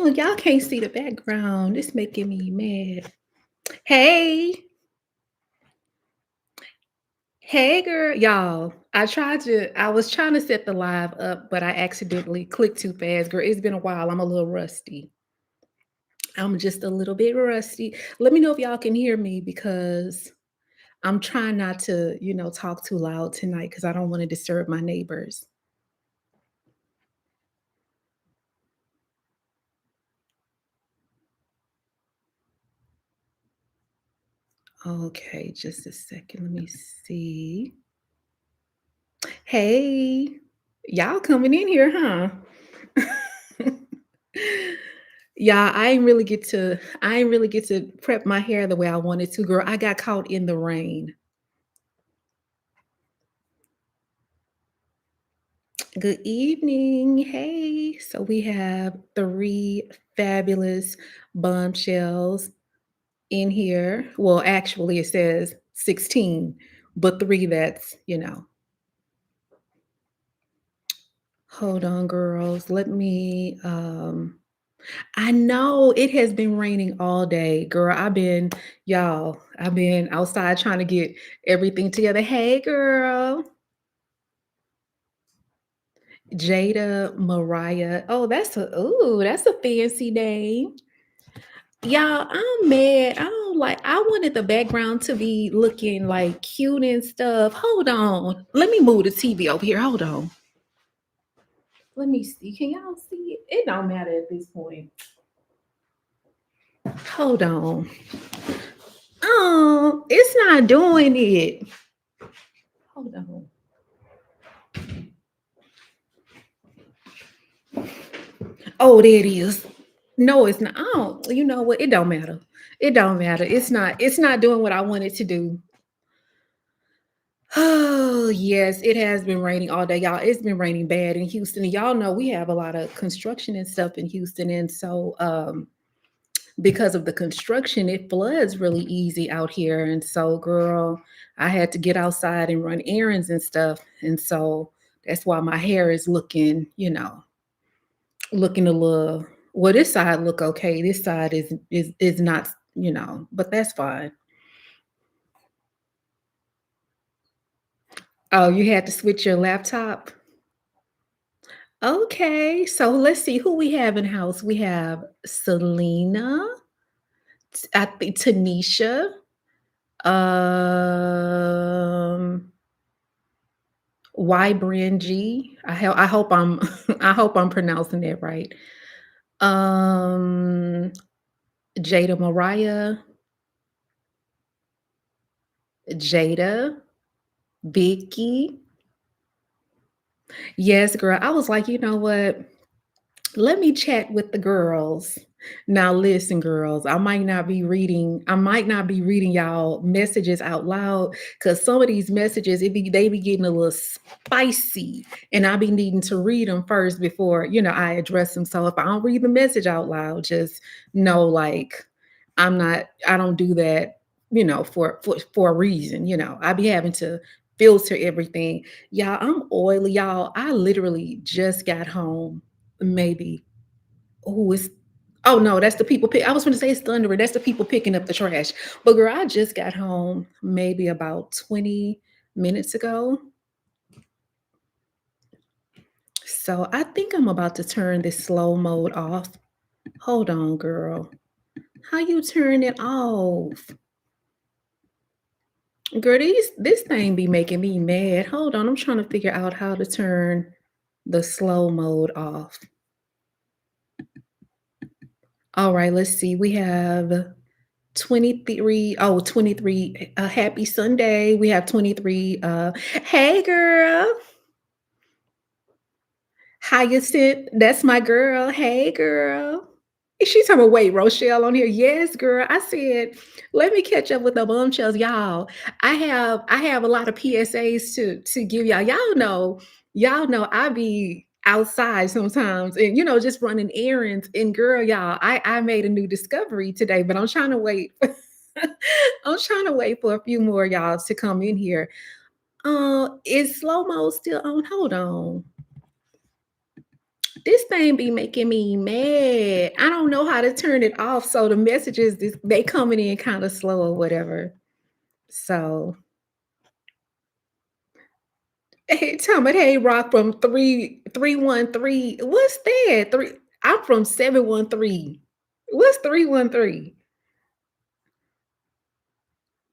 Oh, y'all can't see the background. It's making me mad. Hey, hey, girl, y'all. I was trying to set the live up, but I accidentally clicked too fast, girl. It's been a while. I'm a little rusty. I'm just a little bit rusty. Let me know if y'all can hear me because I'm trying not to, talk too loud tonight because I don't want to disturb my neighbors. Okay, just a second. Let me see. Hey, y'all coming in here, huh? Yeah, I ain't really get to prep my hair the way I wanted to, girl. I got caught in the rain. Good evening. Hey. So we have three fabulous bombshells in here. Well, actually it says 16, but three that's. Hold on, girls. I know it has been raining all day, girl. I've been outside trying to get everything together. Hey, girl, Jada Mariah. Oh, that's a fancy name. Y'all, I'm mad. I don't like. I wanted the background to be looking like cute and stuff. Hold on, let me move the TV over here. Hold on. Let me see. Can y'all see it? It don't matter at this point. Hold on. Oh, it's not doing it. Hold on. Oh, there it is. No, it's not. Oh, you know what? It don't matter. It don't matter. It's not doing what I want it to do. Oh, yes, it has been raining all day, y'all. It's been raining bad in Houston. And y'all know we have a lot of construction and stuff in Houston. And so because of the construction, it floods really easy out here. And so, girl, I had to get outside and run errands and stuff. And so that's why my hair is looking a little, well, this side look okay. This side is not, but that's fine. Oh, you had to switch your laptop? Okay, so let's see who we have in house. We have Selena, I think Tanisha, um, Y G. I hope I'm I hope I'm pronouncing that right. Um, Jada Mariah, Jada, Vicky. Yes, girl. I was like, you know what? Let me chat with the girls. Now listen, girls, I might not be reading y'all messages out loud because some of these messages they be getting a little spicy and I be needing to read them first before, I address them. So if I don't read the message out loud, just know like I don't do that, for a reason, I be having to filter everything. Y'all, I'm oily, y'all. I literally just got home maybe. Oh, it's oh no, that's the people I was gonna say it's thundering. That's the people picking up the trash. But girl, I just got home maybe about 20 minutes ago. So I think I'm about to turn this slow mode off. Hold on, girl. How you turn it off? Girl, this thing be making me mad. Hold on, I'm trying to figure out how to turn the slow mode off. All right, let's see. We have 23. Oh, 23. Happy Sunday. We have 23. Hey girl. Hyacinth. That's my girl. Hey girl. She's talking about, wait, Rochelle on here. Yes, girl. I said, let me catch up with the bombshells. Y'all. I have a lot of PSAs to give y'all. Y'all know I be outside sometimes and just running errands. And girl, y'all, I made a new discovery today, but I'm trying to wait. I'm trying to wait for a few more y'all to come in here. Is slow mo still on? Hold on. This thing be making me mad. I don't know how to turn it off, so the messages they coming in kind of slow or whatever. So, hey, Tom, hey, Rock from 313. What's that? I'm from 713. What's 313?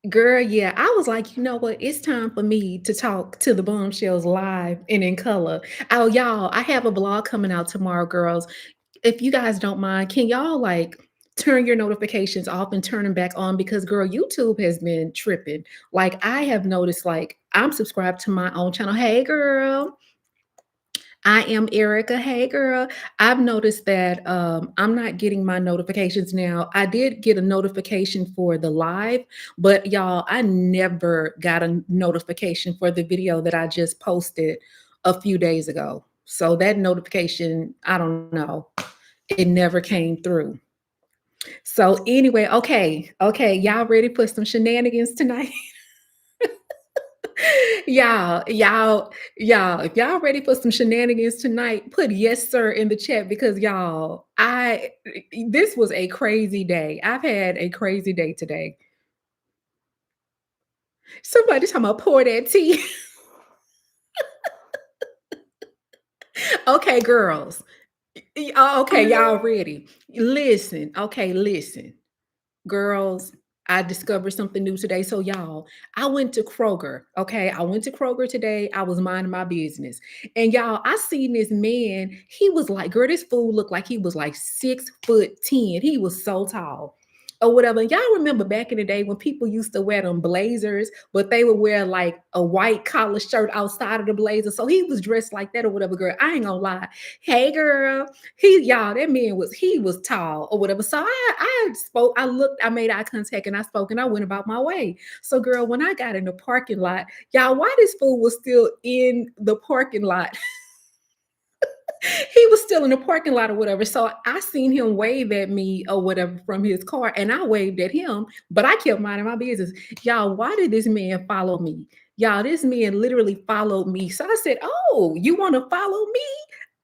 Girl, yeah, I was like, you know what? It's time for me to talk to the bombshells live and in color. Oh, y'all, I have a blog coming out tomorrow, girls. If you guys don't mind, can y'all like turn your notifications off and turn them back on? Because girl, YouTube has been tripping. Like I have noticed, like I'm subscribed to my own channel. Hey girl, I am Erica. Hey girl. I've noticed that I'm not getting my notifications now. I did get a notification for the live, but y'all, I never got a notification for the video that I just posted a few days ago. So that notification, I don't know. It never came through. So anyway, okay, y'all ready for some shenanigans tonight? Y'all, if y'all ready for some shenanigans tonight, put yes, sir in the chat because y'all, this was a crazy day. I've had a crazy day today. Somebody talking about pour that tea. Okay, girls. Okay, y'all ready. Listen, okay, listen. Girls, I discovered something new today. So, y'all, I went to Kroger. Okay. I went to Kroger today. I was minding my business. And y'all, I seen this man. He was like, girl, this fool looked like he was like 6'10". He was so tall. Or whatever. Y'all remember back in the day when people used to wear them blazers, but they would wear like a white collar shirt outside of the blazer. So he was dressed like that or whatever, girl. I ain't gonna lie. Hey girl, y'all, that man was tall or whatever. So I spoke, I looked, I made eye contact and I spoke and I went about my way. So girl, when I got in the parking lot, y'all, why this fool was still in the parking lot? He was still in the parking lot or whatever. So I seen him wave at me or whatever from his car, and I waved at him, but I kept minding my business. Y'all, why did this man follow me? Y'all, this man literally followed me. So I said, "Oh, you want to follow me?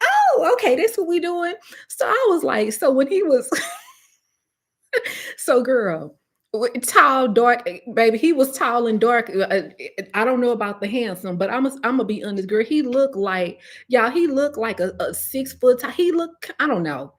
Oh, okay, that's what we doing." So I was like, so when he was so girl, tall, dark, baby. He was tall and dark. I don't know about the handsome, but I'm gonna be honest, girl. He looked like y'all. He looked like a 6 foot tall. He looked. I don't know.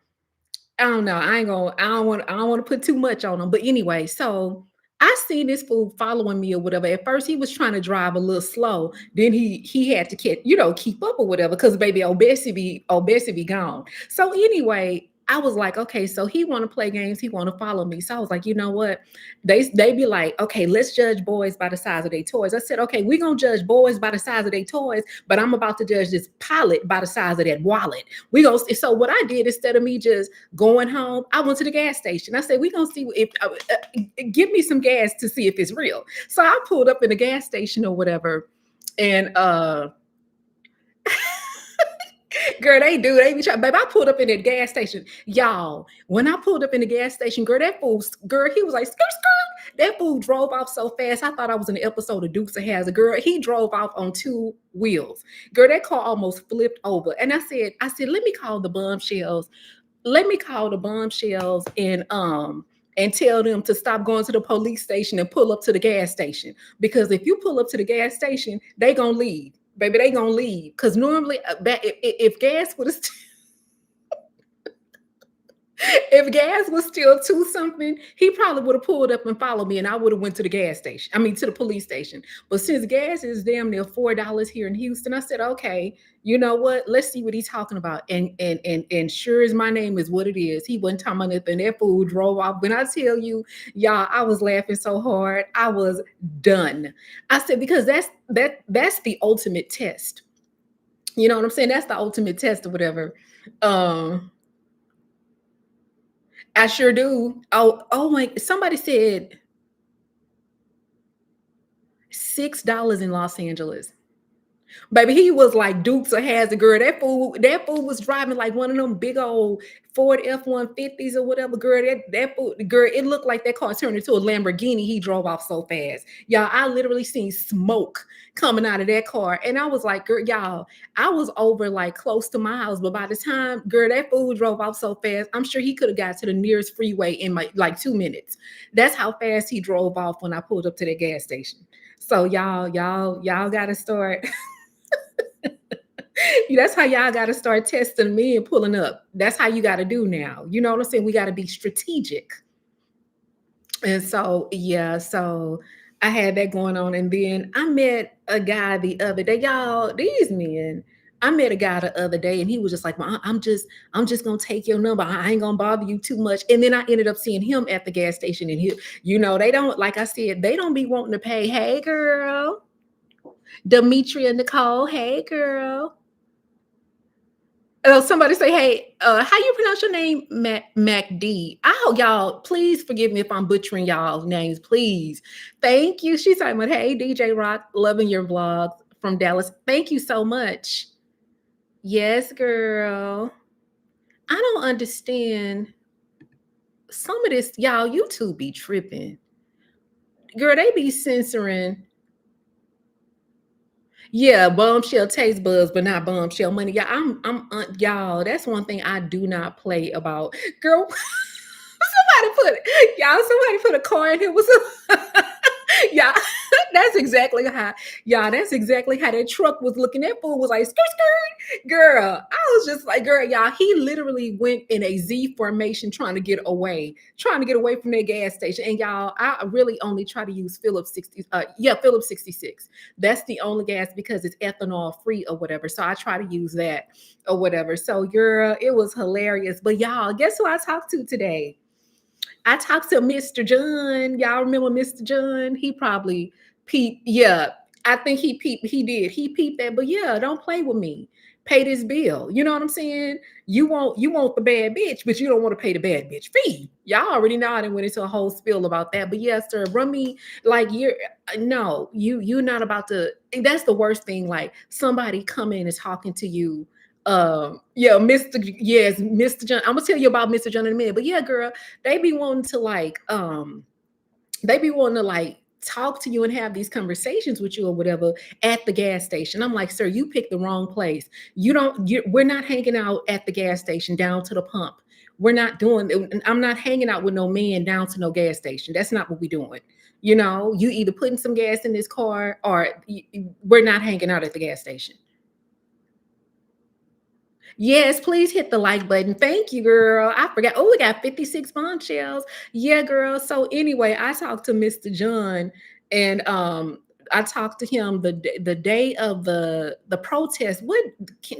I don't know. I ain't gonna. I don't want to put too much on him. But anyway, so I seen this fool following me or whatever. At first, he was trying to drive a little slow. Then he had to keep up or whatever. Because baby, obesity be gone. So anyway, I was like, okay, so he want to play games. He want to follow me. So I was like, you know what? They be like, okay, let's judge boys by the size of their toys. I said, okay, we gonna judge boys by the size of their toys, but I'm about to judge this pilot by the size of that wallet. We go. So what I did instead of me just going home, I went to the gas station. I said, "We gonna see if give me some gas to see if it's real." So I pulled up in the gas station or whatever, and girl, they do. They be trying. Baby, I pulled up in that gas station, y'all. When I pulled up in the gas station, girl, that fool, girl, he was like, "Skirt, skirt." That fool drove off so fast. I thought I was in an episode of Dukes of Hazzard. Girl, he drove off on two wheels. Girl, that car almost flipped over. And I said, let me call the bombshells and tell them to stop going to the police station and pull up to the gas station. Because if you pull up to the gas station, they gonna leave. Baby, they gonna leave. Because normally, if gas would have if gas was still two something, he probably would have pulled up and followed me, and I would have went to the gas station. I mean, to the police station. But since gas is damn near $4 here in Houston, I said, okay, you know what? Let's see what he's talking about. And sure as my name is what it is, he wasn't talking about nothing. That fool drove off. When I tell you, y'all, I was laughing so hard, I was done. I said because that's the ultimate test. You know what I'm saying? That's the ultimate test or whatever. Um, I sure do. Oh my, somebody said $6 in Los Angeles. Baby, he was like Dukes of Hazzard, girl. That fool was driving like one of them big old Ford F-150s or whatever, girl. That fool, girl, it looked like that car turned into a Lamborghini. He drove off so fast. Y'all, I literally seen smoke coming out of that car. And I was like, girl, y'all, I was over like close to my house. But by the time, girl, that fool drove off so fast, I'm sure he could have got to the nearest freeway in like 2 minutes. That's how fast he drove off when I pulled up to that gas station. So y'all gotta start. That's how y'all got to start testing me and pulling up. That's how you got to do now. You know what I'm saying? We got to be strategic. And so, yeah, so I had that going on. And then I met a guy the other day. Y'all, these men, I met a guy the other day and he was just like, well, I'm just gonna take your number. I ain't gonna bother you too much. And then I ended up seeing him at the gas station and they don't, like I said, they don't be wanting to pay. Hey girl, Demetria Nicole, hey girl. Somebody say, "Hey, how you pronounce your name, Mac D?" I hope y'all please forgive me if I'm butchering y'all's names. Please, thank you. She's talking about, "Hey, DJ Rock, loving your vlog from Dallas. Thank you so much." Yes, girl. I don't understand some of this, y'all. YouTube be tripping, girl. They be censoring. Yeah, bombshell taste buds, but not bombshell money. Yeah, y'all. That's one thing I do not play about, girl. Somebody put a car in here with some. Yeah, that's exactly how. Yeah, that's exactly how that truck was looking. That fool was like skirt skirt, girl. I was just like, girl, y'all. He literally went in a Z formation trying to get away from that gas station. And y'all, I really only try to use Phillips 60. Yeah, Phillips 66. That's the only gas because it's ethanol free or whatever. So I try to use that or whatever. So, girl, it was hilarious. But y'all, guess who I talked to today? I talked to Mr. John. Y'all remember Mr. John? He probably peeped. Yeah, I think he peeped. He did. He peeped that. But yeah, don't play with me. Pay this bill. You know what I'm saying? You want the bad bitch, but you don't want to pay the bad bitch fee. Y'all already know I didn't went into a whole spiel about that. But yes, sir, run me like you're no, you're not about to. That's the worst thing. Like somebody come in and talking to you yeah, Mr. John. I'm gonna tell you about Mr. John in a minute. But yeah, girl, they be wanting to like talk to you and have these conversations with you or whatever at the gas station. I'm like, sir, you picked the wrong place. We're not hanging out at the gas station down to the pump. We're not doing, I'm not hanging out with no man down to no gas station. That's not what we're doing. You either putting some gas in this car or we're not hanging out at the gas station. Yes, please hit the like button. Thank you, girl. I forgot. Oh, we got 56 bombshells. Yeah, girl. So anyway, I talked to Mr. John and I talked to him the day of the protest. What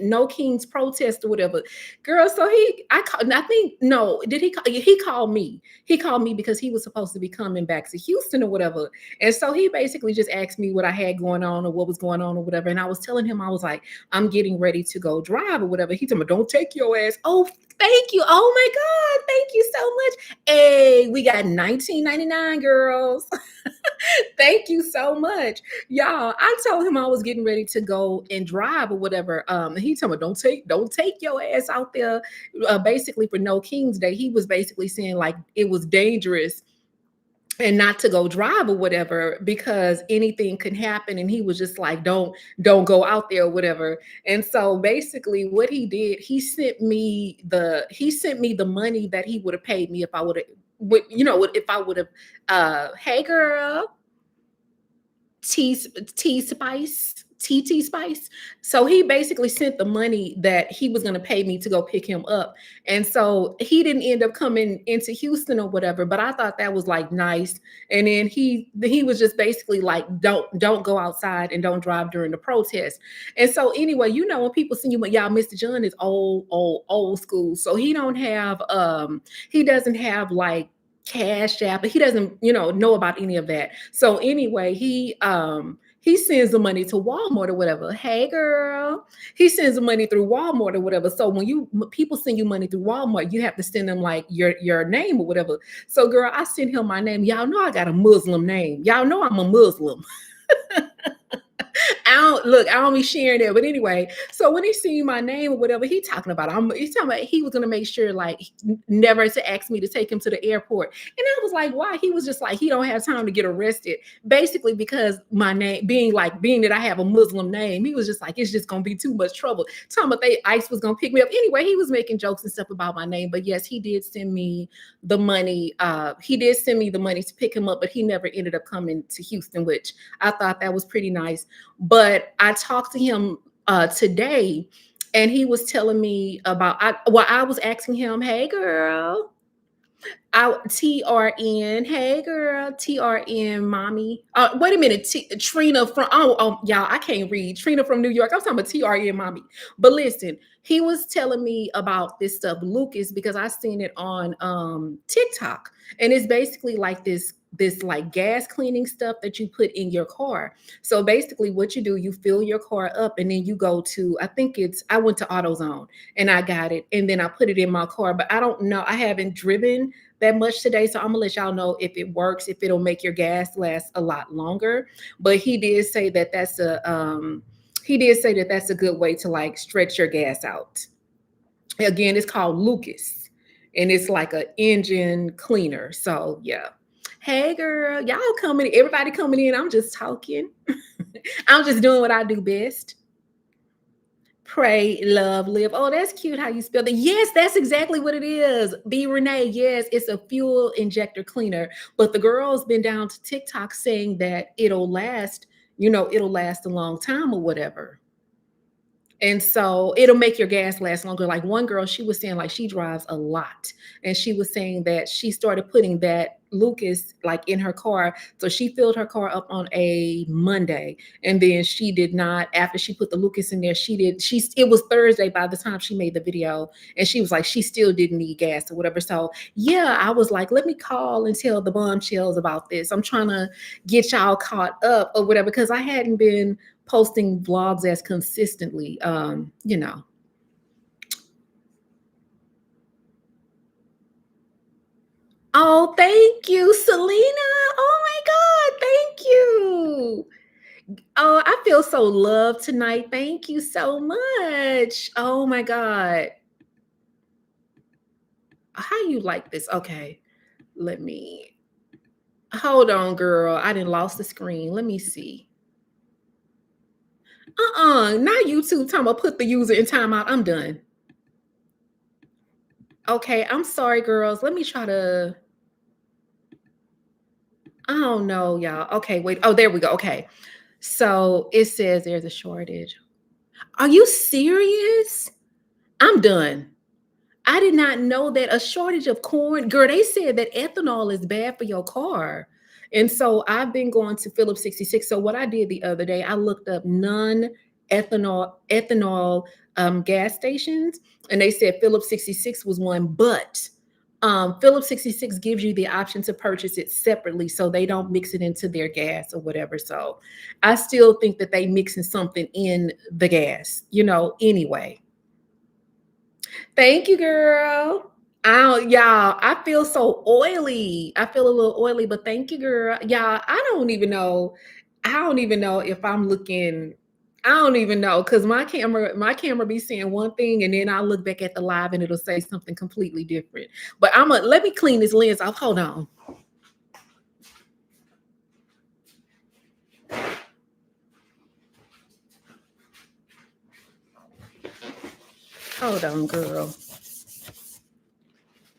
No King's protest or whatever. Girl, so I think no, did he called me. He called me because he was supposed to be coming back to Houston or whatever. And so he basically just asked me what I had going on or what was going on or whatever. And I was telling him, I was like, I'm getting ready to go drive or whatever. He told me, don't take your ass. Oh, thank you. Oh my God. Thank you so much. Hey, we got 19.99 girls. Thank you so much. Y'all, I told him I was getting ready to go and drive or whatever. He told me, don't take your ass out there. Basically for No King's Day. He was basically saying like it was dangerous and not to go drive or whatever because anything can happen. And he was just like, don't go out there or whatever. And so basically what he did, he sent me the money that he would have paid me if I would have if I would have hey girl, T Spice, TT Spice. So he basically sent the money that he was going to pay me to go pick him up. And so he didn't end up coming into Houston or whatever, but I thought that was like nice. And then he was just basically like, don't go outside and don't drive during the protest. And so anyway, when people see you, y'all, Mr. John is old school. So he doesn't have like Cash App, but he doesn't, know about any of that. So anyway, he sends the money to Walmart or whatever. Hey girl, he sends the money through Walmart or whatever. So when people send you money through Walmart, you have to send them like your name or whatever. So girl, I sent him my name. Y'all know I got a Muslim name. Y'all know I'm a Muslim. I don't be sharing that. But anyway, so when he seen my name or whatever, he's talking about he was gonna make sure like never to ask me to take him to the airport. And I was like, why? He was just like, he don't have time to get arrested. Basically, because my name being that I have a Muslim name, he was just like, it's just gonna be too much trouble. Talking about ICE was gonna pick me up. Anyway, he was making jokes and stuff about my name. But yes, he did send me the money. He did send me the money to pick him up, but he never ended up coming to Houston, which I thought that was pretty nice. But I talked to him today, and he was telling me about I was asking him, hey girl, TRN, hey girl, TRN, mommy. Wait a minute, Trina from y'all, I can't read. Trina from New York. I'm talking about TRN, mommy. But listen, he was telling me about this stuff, Lucas, because I seen it on TikTok, and it's basically like this like gas cleaning stuff that you put in your car. So basically, what you do, you fill your car up, and then you go to I went to AutoZone and I got it, and then I put it in my car. But I don't know, I haven't driven that much today. So I'm gonna let y'all know if it works, if it'll make your gas last a lot longer. But he did say that that's a good way to like stretch your gas out. Again, it's called Lucas, and it's like an engine cleaner. So yeah. Hey girl, y'all coming, everybody coming in. I'm just talking. I'm just doing what I do best. Pray, love, live. Oh, that's cute how you spell that. Yes, that's exactly what it is. B Renee, yes, it's a fuel injector cleaner. But the girl's been down to TikTok saying that it'll last a long time or whatever. And so it'll make your gas last longer. Like one girl, she was saying like she drives a lot. And she was saying that she started putting that Lucas like in her car. So she filled her car up on a Monday. And then she did not, after she put the Lucas in there, it was Thursday by the time she made the video. And she was like, she still didn't need gas or whatever. So yeah, I was like, let me call and tell the bombshells about this. I'm trying to get y'all caught up or whatever, because I hadn't been posting vlogs as consistently, Oh, thank you, Selena. Oh my God, thank you. Oh, I feel so loved tonight. Thank you so much. Oh my God. How you like this? Okay, let me hold on, girl. I didn't lost the screen. Let me see. Not YouTube talking about put the user in timeout. I'm done. Okay, I'm sorry, girls. Let me try to. I don't know, y'all. Okay, wait. Oh, there we go. Okay. So it says there's a shortage. Are you serious? I'm done. I did not know that a shortage of corn. Girl, they said that ethanol is bad for your car. And so I've been going to Phillips 66. So what I did the other day, I looked up non ethanol gas stations, and they said Phillips 66 was one, but Phillips 66 gives you the option to purchase it separately so they don't mix it into their gas or whatever. So I still think that they mixing something in the gas, anyway. Thank you, girl. Y'all, I feel so oily. I feel a little oily, but thank you, girl. Y'all, I don't even know if I'm looking. I don't even know because my camera be saying one thing, and then I look back at the live and it'll say something completely different. But let me clean this lens off. Hold on. Hold on, girl.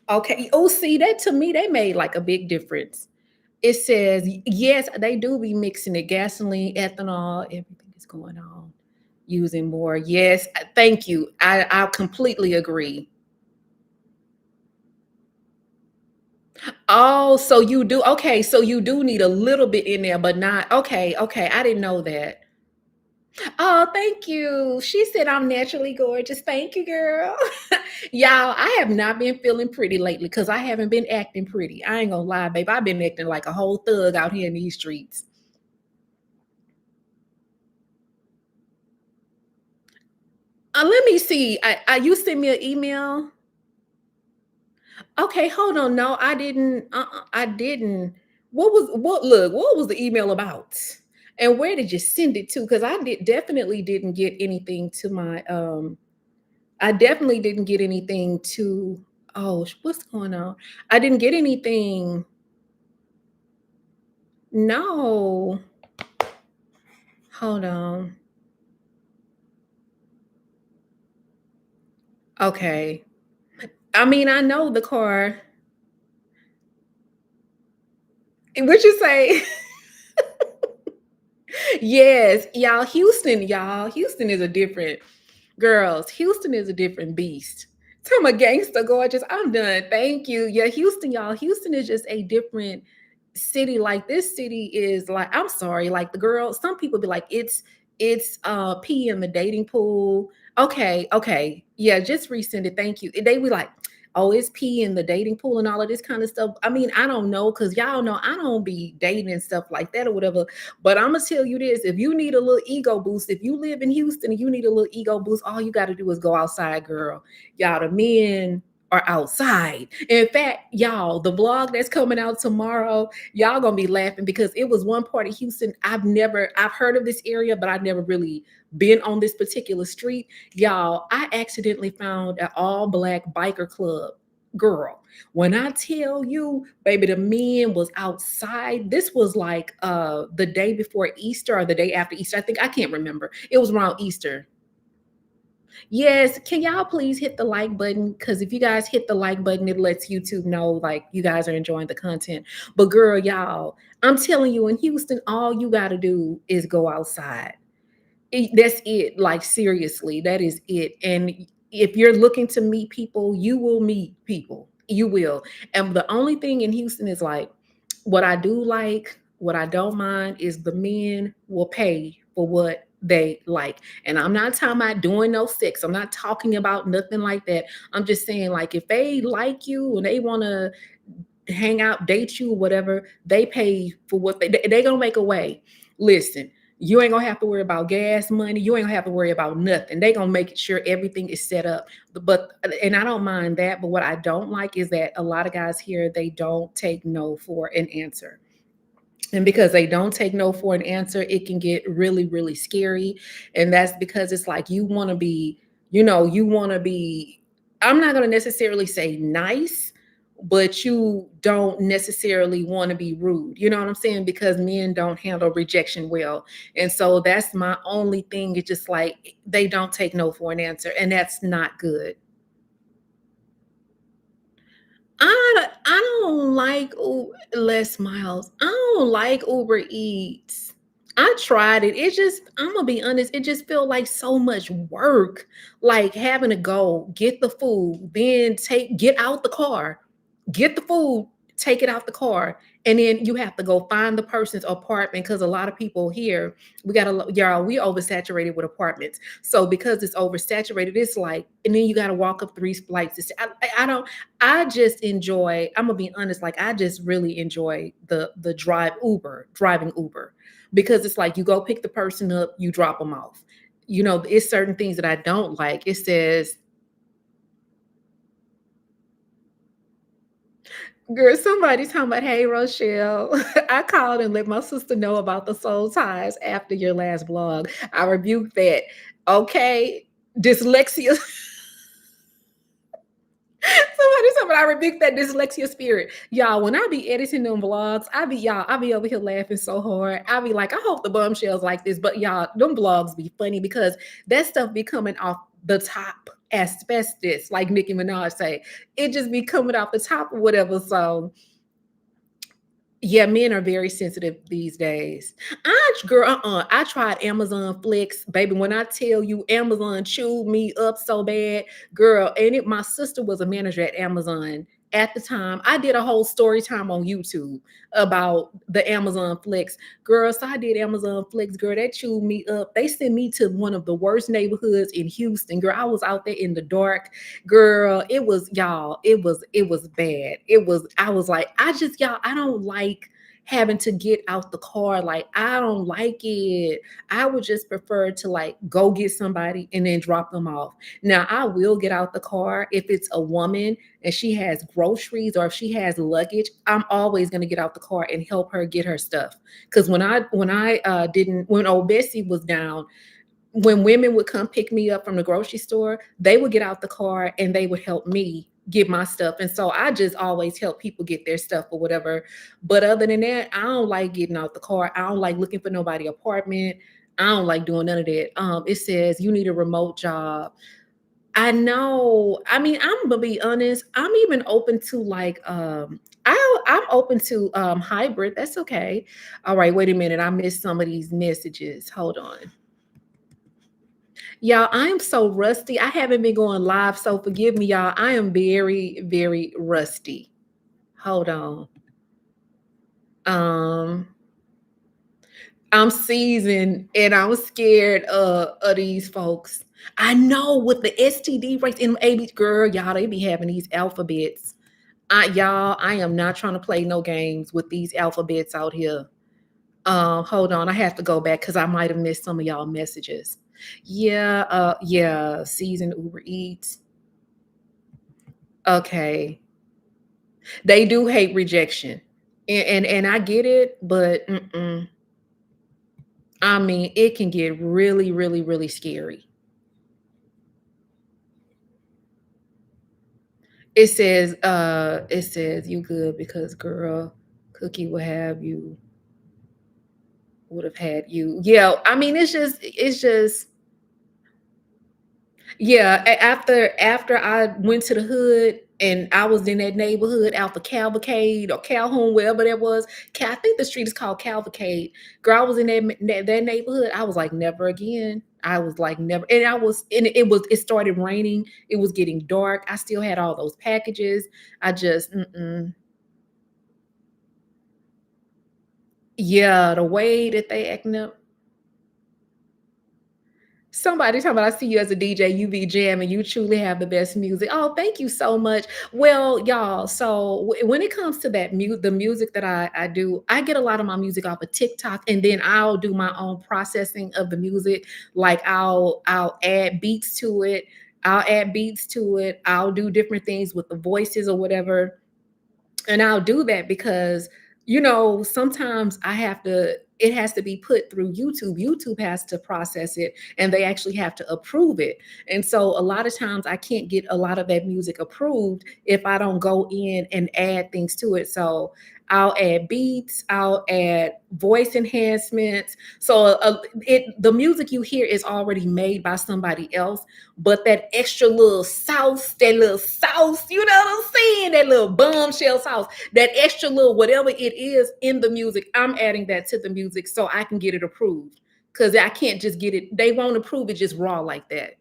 Okay. Oh, see, that to me, they made like a big difference. It says, yes, they do be mixing it, gasoline, ethanol, everything is going on, using more. Yes, thank you. I completely agree. Oh, so you do. Okay, so you do need a little bit in there, but not. Okay, okay. I didn't know that. Oh, thank you. She said I'm naturally gorgeous. Thank you, girl. Y'all, I have not been feeling pretty lately because I haven't been acting pretty. I ain't gonna lie, babe. I've been acting like a whole thug out here in these streets. Let me see. You sent me an email. Okay, hold on. No, I didn't. I didn't. What was what? Look, what was the email about? And where did you send it to? Because I definitely didn't get anything to my I definitely didn't get anything to oh what's going on? I didn't get anything. No. Hold on. Okay. I mean, I know the car. What you say? Yes, y'all. Houston is a different girls. Houston is a different beast. Tell my gangster gorgeous. I'm done. Thank you. Yeah, Houston, y'all. Houston is just a different city. Like this city is like, I'm sorry, like the girls, some people be like, it's pee in the dating pool. Okay, okay. Yeah, just resend it. Thank you. They be like, oh, it's pee in the dating pool and all of this kind of stuff. I mean, I don't know, because y'all know I don't be dating and stuff like that or whatever. But I'm gonna tell you this: if you need a little ego boost, if you live in Houston and you need a little ego boost, all you got to do is go outside, girl. Y'all, the men are outside. In fact, y'all, the vlog that's coming out tomorrow, y'all gonna be laughing because it was one part of Houston I've heard of this area, but I've never really been on this particular street. Y'all, I accidentally found an all black biker club. Girl, when I tell you, baby, the men was outside. This was like the day before Easter or the day after Easter. I think I can't remember. It was around Easter. Yes, can y'all please hit the like button? Because if you guys hit the like button, it lets YouTube know like you guys are enjoying the content. But girl, y'all, I'm telling you, in Houston, all you got to do is go outside. That's it. Like seriously, that is it. And if you're looking to meet people, you will meet people. You will. And the only thing in Houston is like what I do like, what I don't mind is the men will pay for what they like. And I'm not talking about doing no sex. I'm not talking about nothing like that. I'm just saying like if they like you and they want to hang out, date you, whatever, they pay for what they gonna make a way. Listen, you ain't gonna have to worry about gas money. You ain't gonna have to worry about nothing. They gonna make sure everything is set up. But and I don't mind that. But what I don't like is that a lot of guys here they don't take no for an answer. And because they don't take no for an answer, it can get really, really scary. And that's because it's like you want to be, you want to be, I'm not going to necessarily say nice, but you don't necessarily want to be rude. You know what I'm saying? Because men don't handle rejection well. And so that's my only thing. It's just like they don't take no for an answer. And that's not good. I don't like less miles. I don't like Uber Eats. I tried it. It just, I'm gonna be honest, it just felt like so much work. Like having to go get the food, then get out the car, get the food, take it out the car, and then you have to go find the person's apartment because a lot of people here, y'all, we oversaturated with apartments. So because it's oversaturated, it's like, and then you got to walk up 3 flights. I don't. I just enjoy. I'm gonna be honest. Like I just really enjoy the driving Uber, because it's like you go pick the person up, you drop them off. It's certain things that I don't like. It says, girl, somebody's talking about, hey, Rochelle. I called and let my sister know about the soul ties after your last blog. I rebuked that. Okay. Dyslexia. Somebody told me I rebuked that dyslexia spirit. Y'all, when I be editing them vlogs, I be over here laughing so hard. I be like, I hope the bombshells like this. But y'all, them vlogs be funny because that stuff be coming off the top asbestos, like Nicki Minaj say. It just be coming off the top or whatever. So yeah, men are very sensitive these days. I tried Amazon Flex, baby. When I tell you Amazon chewed me up so bad, girl, and my sister was a manager at Amazon at the time. I did a whole story time on YouTube about the Amazon Flex. Girl, so I did Amazon Flex, girl, that chewed me up. They sent me to one of the worst neighborhoods in Houston. Girl, I was out there in the dark. Girl, it was bad. I was like, I don't like having to get out the car. Like, I don't like it. I would just prefer to like go get somebody and then drop them off. Now, I will get out the car if it's a woman and she has groceries or if she has luggage. I'm always going to get out the car and help her get her stuff. Because when I didn't when old Bessie was down, when women would come pick me up from the grocery store, they would get out the car and they would help me get my stuff. And so I just always help people get their stuff or whatever. But other than that, I don't like getting out the car. I don't like looking for nobody apartment. I don't like doing none of that. It says you need a remote job. I know. I mean, I'm gonna be honest. I'm even open to like I'm open to hybrid. That's okay. All right, wait a minute. I missed some of these messages. Hold on. Y'all, I am so rusty. I haven't been going live, so forgive me, y'all. I am very, very rusty. Hold on. Um, I'm seasoned and I'm scared of these folks. I know with the STD rates in AB girl, y'all, they be having these alphabets. I am not trying to play no games with these alphabets out here. Hold on, I have to go back because I might have missed some of y'all messages. Yeah, season Uber Eats. Okay. They do hate rejection. And I get it, but I mean, it can get really, really, really scary. It says you good because girl, Cookie would have had you. Yeah, I mean, it's just yeah, after I went to the hood and I was in that neighborhood out for Cavalcade or Calhoun, wherever that was. I think the street is called Cavalcade. Girl, I was in that neighborhood. I was like, never again. I was like, never. And it started raining. It was getting dark. I still had all those packages. I just, yeah, the way that they acting up. Somebody talking about, I see you as a DJ, you be jamming, you truly have the best music. Oh, thank you so much. Well, y'all, so when it comes to the music that I do, I get a lot of my music off of TikTok, and then I'll do my own processing of the music. Like I'll add beats to it. I'll add beats to it. I'll do different things with the voices or whatever. And I'll do that because, sometimes it has to be put through YouTube. YouTube has to process it and they actually have to approve it. And so a lot of times I can't get a lot of that music approved if I don't go in and add things to it. So I'll add beats, I'll add voice enhancements. So the music you hear is already made by somebody else, but that extra little sauce, that little sauce, you know what I'm saying? That little bombshell sauce, that extra little whatever it is in the music, I'm adding that to the music so I can get it approved. Because I can't just get it, they won't approve it just raw like that.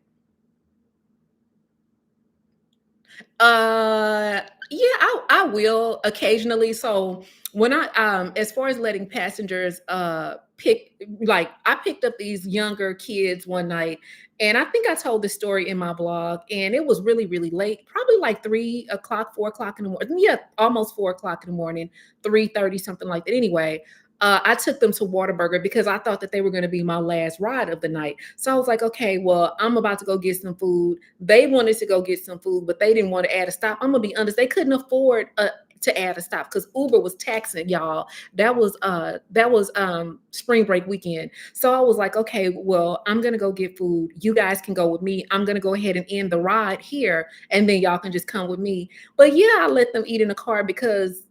Uh, yeah, I will occasionally. So when as far as letting passengers I picked up these younger kids one night, and I think I told this story in my blog, and it was really, really late, probably like 3 o'clock, 4 o'clock in the morning. Yeah, almost 4 o'clock in the morning, 3:30, something like that. Anyway, I took them to Whataburger because I thought that they were going to be my last ride of the night. So I was like, okay, well, I'm about to go get some food. They wanted to go get some food, but they didn't want to add a stop. I'm gonna be honest, they couldn't afford to add a stop because Uber was taxing y'all. That was spring break weekend. So I was like, okay, well, I'm gonna go get food. You guys can go with me. I'm gonna go ahead and end the ride here, and then y'all can just come with me. But yeah, I let them eat in the car because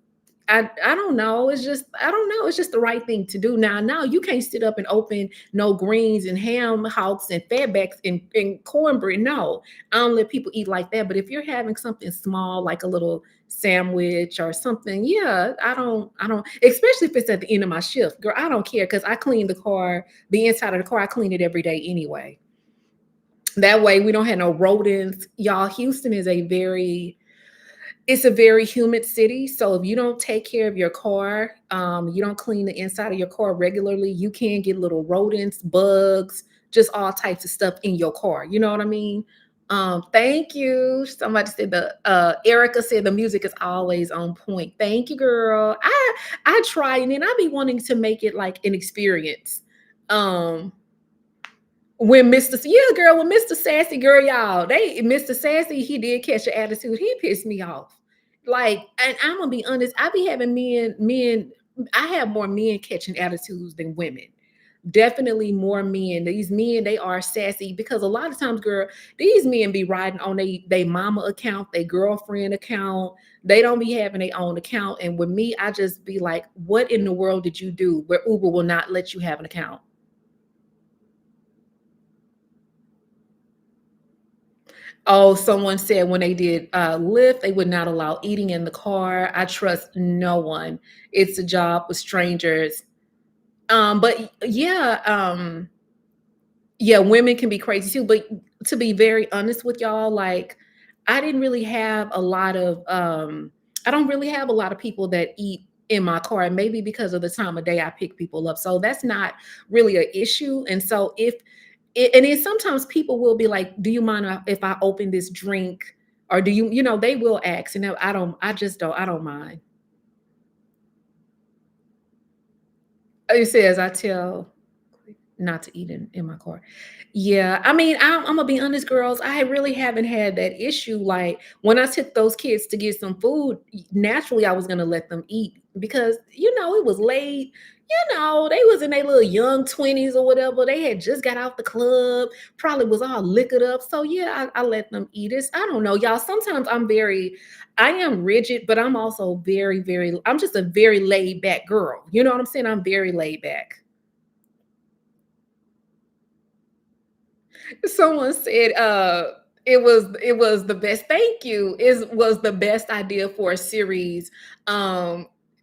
I don't know. It's just I don't know. It's just the right thing to do. Now you can't sit up and open no greens and ham hocks and fatbacks and cornbread. No, I don't let people eat like that. But if you're having something small like a little sandwich or something, yeah, I don't. Especially if it's at the end of my shift, girl. I don't care because I clean the car, the inside of the car. I clean it every day anyway. That way we don't have no rodents. Y'all, Houston is it's a very humid city. So if you don't take care of your car, you don't clean the inside of your car regularly, you can get little rodents, bugs, just all types of stuff in your car. You know what I mean? Thank you. Somebody said the Erica said the music is always on point. Thank you, girl. I try and then I be wanting to make it like an experience. Um when yeah, girl, when Mr. Sassy, girl, y'all, Mr. Sassy, he did catch an attitude. He pissed me off. Like, and I'm gonna be honest, I be having I have more men catching attitudes than women. Definitely more men. These men, they are sassy because a lot of times, girl, these men be riding on they mama account, they girlfriend account. They don't be having their own account. And with me, I just be like, what in the world did you do where Uber will not let you have an account? Oh, someone said when they did Lyft, they would not allow eating in the car. I trust no one. It's a job with strangers. But yeah, yeah, women can be crazy too. But to be very honest with y'all, like I didn't really have a lot of I don't really have a lot of people that eat in my car, and maybe because of the time of day I pick people up. So that's not really an issue. And so and then sometimes people will be like, "Do you mind if I open this drink?" Or do you, they will ask, and I just don't, I don't mind. It says I tell not to eat in my car. Yeah, I mean, I'm gonna be honest, girls. I really haven't had that issue. Like when I took those kids to get some food, naturally I was gonna let them eat because it was late. They was in their little young 20s or whatever. They had just got out the club, probably was all liquored up. So yeah, I let them eat it. I don't know, y'all. Sometimes I am rigid, but I'm also I'm just a very laid back girl. You know what I'm saying? I'm very laid back. Someone said, it was the best. Thank you. Is was the best idea for a series.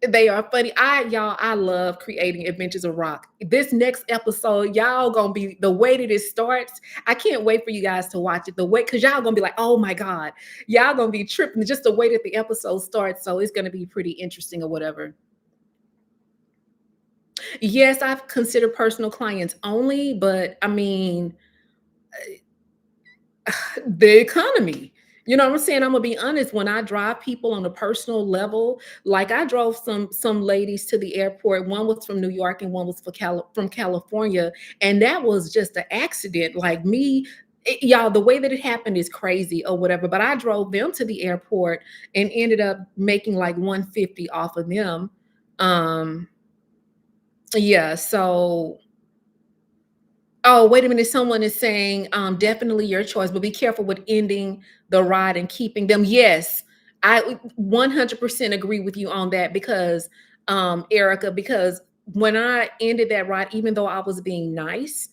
They are funny. I love creating Adventures of Rock. This next episode, y'all gonna be the way that it starts. I can't wait for you guys to watch it. The way, because y'all gonna be like, oh my God, y'all gonna be tripping just the way that the episode starts. So it's gonna be pretty interesting or whatever. Yes, I've considered personal clients only, but I mean, the economy. You know what I'm saying? I'm gonna be honest. When I drive people on a personal level, like I drove some ladies to the airport. One was from New York and one was from California, and that was just an accident. Like me, y'all, the way that it happened is crazy or whatever. But I drove them to the airport and ended up making like 150 off of them. Um, yeah. So Oh, wait a minute. Someone is saying, definitely your choice, but be careful with ending the ride and keeping them. Yes, I 100% agree with you on that because, Erica, because when I ended that ride, even though I was being nice,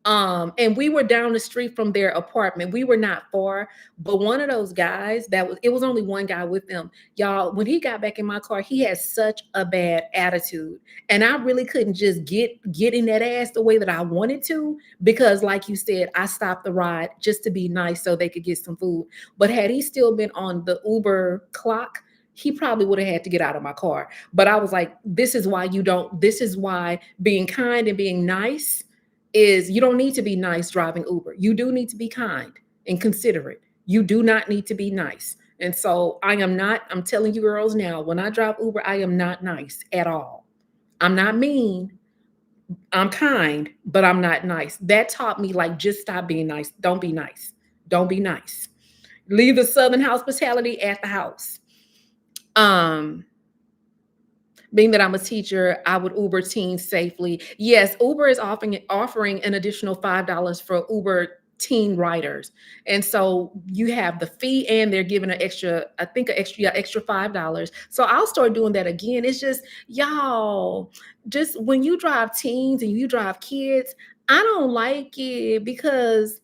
and we were down the street from their apartment, we were not far, but one of those guys it was only one guy with them. Y'all, when he got back in my car, he had such a bad attitude. And I really couldn't just get in that ass the way that I wanted to because like you said, I stopped the ride just to be nice so they could get some food. But had he still been on the Uber clock, he probably would have had to get out of my car. But I was like, this is why being kind and being nice is you don't need to be nice driving Uber. You do need to be kind and considerate. You do not need to be nice. And so I'm telling you girls now, when I drive Uber, I am not nice at all. I'm not mean. I'm kind, but I'm not nice. That taught me like just stop being nice. Don't be nice. Don't be nice. Leave the southern hospitality at the house. Um Being that I'm a teacher, I would Uber teens safely. Yes, Uber is offering an additional $5 for Uber teen riders. And so you have the fee and they're giving an extra, I think an extra, yeah, extra $5. So I'll start doing that again. It's just, y'all, just when you drive teens and you drive kids, I don't like it because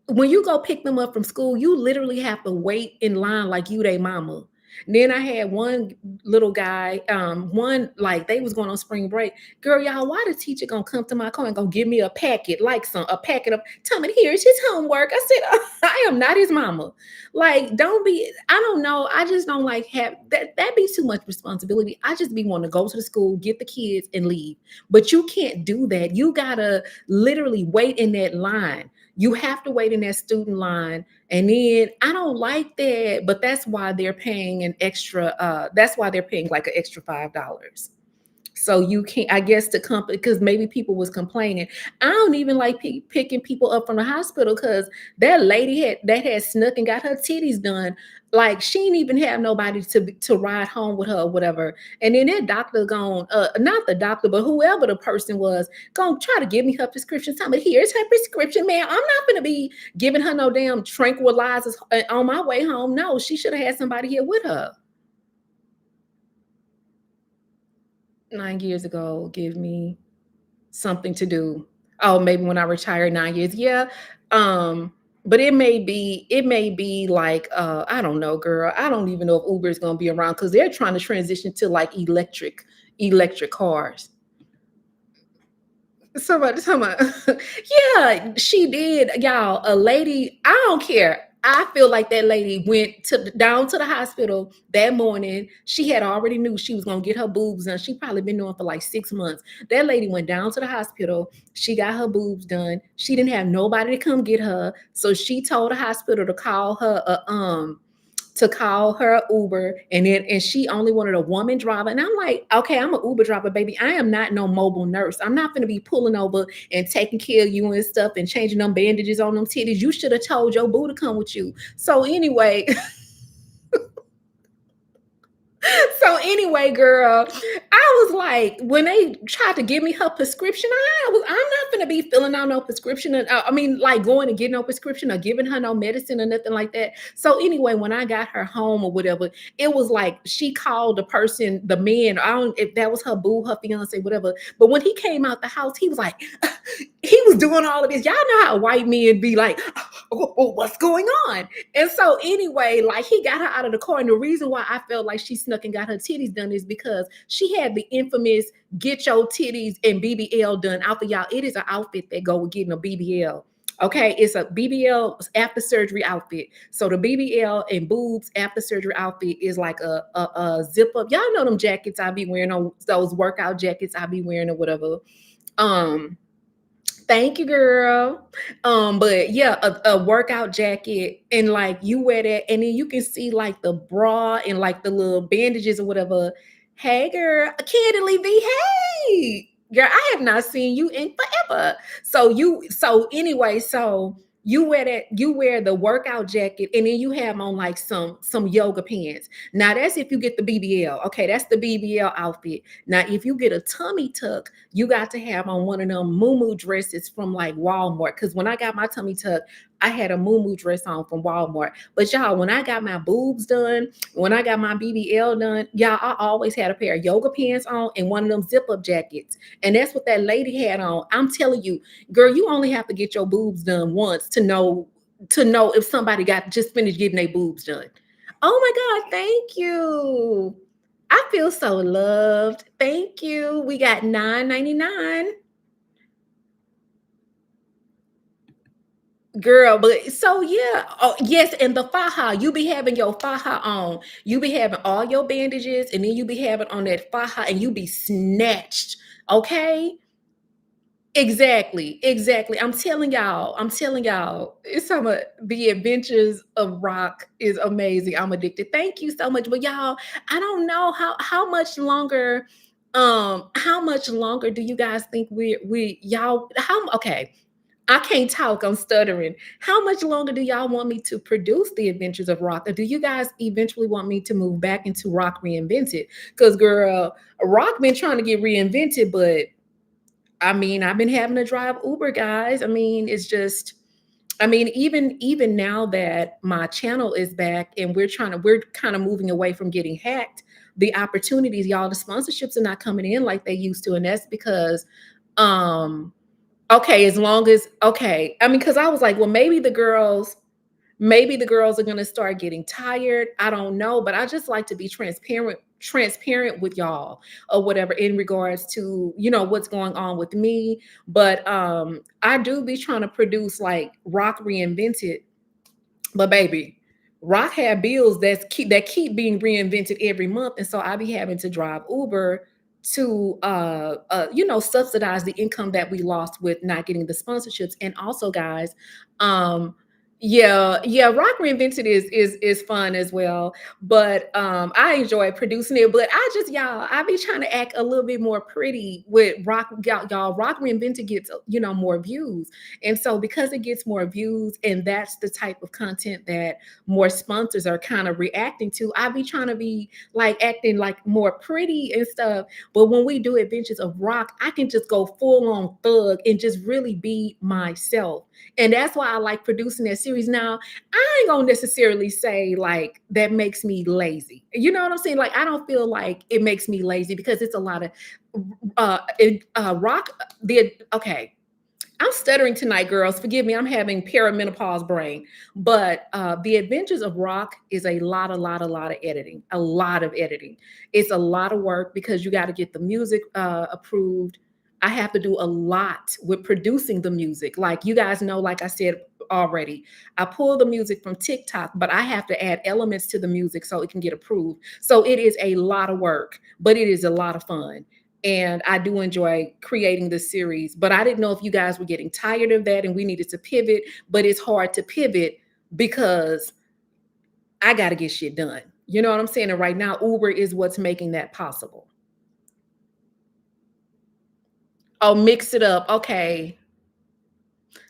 when you go pick them up from school, you literally have to wait in line like you they mama. Then I had one little guy, one like they was going on spring break. Girl, y'all, why the teacher gonna come to my car and gonna give me a packet, like a packet of tell me here's his homework? I said, I am not his mama. Like, don't be, I don't know. I just don't like have that be too much responsibility. I just be wanting to go to the school, get the kids, and leave. But you can't do that. You gotta literally wait in that line. You have to wait in that student line. And then I don't like that, but that's why they're paying an extra, that's why they're paying like an extra $5. So you can't, I guess, the company, because maybe people was complaining. I don't even like picking people up from the hospital because that lady had snuck and got her titties done. Like she didn't even have nobody to ride home with her or whatever. And then that doctor gone, not the doctor, but whoever the person was, gonna try to give me her prescription. Tell me, here's her prescription, man. I'm not gonna be giving her no damn tranquilizers on my way home. No, she should have had somebody here with her. 9 years ago, give me something to do. Oh, maybe when I retire 9 years. Yeah. Um, but it may be like I don't know, girl. I don't even know if Uber is gonna be around because they're trying to transition to like electric cars. Somebody, yeah, she did, y'all. A lady, I don't care. I feel like that lady went down to the hospital that morning. She had already knew she was gonna get her boobs done. She probably been doing for like 6 months. That lady went down to the hospital. She got her boobs done. She didn't have nobody to come get her, so she told the hospital to call her Uber, and she only wanted a woman driver. And I'm like, okay, I'm an Uber driver, baby. I am not no mobile nurse. I'm not gonna be pulling over and taking care of you and stuff and changing them bandages on them titties. You should have told your boo to come with you. So anyway, girl, I was like, when they tried to give me her prescription, I'm not gonna be filling out no prescription. I mean, like going and getting no prescription or giving her no medicine or nothing like that. So anyway, when I got her home or whatever, it was like she called the person, the man. I don't if that was her boo, her fiance, whatever. But when he came out the house, he was like, he was doing all of this. Y'all know how white men be like, oh, what's going on? And so anyway, like he got her out of the car. And the reason why I felt like she snuck and got her titties done is because she had the infamous get your titties and BBL done outfit. Y'all, it is an outfit that go with getting a BBL. Okay, it's a BBL after surgery outfit. So the BBL and boobs after surgery outfit is like a zip up. Y'all know them jackets I be wearing, on those workout jackets I be wearing or whatever. Um, Thank you, girl. But yeah, a workout jacket, and like you wear that, and then you can see like the bra and like the little bandages or whatever. Hey, girl, Candidly V. Hey, girl, I have not seen you in forever. So anyway, so you wear the workout jacket, and then you have on like some yoga pants. Now that's if you get the BBL. Okay, that's the BBL outfit. Now, if you get a tummy tuck, you got to have on one of them moo dresses from like Walmart. Because when I got my tummy tuck, I had a moo dress on from Walmart. But y'all, when I got my boobs done, when I got my BBL done, y'all, I always had a pair of yoga pants on and one of them zip up jackets. And that's what that lady had on. I'm telling you, girl, you only have to get your boobs done once to know if somebody got just finished getting their boobs done. Oh my God, thank you. I feel so loved. Thank you. We got 9.99. Girl, but so yeah. Oh, yes, and the faja, you be having your faja on. You be having all your bandages, and then you be having on that faja, and you be snatched. Okay? Exactly, exactly. I'm telling y'all, it's some of the adventures of rock is amazing. I'm addicted. Thank you so much. But y'all, I don't know how much longer do you guys think we y'all how okay. I can't talk, I'm stuttering. How much longer do y'all want me to produce the adventures of rock? Or do you guys eventually want me to move back into rock reinvented? Because girl, rock been trying to get reinvented, but I mean, I've been having to drive Uber, guys. I mean, it's just, I mean, even now that my channel is back and we're kind of moving away from getting hacked, the opportunities, y'all, the sponsorships are not coming in like they used to. And that's because um okay, as long as okay. I mean, because I was like, well, maybe the girls are going to start getting tired. I don't know, but I just like to be transparent with y'all or whatever in regards to, what's going on with me. But I do be trying to produce like rock reinvented, but baby, rock had bills that keep being reinvented every month, and so I be having to drive Uber to subsidize the income that we lost with not getting the sponsorships. And also, guys, um yeah, Rock Reinvented is fun as well. But I enjoy producing it. But I be trying to act a little bit more pretty with Rock. Y'all, Rock Reinvented gets more views. And so because it gets more views, and that's the type of content that more sponsors are kind of reacting to, I be trying to be like acting like more pretty and stuff. But when we do Adventures of Rock, I can just go full on thug and just really be myself. And that's why I like producing that series. Now, I ain't gonna necessarily say like that makes me lazy. You know what I'm saying? Like, I don't feel like it makes me lazy because it's a lot of rock. Okay, I'm stuttering tonight, girls. Forgive me. I'm having perimenopause brain. But the Adventures of Rock is a lot of editing. A lot of editing. It's a lot of work because you got to get the music approved. I have to do a lot with producing the music. Like you guys know, like I said already, I pull the music from TikTok, but I have to add elements to the music so it can get approved. So it is a lot of work, but it is a lot of fun. And I do enjoy creating this series, but I didn't know if you guys were getting tired of that and we needed to pivot, but it's hard to pivot because I got to get shit done. You know what I'm saying? And right now, Uber is what's making that possible. Oh, mix it up. Okay.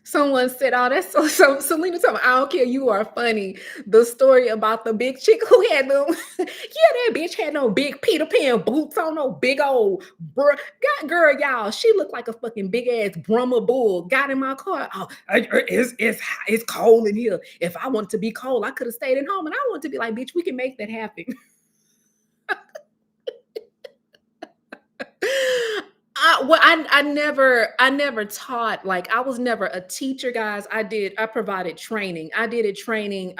Someone said, "Oh, that's so." Selena told me, "I don't care. You are funny." The story about the big chick who had them, yeah, that bitch had no big Peter Pan boots on, no big old got girl, y'all. She looked like a fucking big ass Brahma bull. Got in my car. Oh, it's cold in here. If I wanted to be cold, I could have stayed at home. And I want to be like, bitch, we can make that happen. I never taught, like I was never a teacher, guys. I provided training. I did training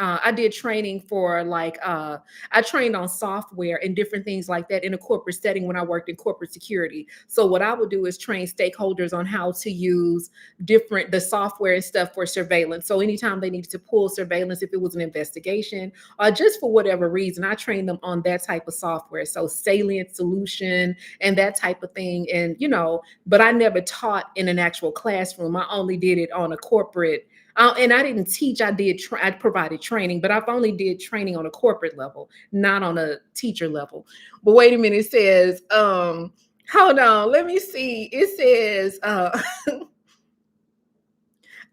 for I trained on software and different things like that in a corporate setting when I worked in corporate security. So what I would do is train stakeholders on how to use the software and stuff for surveillance. So anytime they needed to pull surveillance, if it was an investigation or just for whatever reason, I trained them on that type of software. So salient solution and that type of thing. And, but I never taught in an actual classroom. I only did it on a corporate, and I didn't teach. I provided training, but I've only did training on a corporate level, not on a teacher level. But wait a minute, it says, hold on, let me see. It says,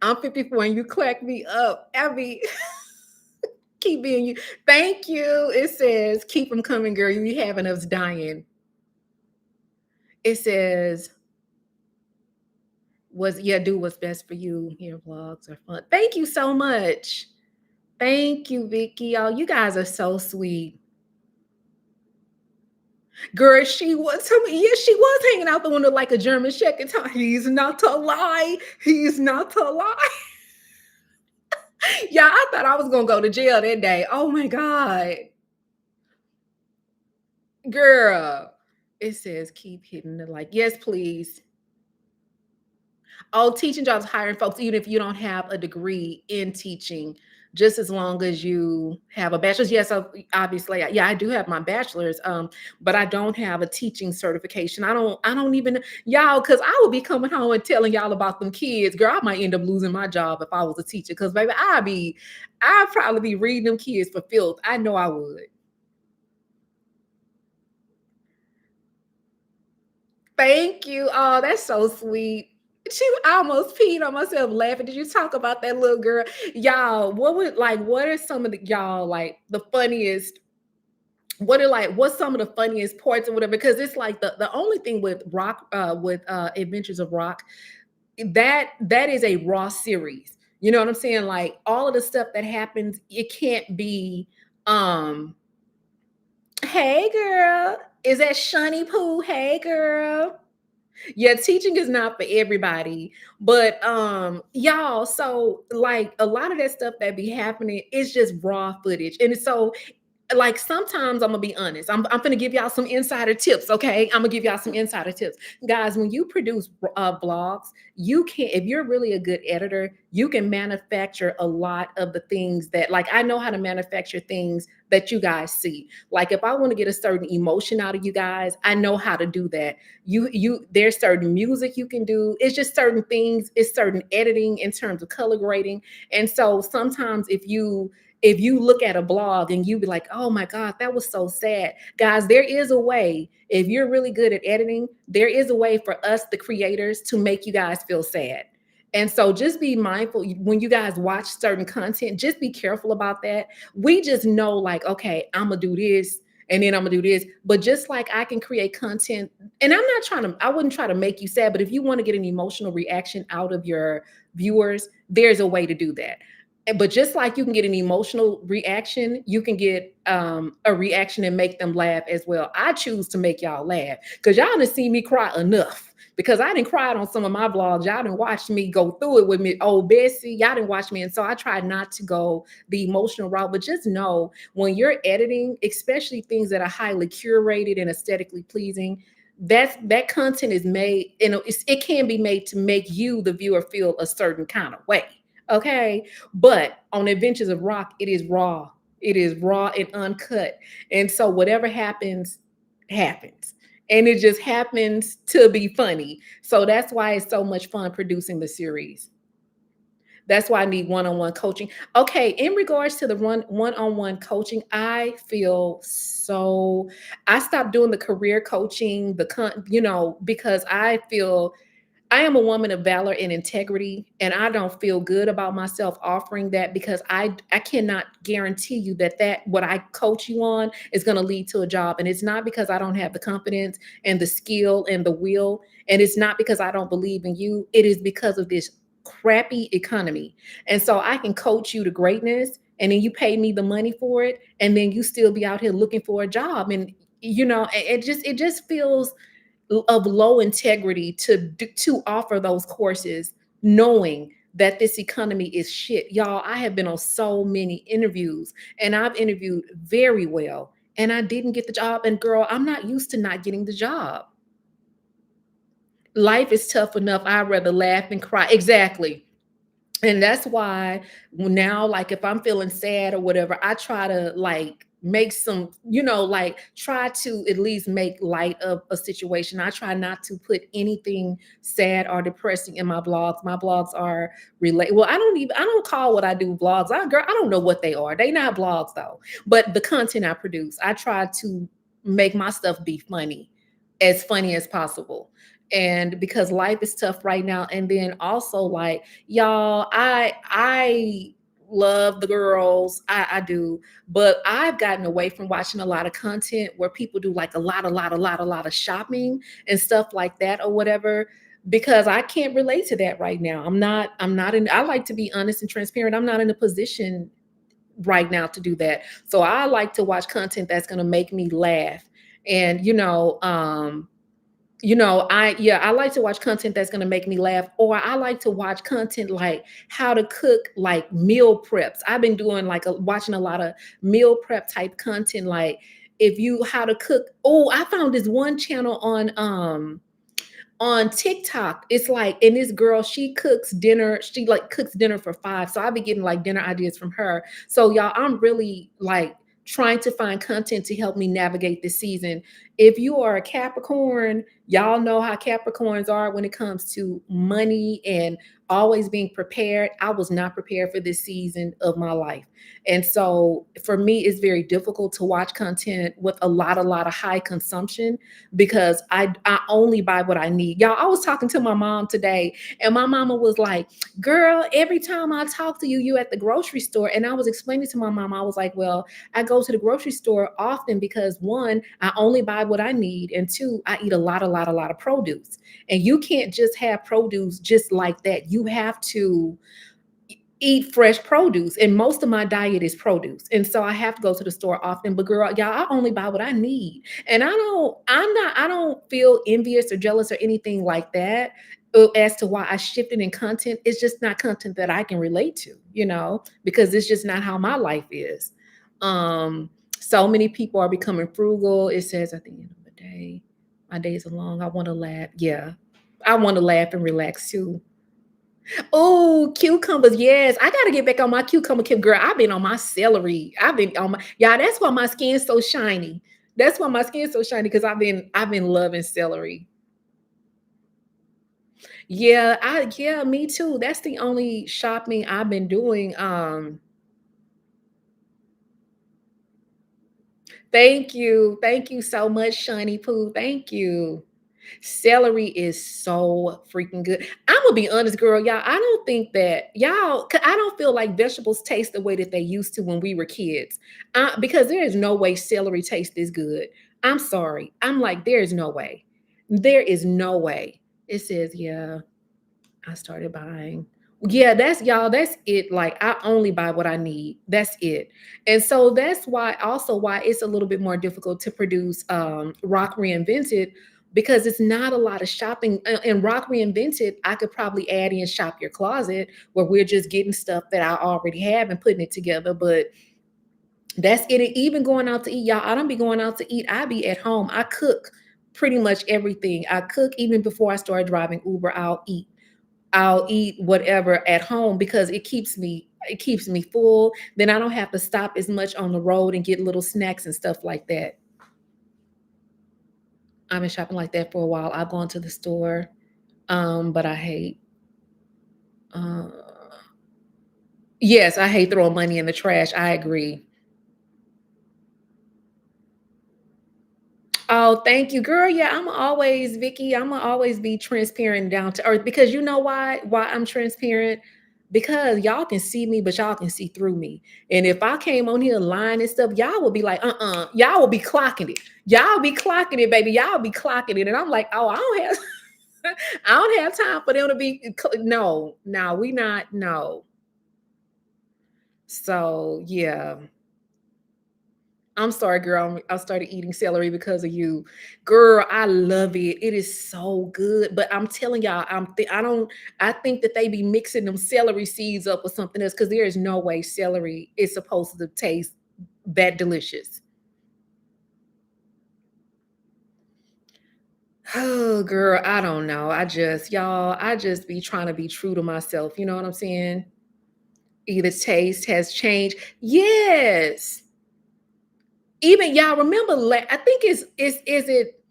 I'm 54 and you crack me up. Abby, keep being you. Thank you. It says, keep them coming, girl. You having us dying. It says, do what's best for you. Your vlogs are fun. Thank you so much. Thank you, Vicky. Oh, you guys are so sweet. Girl, she was tell me, yes, she was hanging out the window like a German Shepherd. He's not to lie. He's not to lie. Yeah, I thought I was gonna go to jail that day. Oh my God. Girl. It says keep hitting the like. Yes, please. Oh, teaching jobs hiring folks, even if you don't have a degree in teaching, just as long as you have a bachelor's. Yes, obviously, yeah, I do have my bachelor's, but I don't have a teaching certification. I don't even y'all, because I would be coming home and telling y'all about them kids. Girl, I might end up losing my job if I was a teacher. Because baby, I'd probably be reading them kids for filth. I know I would. Thank you. Oh, that's so sweet. I almost peed on myself laughing. Did you talk about that little girl? Y'all, what are some of the y'all like the funniest? What's some of the funniest parts or whatever? Because it's like the only thing with Rock, with Adventures of Rock, that is a raw series. You know what I'm saying? Like all of the stuff that happens, it can't be hey girl. Is that Shunny Poo? Hey girl. Yeah, teaching is not for everybody, but y'all, so like a lot of that stuff that be happening is just raw footage. And so like sometimes I'm gonna be honest. I'm gonna give y'all some insider tips, okay? I'm gonna give y'all some insider tips, guys. When you produce blogs, you can, if you're really a good editor, you can manufacture a lot of the things that, like, I know how to manufacture things that you guys see. Like if I want to get a certain emotion out of you guys, I know how to do that. There's certain music you can do. It's just certain things. It's certain editing in terms of color grading. And so sometimes if you look at a blog and you be like, oh my God, that was so sad. Guys, there is a way, if you're really good at editing, there is a way for us, the creators, to make you guys feel sad. And so just be mindful when you guys watch certain content, just be careful about that. We just know, like, okay, I'm gonna do this and then I'm gonna do this. But just like I can create content, and I wouldn't try to make you sad, but if you want to get an emotional reaction out of your viewers, there's a way to do that. But just like you can get an emotional reaction, you can get a reaction and make them laugh as well. I choose to make y'all laugh because y'all done see me cry enough. Because I didn't cry on some of my vlogs. Y'all didn't watch me go through it with me. Oh, Bessie, y'all didn't watch me. And so I try not to go the emotional route. But just know when you're editing, especially things that are highly curated and aesthetically pleasing, that content is made, it can be made to make you, the viewer, feel a certain kind of way. Okay. But on Adventures of Rock, it is raw. It is raw and uncut. And so whatever happens, happens. And it just happens to be funny. So that's why it's so much fun producing the series. That's why I need one-on-one coaching. Okay, in regards to the one-on-one coaching, I feel so, I stopped doing the career coaching, because I feel I am a woman of valor and integrity, and I don't feel good about myself offering that because I cannot guarantee you that what I coach you on is going to lead to a job. And it's not because I don't have the confidence and the skill and the will, and it's not because I don't believe in you. It is because of this crappy economy. And so I can coach you to greatness, and then you pay me the money for it, and then you still be out here looking for a job. And it just feels of low integrity to offer those courses knowing that this economy is shit. Y'all, I have been on so many interviews and I've interviewed very well and I didn't get the job. And girl, I'm not used to not getting the job. Life is tough enough. I'd rather laugh and cry. Exactly. And that's why now, like if I'm feeling sad or whatever, I try to like make some, like try to at least make light of a situation. I try not to put anything sad or depressing in my blogs. My blogs are relate. Well, I don't call what I do vlogs. Girl, I don't know what they are. They not blogs though. But the content I produce, I try to make my stuff be funny as possible. And because life is tough right now, and then also like y'all, I love the girls, I do, but I've gotten away from watching a lot of content where people do like a lot of shopping and stuff like that or whatever, because I can't relate to that right now. I'm not in, I like to be honest and transparent. I'm not in a position right now to do that. So I like to watch content that's going to make me laugh. And I like to watch content that's going to make me laugh, or I like to watch content like how to cook, like meal preps. I've been doing like watching a lot of meal prep type content, like if you how to cook. Oh, I found this one channel on TikTok. It's like, and this girl, she cooks dinner. She like cooks dinner for five. So I'll be getting like dinner ideas from her. So y'all, I'm really like trying to find content to help me navigate this season. If you are a Capricorn, y'all know how Capricorns are when it comes to money and always being prepared. I was not prepared for this season of my life. And so for me, it's very difficult to watch content with a lot of high consumption because I only buy what I need. Y'all, I was talking to my mom today, and my mama was like, girl, every time I talk to you, you at the grocery store. And I was explaining to my mom, I was like, well, I go to the grocery store often because one, I only buy what I need, and two, I eat a lot of produce. And you can't just have produce just like that. You have to eat fresh produce, and most of my diet is produce, and so I have to go to the store often. But girl, y'all, I only buy what I need, and I don't feel envious or jealous or anything like that as to why I shifted in content. It's just not content that I can relate to, because it's just not how my life is. um So many people are becoming frugal. It says at the end of the day, my days are long. I want to laugh. Yeah. I want to laugh and relax too. Oh, cucumbers. Yes. I gotta get back on my cucumber kid. Girl, I've been on my celery. I've been on my yeah, that's why my skin's so shiny. That's why my skin's so shiny because I've been loving celery. Yeah, yeah, me too. That's the only shopping I've been doing. Thank you. Thank you so much, Shiny Poo. Thank you. Celery is so freaking good. I'm gonna be honest, girl, y'all. I don't think that y'all. I don't feel like vegetables taste the way that they used to when we were kids. Because there is no way celery tastes this good. I'm sorry. I'm like, there is no way. There is no way. It says, yeah. I started buying. Yeah, that's y'all, that's it. Like I only buy what I need. That's it. And so that's why also why it's a little bit more difficult to produce Rock Reinvented because it's not a lot of shopping. And Rock Reinvented, I could probably add in Shop Your Closet where we're just getting stuff that I already have and putting it together. But that's it. Even going out to eat, y'all, I don't be going out to eat. I be at home. I cook pretty much everything. I cook even before I start driving Uber, I'll eat whatever at home because it keeps me full. Then I don't have to stop as much on the road and get little snacks and stuff like that. I've been shopping like that for a while. I've gone to the store, but I hate. Uh, yes, I hate throwing money in the trash. I agree. Oh, thank you, girl. Yeah, I'm always Vicky. I'm gonna always be transparent, and down to earth because you know why? Why I'm transparent? Because y'all can see me, but y'all can see through me. And if I came on here lying and stuff, y'all would be like, y'all will be clocking it. Y'all be clocking it, baby. Y'all be clocking it. And I'm like, oh, I don't have I don't have time for them to be no, no, we not, no. So yeah. I'm sorry, girl. I started eating celery because of you. Girl, I love it. It is so good. But I'm telling y'all, I don't I think that they be mixing them celery seeds up with something else because there is no way celery is supposed to taste that delicious. Oh, girl, I don't know. I just be trying to be true to myself. You know what I'm saying? Either taste has changed. Yes. Even y'all remember, I think is it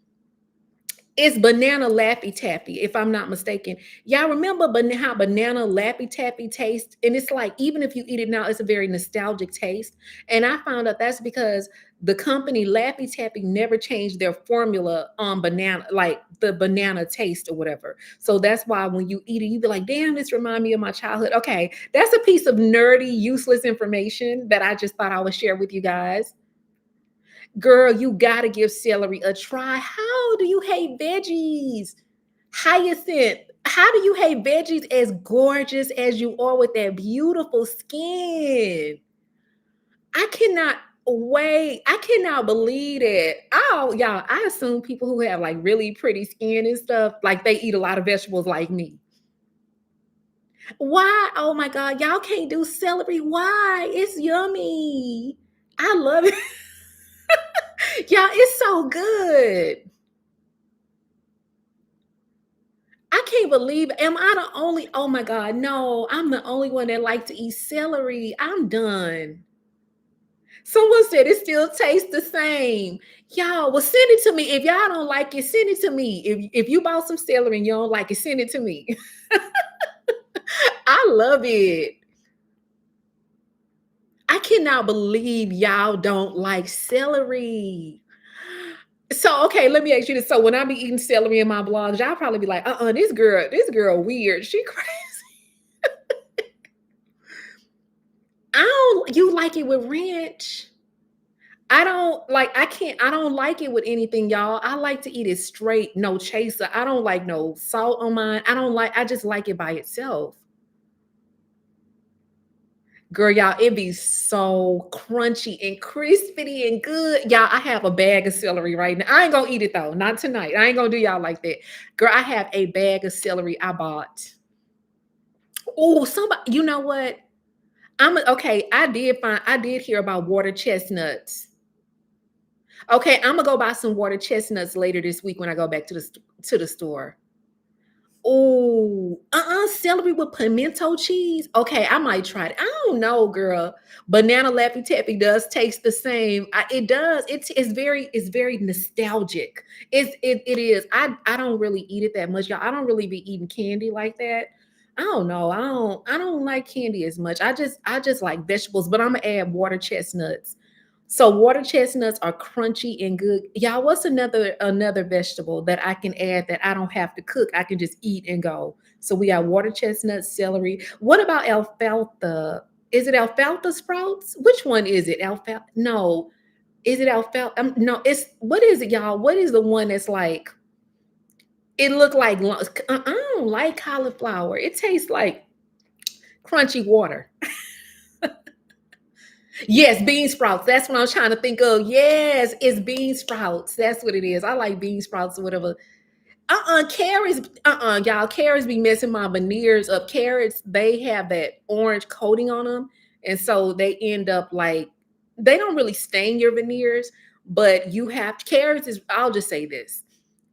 it's banana Laffy Taffy, if I'm not mistaken. Y'all remember how banana Laffy Taffy tastes? And it's like, even if you eat it now, it's a very nostalgic taste. And I found out that's because the company Laffy Taffy never changed their formula on banana, like the banana taste or whatever. So that's why when you eat it, you be like, damn, this remind me of my childhood. Okay, that's a piece of nerdy, useless information that I just thought I would share with you guys. Girl, you gotta give celery a try. How do you hate veggies? Hyacinth, how do you hate veggies as gorgeous as you are with that beautiful skin? I cannot wait. I cannot believe it. Oh, y'all, I assume people who have like really pretty skin and stuff, like they eat a lot of vegetables like me. Why? Oh my God, y'all can't do celery. Why? It's yummy. I love it. Y'all, it's so good. I can't believe am I the only oh my God, no, I'm the only one that like to eat celery. I'm done. Someone said it still tastes the same. Y'all, well, send it to me. If y'all don't like it, send it to me. If you bought some celery and you don't like it, send it to me. I love it. I cannot believe y'all don't like celery. So okay, let me ask you this. So when I be eating celery in my blogs, y'all probably be like, this girl weird. She crazy. I don't you like it with ranch? I don't like it with anything, y'all. I like to eat it straight, no chaser. I don't like no salt on mine. I just like it by itself. Girl, y'all, it be so crunchy and crispy and good. Y'all, I have a bag of celery right now. I ain't gonna eat it though, not tonight. I ain't gonna do y'all like that. Girl, I have a bag of celery I bought. Oh, somebody, you know what? Okay. I did hear about water chestnuts. Okay, I'm gonna go buy some water chestnuts later this week when I go back to to the store. Oh, celery with pimento cheese. Okay, I might try it. I don't know, girl. Banana Laffy Taffy does taste the same. It does. It's very nostalgic. It is. I don't really eat it that much, y'all. I don't really be eating candy like that. I don't know. I don't like candy as much. I just like vegetables, but I'm gonna add water chestnuts. So water chestnuts are crunchy and good. Y'all, what's another vegetable that I can add that I don't have to cook? I can just eat and go. So we got water chestnuts, celery. What about alfalfa? Is it alfalfa sprouts? Which one is it? Alfalfa? No. Is it alfalfa? No, it's what is it, y'all? What is the one that's like it looked like I don't like cauliflower. It tastes like crunchy water. Yes, bean sprouts. That's what I was trying to think of. Yes, it's bean sprouts. That's what it is. I like bean sprouts or whatever. Carrots. Y'all. Carrots be messing my veneers up. Carrots, they have that orange coating on them, and so they end up like they don't really stain your veneers, but you have carrots. Is I'll just say this: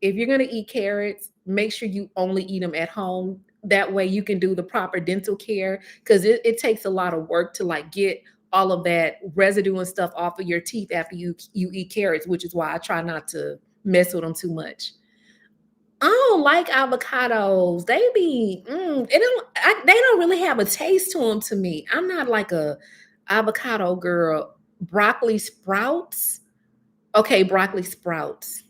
if you're gonna eat carrots, make sure you only eat them at home. That way, you can do the proper dental care because it takes a lot of work to like get all of that residue and stuff off of your teeth after you eat carrots, which is why I try not to mess with them too much. I don't like avocados. They don't really have a taste to them to me. I'm not like a avocado girl. Broccoli sprouts. Okay, broccoli sprouts.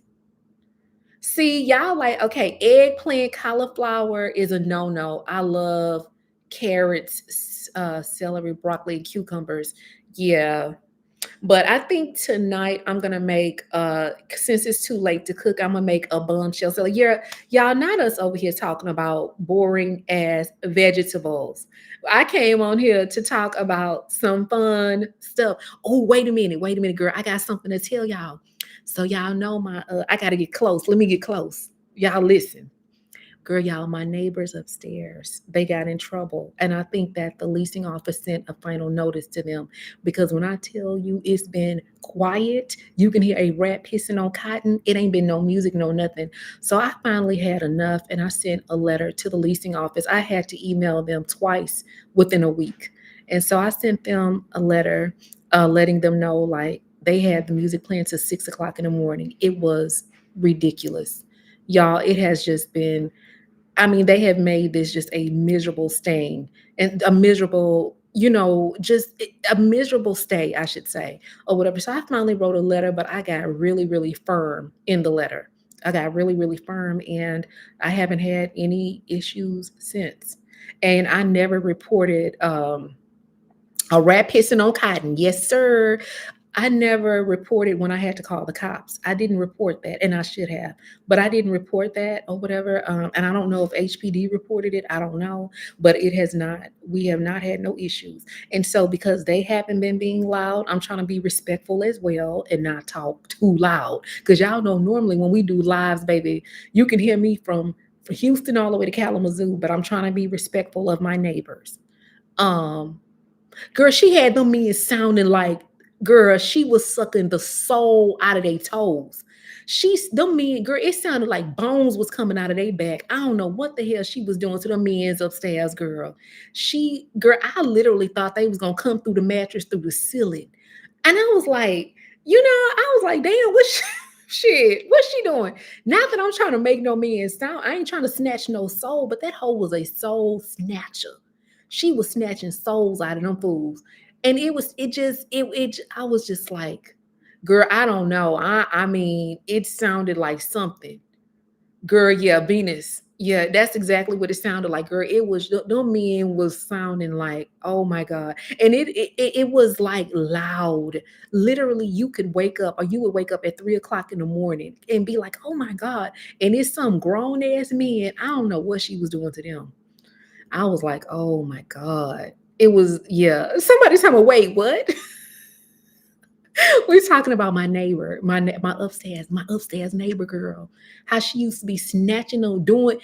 See, y'all like okay, eggplant, cauliflower is a no-no. I love carrots, celery, broccoli, and cucumbers. Yeah. But I think tonight I'm gonna make since it's too late to cook, I'm gonna make a bombshell. So yeah, y'all not us over here talking about boring as vegetables. I came on here to talk about some fun stuff. Oh, wait a minute, girl. I got something to tell y'all. So y'all know my I gotta get close. Let me get close. Y'all listen. Girl, y'all, my neighbors upstairs, they got in trouble. And I think that the leasing office sent a final notice to them because when I tell you it's been quiet, you can hear a rat pissing on cotton. It ain't been no music, no nothing. So I finally had enough and I sent a letter to the leasing office. I had to email them twice within a week. And so I sent them a letter letting them know like they had the music playing till 6 o'clock in the morning. It was ridiculous. Y'all, it has just been I mean, they have made this just a miserable stain and a miserable, just a miserable stay, I should say, or whatever. So I finally wrote a letter, but I got really, really firm in the letter. I got really, really firm, and I haven't had any issues since. And I never reported a rat pissing on cotton. Yes, sir. I never reported when I had to call the cops. I didn't report that, and I should have, but I didn't report that or whatever. And I don't know if HPD reported it. I don't know, but it has not. We have not had no issues. And so, because they haven't been being loud, I'm trying to be respectful as well and not talk too loud. Because y'all know normally when we do lives, baby, you can hear me from Houston all the way to Kalamazoo, but I'm trying to be respectful of my neighbors. Um, Girl, she had them men sounding like, girl, she was sucking the soul out of their toes. Them men, girl, it sounded like bones was coming out of their back. I don't know what the hell she was doing to the men's upstairs, girl. Girl, I literally thought they was gonna come through the mattress through the ceiling. And I was like, I was like, damn, shit, what's she doing? Not that I'm trying to make no man sound, I ain't trying to snatch no soul, but that hoe was a soul snatcher. She was snatching souls out of them fools. And I was just like, girl, I don't know. I mean, it sounded like something. Girl, yeah, Venus. Yeah, that's exactly what it sounded like, girl. It was them men was sounding like, oh my God. And it was like loud. Literally, you could wake up or you would wake up at 3 o'clock in the morning and be like, oh my God. And it's some grown ass men. I don't know what she was doing to them. I was like, "Oh my god." It was yeah. Somebody tell me, "Wait, what?" We're talking about my neighbor, my upstairs neighbor girl. How she used to be snatching on doing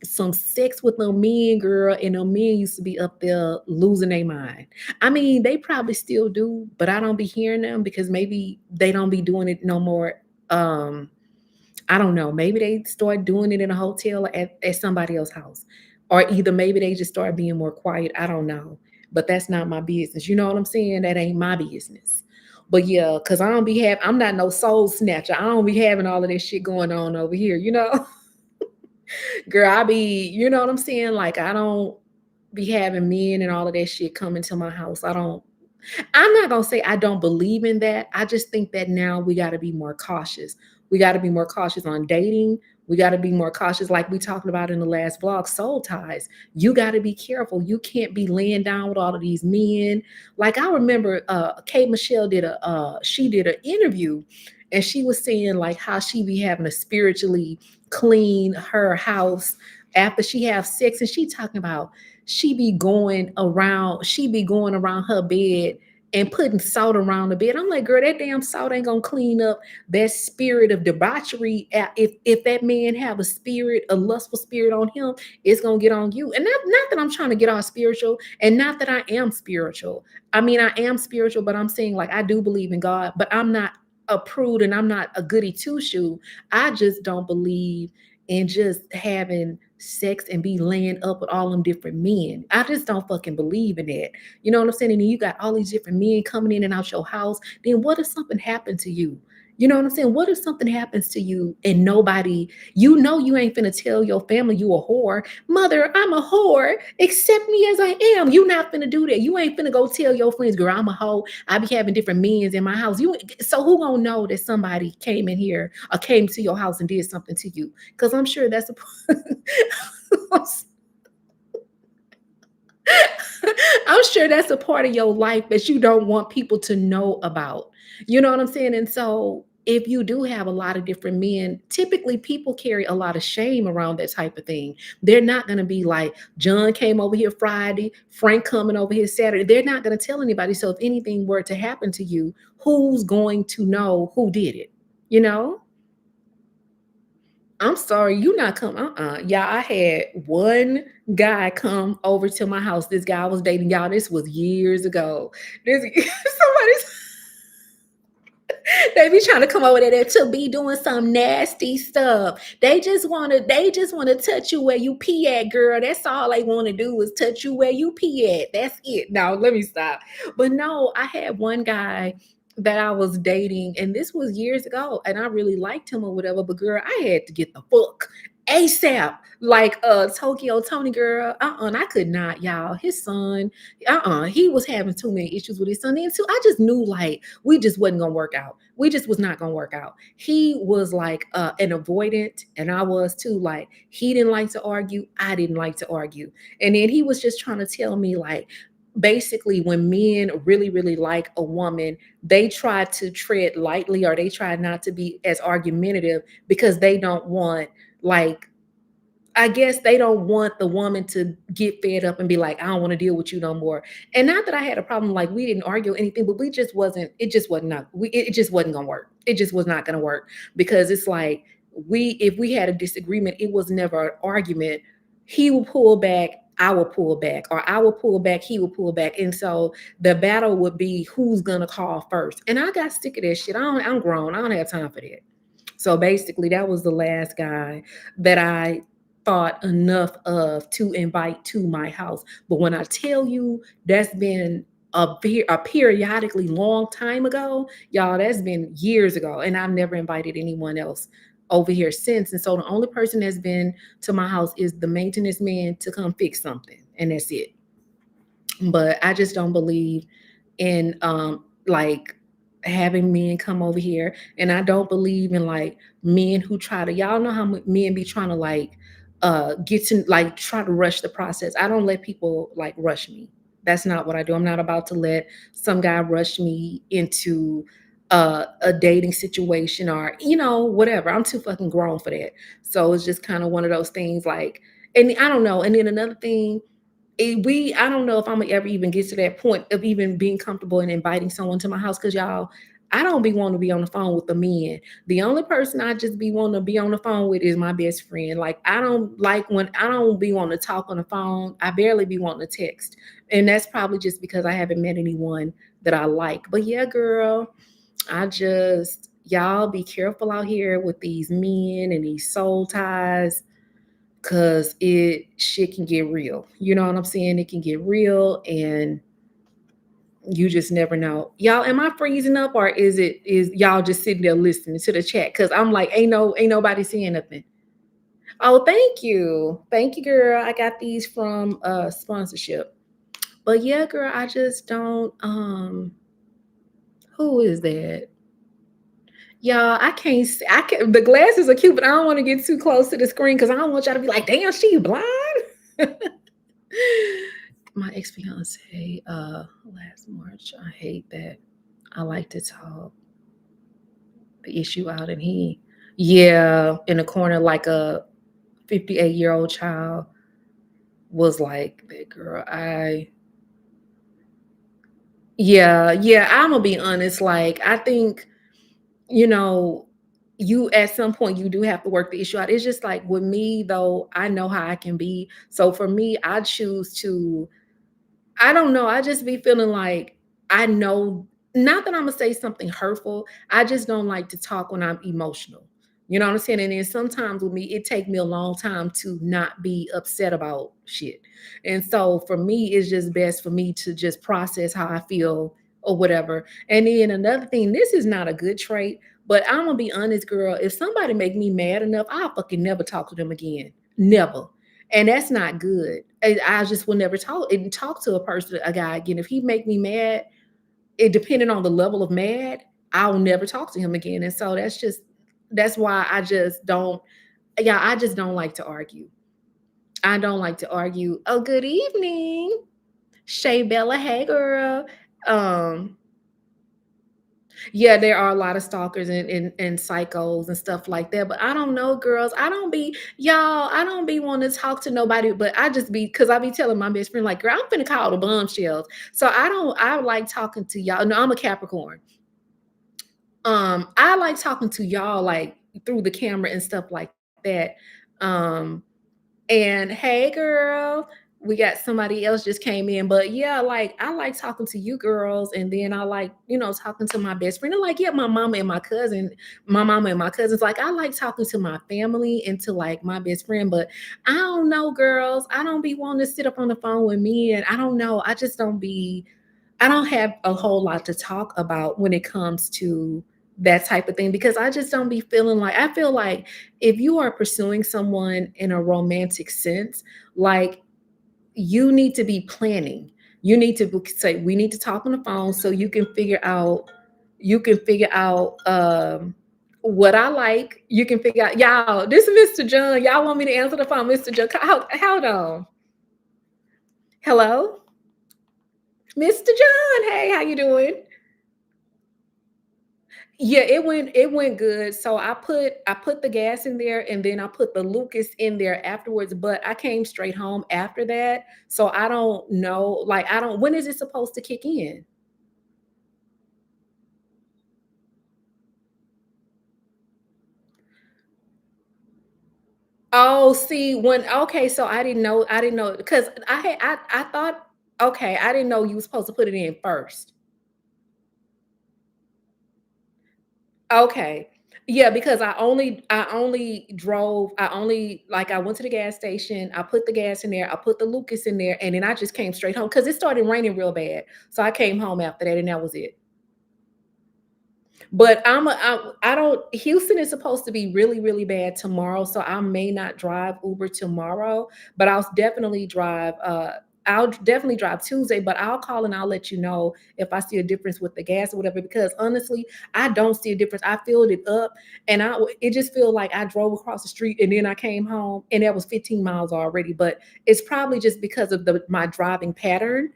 some sex with them men, girl, and them men used to be up there losing their mind. I mean, they probably still do, but I don't be hearing them because maybe they don't be doing it no more. Um, I don't know. Maybe they start doing it in a hotel or at somebody else's house. Or either maybe they just start being more quiet. I don't know. But that's not my business. You know what I'm saying? That ain't my business. But yeah, because I'm not no soul snatcher. I don't be having all of this shit going on over here, you know? Girl, you know what I'm saying? Like I don't be having men and all of that shit coming to my house. I'm not gonna say I don't believe in that. I just think that now we got to be more cautious. We got to be more cautious on dating. We got to be more cautious, like we talked about in the last vlog, soul ties. You got to be careful. You can't be laying down with all of these men. Like I remember, Kate Michelle she did an interview, and she was saying like how she be having to spiritually clean her house after she have sex, and she talking about she be going around her bed and putting salt around the bed. I'm like, girl, that damn salt ain't gonna clean up that spirit of debauchery. If that man have a lustful spirit on him, it's gonna get on you. And not that I'm trying to get all spiritual, and not that I am spiritual. I mean, I am spiritual, but I'm saying like I do believe in God, but I'm not a prude and I'm not a goody two shoe. I just don't believe in just having sex and be laying up with all them different men. I just don't fucking believe in that. You know what I'm saying? And then you got all these different men coming in and out your house. Then what if something happened to you? You know what I'm saying? What if something happens to you and nobody, you ain't finna tell your family you a whore. Mother, I'm a whore. Accept me as I am. You not finna do that. You ain't finna go tell your friends, girl, I'm a hoe. I be having different men's in my house. So who gonna know that somebody came in here or came to your house and did something to you? Because I'm sure that's a I'm sure that's a part of your life that you don't want people to know about. You know what I'm saying? And so if you do have a lot of different men, typically people carry a lot of shame around that type of thing. They're not going to be like, John came over here Friday, Frank coming over here Saturday. They're not going to tell anybody. So if anything were to happen to you, who's going to know who did it? You know? I'm sorry, you not come. Yeah, I had one guy come over to my house. This guy I was dating, y'all. This was years ago. This somebody's they be trying to come over there to be doing some nasty stuff. They just wanna touch you where you pee at, girl. That's all they want to do is touch you where you pee at. That's it. No, let me stop. But no, I had one guy that I was dating, and this was years ago, and I really liked him or whatever. But girl, I had to get the fuck ASAP. Like Tokyo Tony girl. And I could not, y'all. His son, he was having too many issues with his son. And too, I just knew like we just wasn't gonna work out. We just was not gonna work out. He was like an avoidant, and I was too. Like he didn't like to argue, I didn't like to argue. And then he was just trying to tell me like basically when men really really like a woman, they try to tread lightly or they try not to be as argumentative because they don't want like I guess they don't want the woman to get fed up and be like, I don't want to deal with you no more. And not that I had a problem, like we didn't argue or anything, but it just wasn't not, it just wasn't gonna work. It just was not gonna work because it's like if we had a disagreement, it was never an argument. He will pull back, I will pull back, or I will pull back, he will pull back. And so the battle would be who's gonna call first. And I got sick of that shit. I'm grown. I don't have time for that. So basically, that was the last guy that I thought enough of to invite to my house. But when I tell you that's been a periodically long time ago, y'all, that's been years ago. And I've never invited anyone else over here since. And so the only person that's been to my house is the maintenance man to come fix something. And that's it. But I just don't believe in like having men come over here, and I don't believe in like men who try to y'all know how men be trying to like get to like try to rush the process. I don't let people like rush me. That's not what I do. I'm not about to let some guy rush me into a dating situation or whatever. I'm too fucking grown for that. So it's just kind of one of those things like, and I don't know. And then another thing, I don't know if Imma ever even get to that point of even being comfortable in inviting someone to my house, because 'cause y'all, I don't be wanting to be on the phone with the men. The only person I just be wanting to be on the phone with is my best friend. Like, I don't like when I don't be wanting to talk on the phone. I barely be wanting to text, and that's probably just because I haven't met anyone that I like. But yeah, girl, I just y'all be careful out here with these men and these soul ties, cause it shit can get real. You know what I'm saying? It can get real, and you just never know. Y'all, am I freezing up, or is y'all just sitting there listening to the chat? Cause I'm like, ain't nobody saying nothing. Oh, thank you. Thank you, girl. I got these from sponsorship. But yeah, girl, I just don't who is that? Y'all, I can't see. I can The glasses are cute, but I don't want to get too close to the screen because I don't want y'all to be like, damn, she blind. My ex-fiance, last March. I hate that. I like to talk the issue out, and he, yeah, in the corner like a 58-year-old child, was like, that girl, yeah, I'm gonna be honest. Like, I think, you know, you at some point you do have to work the issue out. It's just like with me though, I know how I can be. So for me, I choose to, I don't know. I just be feeling like I know, not that I'm gonna say something hurtful. I just don't like to talk when I'm emotional. You know what I'm saying? And then sometimes with me, it take me a long time to not be upset about shit. And so for me, it's just best for me to just process how I feel or whatever. And then another thing, this is not a good trait, but I'm gonna be honest, girl. If somebody make me mad enough, I'll fucking never talk to them again. Never. And that's not good. I just will never talk to a person, a guy again. If he make me mad, it depending on the level of mad, I'll never talk to him again. And so that's why I just don't, yeah, I just don't like to argue. I don't like to argue. Oh, good evening. Shay Bella. Hey girl. Um, Yeah, there are a lot of stalkers and psychos and stuff like that. But I don't know, girls. I don't be wanting to talk to nobody, but I just be because I be telling my best friend, like, girl, I'm finna call the bombshells. So I like talking to y'all. No, I'm a Capricorn. I like talking to y'all like through the camera and stuff like that. Um, and hey, girl, we got somebody else just came in. But yeah, like I like talking to you girls, and then I like, talking to my best friend. And like, yeah, my mama and my cousins. Like, I like talking to my family and to like my best friend. But I don't know, girls. I don't be wanting to sit up on the phone with me. And I don't know. I don't have a whole lot to talk about when it comes to that type of thing because I just don't be feeling like I feel like if you are pursuing someone in a romantic sense, like you need to be planning. You need to say we need to talk on the phone so you can figure out what I like. You can figure out y'all. This is Mr. John. Y'all want me to answer the phone, Mr. John? Hold on. Hello, Mr. John. Hey, how you doing? Yeah, it went good. So I put the gas in there and then I put the Lucas in there afterwards, but I came straight home after that. So I don't know, like I don't when is it supposed to kick in? Oh, see, when okay, so I didn't know because I thought okay, I didn't know you were supposed to put it in first. Okay. Yeah, because I went to the gas station, I put the gas in there, I put the Lucas in there, and then I just came straight home because it started raining real bad. So I came home after that and that was it. But I don't Houston is supposed to be really, really bad tomorrow, so I may not drive Uber tomorrow, but I'll definitely drive Tuesday, but I'll call and I'll let you know if I see a difference with the gas or whatever. Because honestly, I don't see a difference. I filled it up, and it just feel like I drove across the street and then I came home, and that was 15 miles already. But it's probably just because of the my driving pattern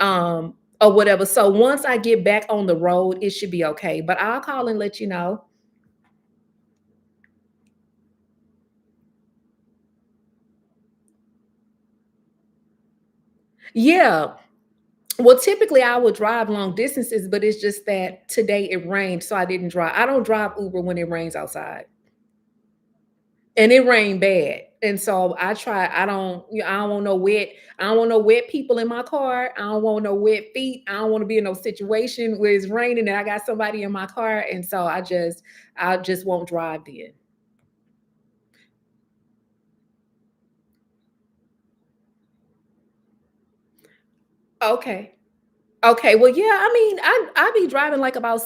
or whatever. So once I get back on the road, it should be okay. But I'll call and let you know. Yeah. Well, typically I would drive long distances, but it's just that today it rained, so I didn't drive. I don't drive Uber when it rains outside. And it rained bad. And so I don't, I don't want no wet, I don't want no wet people in my car. I don't want no wet feet. I don't want to be in no situation where it's raining and I got somebody in my car. And so I just won't drive then. Okay. Okay. Well, yeah, I mean, I be driving like about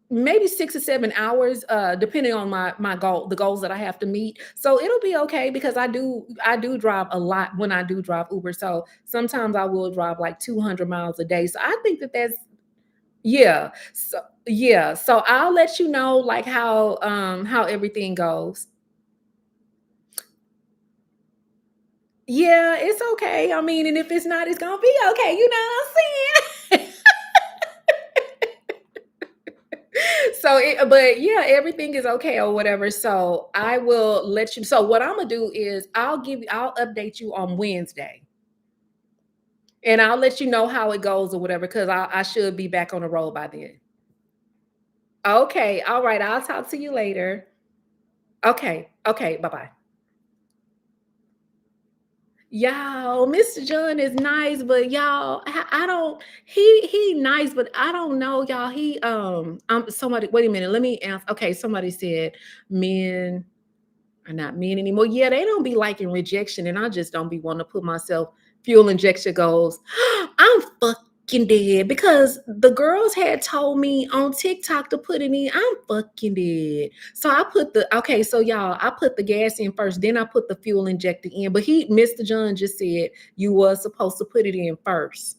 maybe 6 or 7 hours, depending on my goal, the goals that I have to meet. So it'll be okay because I do drive a lot when I do drive Uber. So sometimes I will drive like 200 miles a day. So I think that that's yeah. So yeah. So I'll let you know like how everything goes. Yeah, it's okay. I mean, and if it's not, it's gonna be okay. You know what I'm saying? So but yeah, everything is okay or whatever. So I will let you. So what I'm gonna do is I'll update you on Wednesday, and I'll let you know how it goes or whatever because I should be back on the road by then. Okay, all right. I'll talk to you later. Okay, okay. Bye bye. Y'all, Mr. John is nice, but y'all, I don't. He nice, but I don't know, y'all. Somebody. Wait a minute. Let me ask. Okay, somebody said men are not men anymore. Yeah, they don't be liking rejection, and I just don't be wanting to put myself fuel injection goes. I'm fucking dead because the girls had told me on TikTok to put it in. I'm fucking dead. So I put the okay, so y'all, I put the gas in first, then I put the fuel injector in. But Mr. John just said you was supposed to put it in first.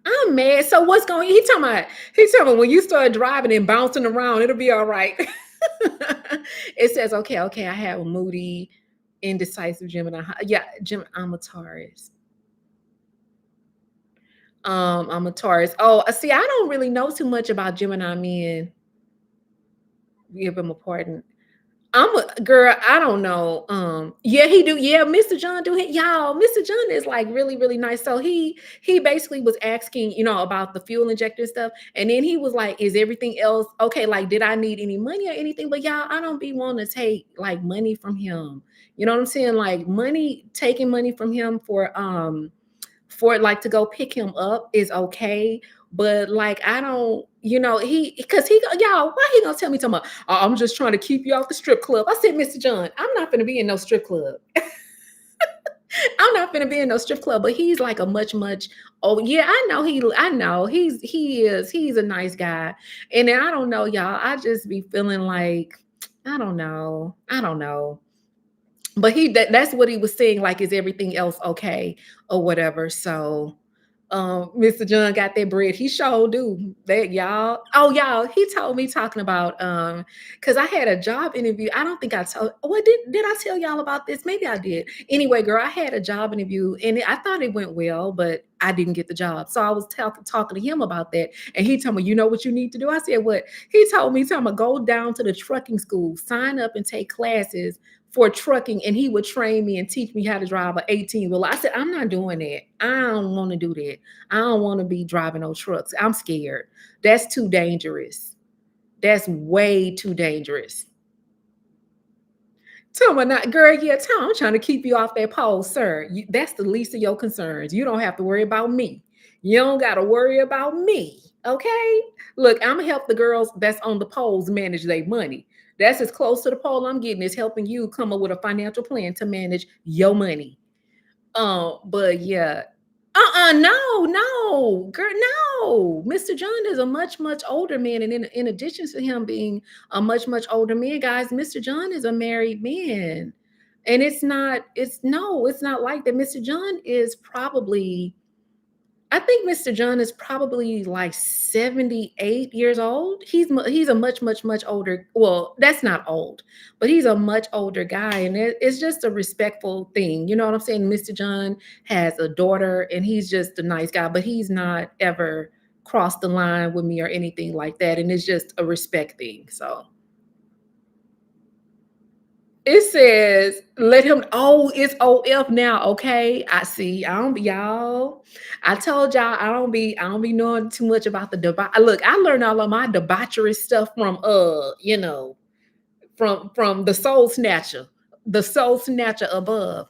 I'm mad. So what's going? He talking about when you start driving and bouncing around, it'll be all right. It says, okay, okay, I have a moody, indecisive Gemini. Yeah, I'm a Taurus. I'm a Taurus. Oh, see, I don't really know too much about Gemini men. Give him a pardon. I'm a girl. I don't know. Yeah, he do. Yeah, Mr. John do. Y'all, Mr. John is like really, really nice. So he basically was asking, about the fuel injector stuff, and then he was like, "Is everything else okay? Like, did I need any money or anything?" But y'all, I don't be wanting to take like money from him. You know what I'm saying? Like taking money from him for like to go pick him up is okay. But like I don't, he because y'all, why he gonna tell me talking about I'm just trying to keep you off the strip club? I said, Mr. John, I'm not gonna be in no strip club. I'm not gonna be in no strip club, but he's like a much. Oh yeah, I know he's a nice guy. And then I don't know, y'all. I just be feeling like I don't know. I don't know. But that's what he was saying, like, is everything else okay or whatever. So Mr. John got that bread. He sure do. That y'all. Oh, y'all, he told me talking about because I had a job interview. I don't think I told what did I tell y'all about this? Maybe I did. Anyway, girl, I had a job interview and I thought it went well, but I didn't get the job. So I was talking to him about that. And he told me, you know what you need to do? I said, what? He told me, go down to the trucking school, sign up and take classes for trucking, and he would train me and teach me how to drive an 18 wheeler. I said, I'm not doing that. I don't want to do that. I don't want to be driving no trucks. I'm scared. That's too dangerous. That's way too dangerous. Tell me not, girl. Yeah, tell I'm trying to keep you off that pole, sir. That's the least of your concerns. You don't have to worry about me. You don't got to worry about me. Okay. Look, I'm gonna help the girls that's on the poles manage their money. That's as close to the pole I'm getting is helping you come up with a financial plan to manage your money. But yeah. No, no, girl, no. Mr. John is a much older man. And in addition to him being a much older man, guys, Mr. John is a married man. And it's not like that. Mr. John is probably I think Mr. John is probably like 78 years old. He's a much older. Well, that's not old, but he's a much older guy, and it's just a respectful thing. You know what I'm saying? Mr. John has a daughter, and he's just a nice guy, but he's not ever crossed the line with me or anything like that, and it's just a respect thing. So It says, let him, oh, it's OF now. Okay. I see. I don't be y'all. I told y'all I don't be knowing too much about the look, I learned all of my debaucherous stuff from from the soul snatcher above.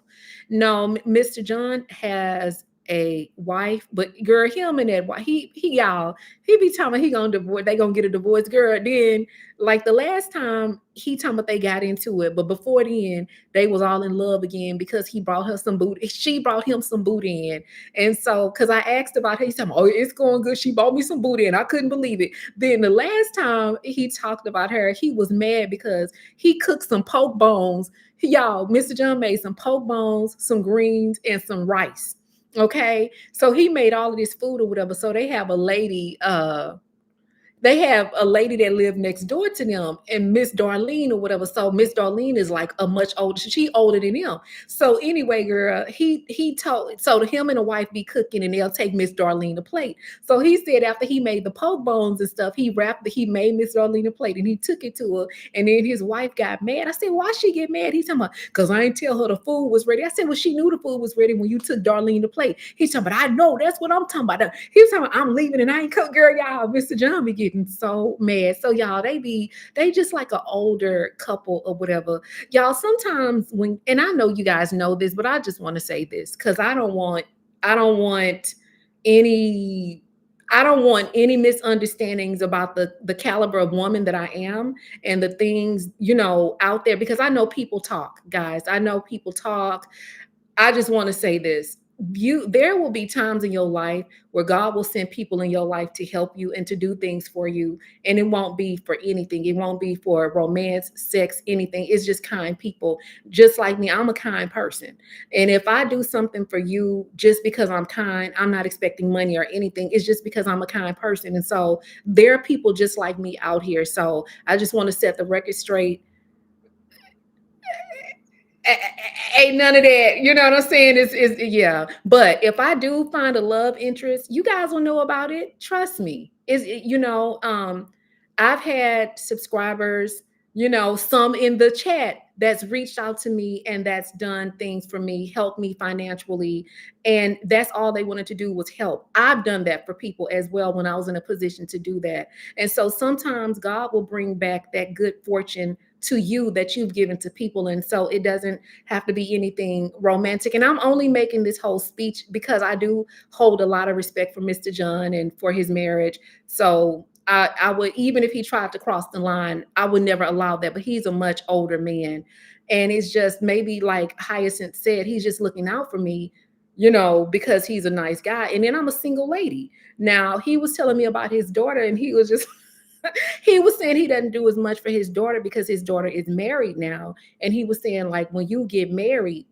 No, Mr. John has a wife, but girl, him and that wife, he y'all, he be talking about he gonna divorce, they gonna get a divorce, girl. Then, like the last time he talking about they got into it, but before then they was all in love again because he brought her some booty, she brought him some booty in, and so because I asked about her, he's talking, oh, it's going good. She bought me some booty, and I couldn't believe it. Then the last time he talked about her, he was mad because he cooked some poke bones. Y'all, Mr. John made some poke bones, some greens, and some rice. Okay. So he made all of this food or whatever. So they have a lady that lived next door to them, and Miss Darlene or whatever. So Miss Darlene is like a much older, she older than him. So anyway, girl, he told, so him and the wife be cooking and they'll take Miss Darlene a plate. So he said after he made the poke bones and stuff, he made Miss Darlene a plate and he took it to her. And then his wife got mad. I said, why she get mad? He's talking about, because I ain't tell her the food was ready. I said, well, she knew the food was ready when you took Darlene the plate. He's talking about, I know, that's what I'm talking about. He was talking about, I'm leaving and I ain't cook, girl, y'all. Mr. John be getting so mad. So y'all, they just like an older couple or whatever. Y'all, sometimes when, and I know you guys know this, but I just want to say this because I don't want any I don't want any misunderstandings about the caliber of woman that I am and the things, out there, because I know people talk, guys. I know people talk. I just want to say this. There will be times in your life where God will send people in your life to help you and to do things for you. And it won't be for anything. It won't be for romance, sex, anything. It's just kind people. Just like me, I'm a kind person. And if I do something for you just because I'm kind, I'm not expecting money or anything. It's just because I'm a kind person. And so there are people just like me out here. So I just want to set the record straight. Ain't none of that. You know what I'm saying? Is yeah. But if I do find a love interest, you guys will know about it. Trust me. I've had subscribers, some in the chat that's reached out to me and that's done things for me, helped me financially, and that's all they wanted to do was help. I've done that for people as well when I was in a position to do that. And so sometimes God will bring back that good fortune to you that you've given to people. And so it doesn't have to be anything romantic. And I'm only making this whole speech because I do hold a lot of respect for Mr. John and for his marriage. So I would, even if he tried to cross the line, I would never allow that. But he's a much older man. And it's just maybe like Hyacinth said, he's just looking out for me, because he's a nice guy. And then I'm a single lady. Now, he was telling me about his daughter, and he was just he was saying he doesn't do as much for his daughter because his daughter is married now. And he was saying, like, when you get married,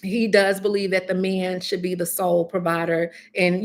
he does believe that the man should be the sole provider and,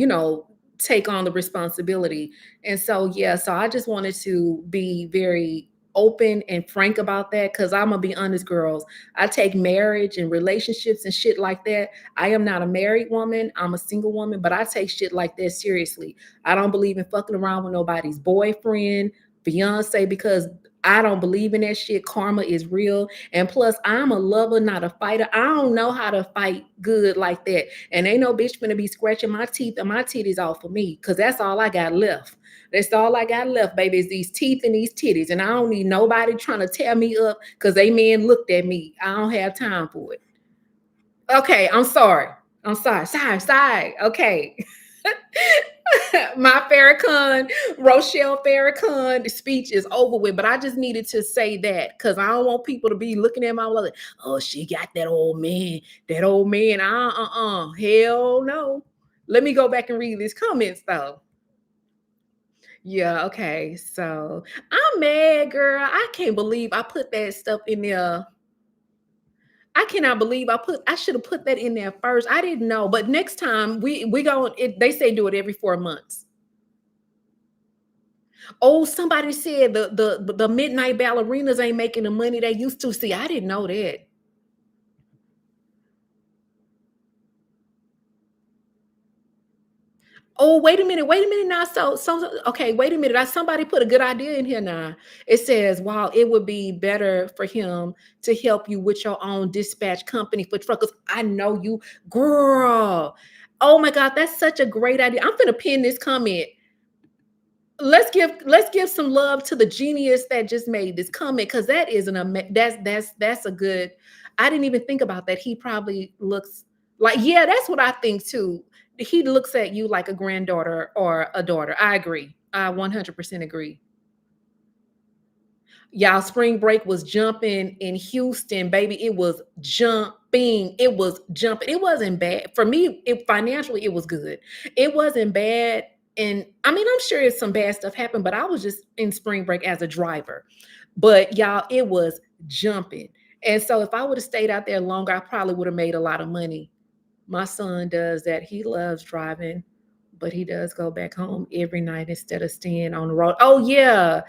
take on the responsibility. And so, yeah, so I just wanted to be very open and frank about that because I'm gonna be honest, girls. I take marriage and relationships and shit like that. I am not a married woman, I'm a single woman, but I take shit like that seriously. I don't believe in fucking around with nobody's boyfriend, fiance, because I don't believe in that shit. Karma is real. And plus, I'm a lover, not a fighter. I don't know how to fight good like that. And ain't no bitch gonna be scratching my teeth and my titties off of me, because that's all I got left. That's all I got left, baby, is these teeth and these titties. And I don't need nobody trying to tear me up because they men looked at me. I don't have time for it. Okay, I'm sorry. I'm sorry. Sorry. Okay. My Farrakhan, Rochelle Farrakhan speech is over with, but I just needed to say that because I don't want people to be looking at my like, oh, she got that old man, that old man. Hell no. Let me go back and read these comments though. Yeah, okay. So I'm mad, girl. I can't believe I put that stuff in there. I cannot believe I should have put that in there first. I didn't know. But next time we go they say do it every 4 months. Oh, somebody said the midnight ballerinas ain't making the money they used to. See, I didn't know that. Oh, wait a minute now. Okay, wait a minute. Somebody put a good idea in here now. It says, while it would be better for him to help you with your own dispatch company for truckers. I know you, girl. Oh my God, that's such a great idea. I'm gonna pin this comment. Let's give some love to the genius that just made this comment, because that is that's a good. I didn't even think about that. He probably looks like, yeah, that's what I think too. He looks at you like a granddaughter or a daughter. I agree. I 100% agree. Y'all, spring break was jumping in Houston, baby. It was jumping. It was jumping. It wasn't bad. For me, financially, it was good. It wasn't bad. And I mean, I'm sure it's some bad stuff happened, but I was just in spring break as a driver. But y'all, it was jumping. And so if I would have stayed out there longer, I probably would have made a lot of money. My son does that. He loves driving, but he does go back home every night instead of staying on the road. Oh, yeah.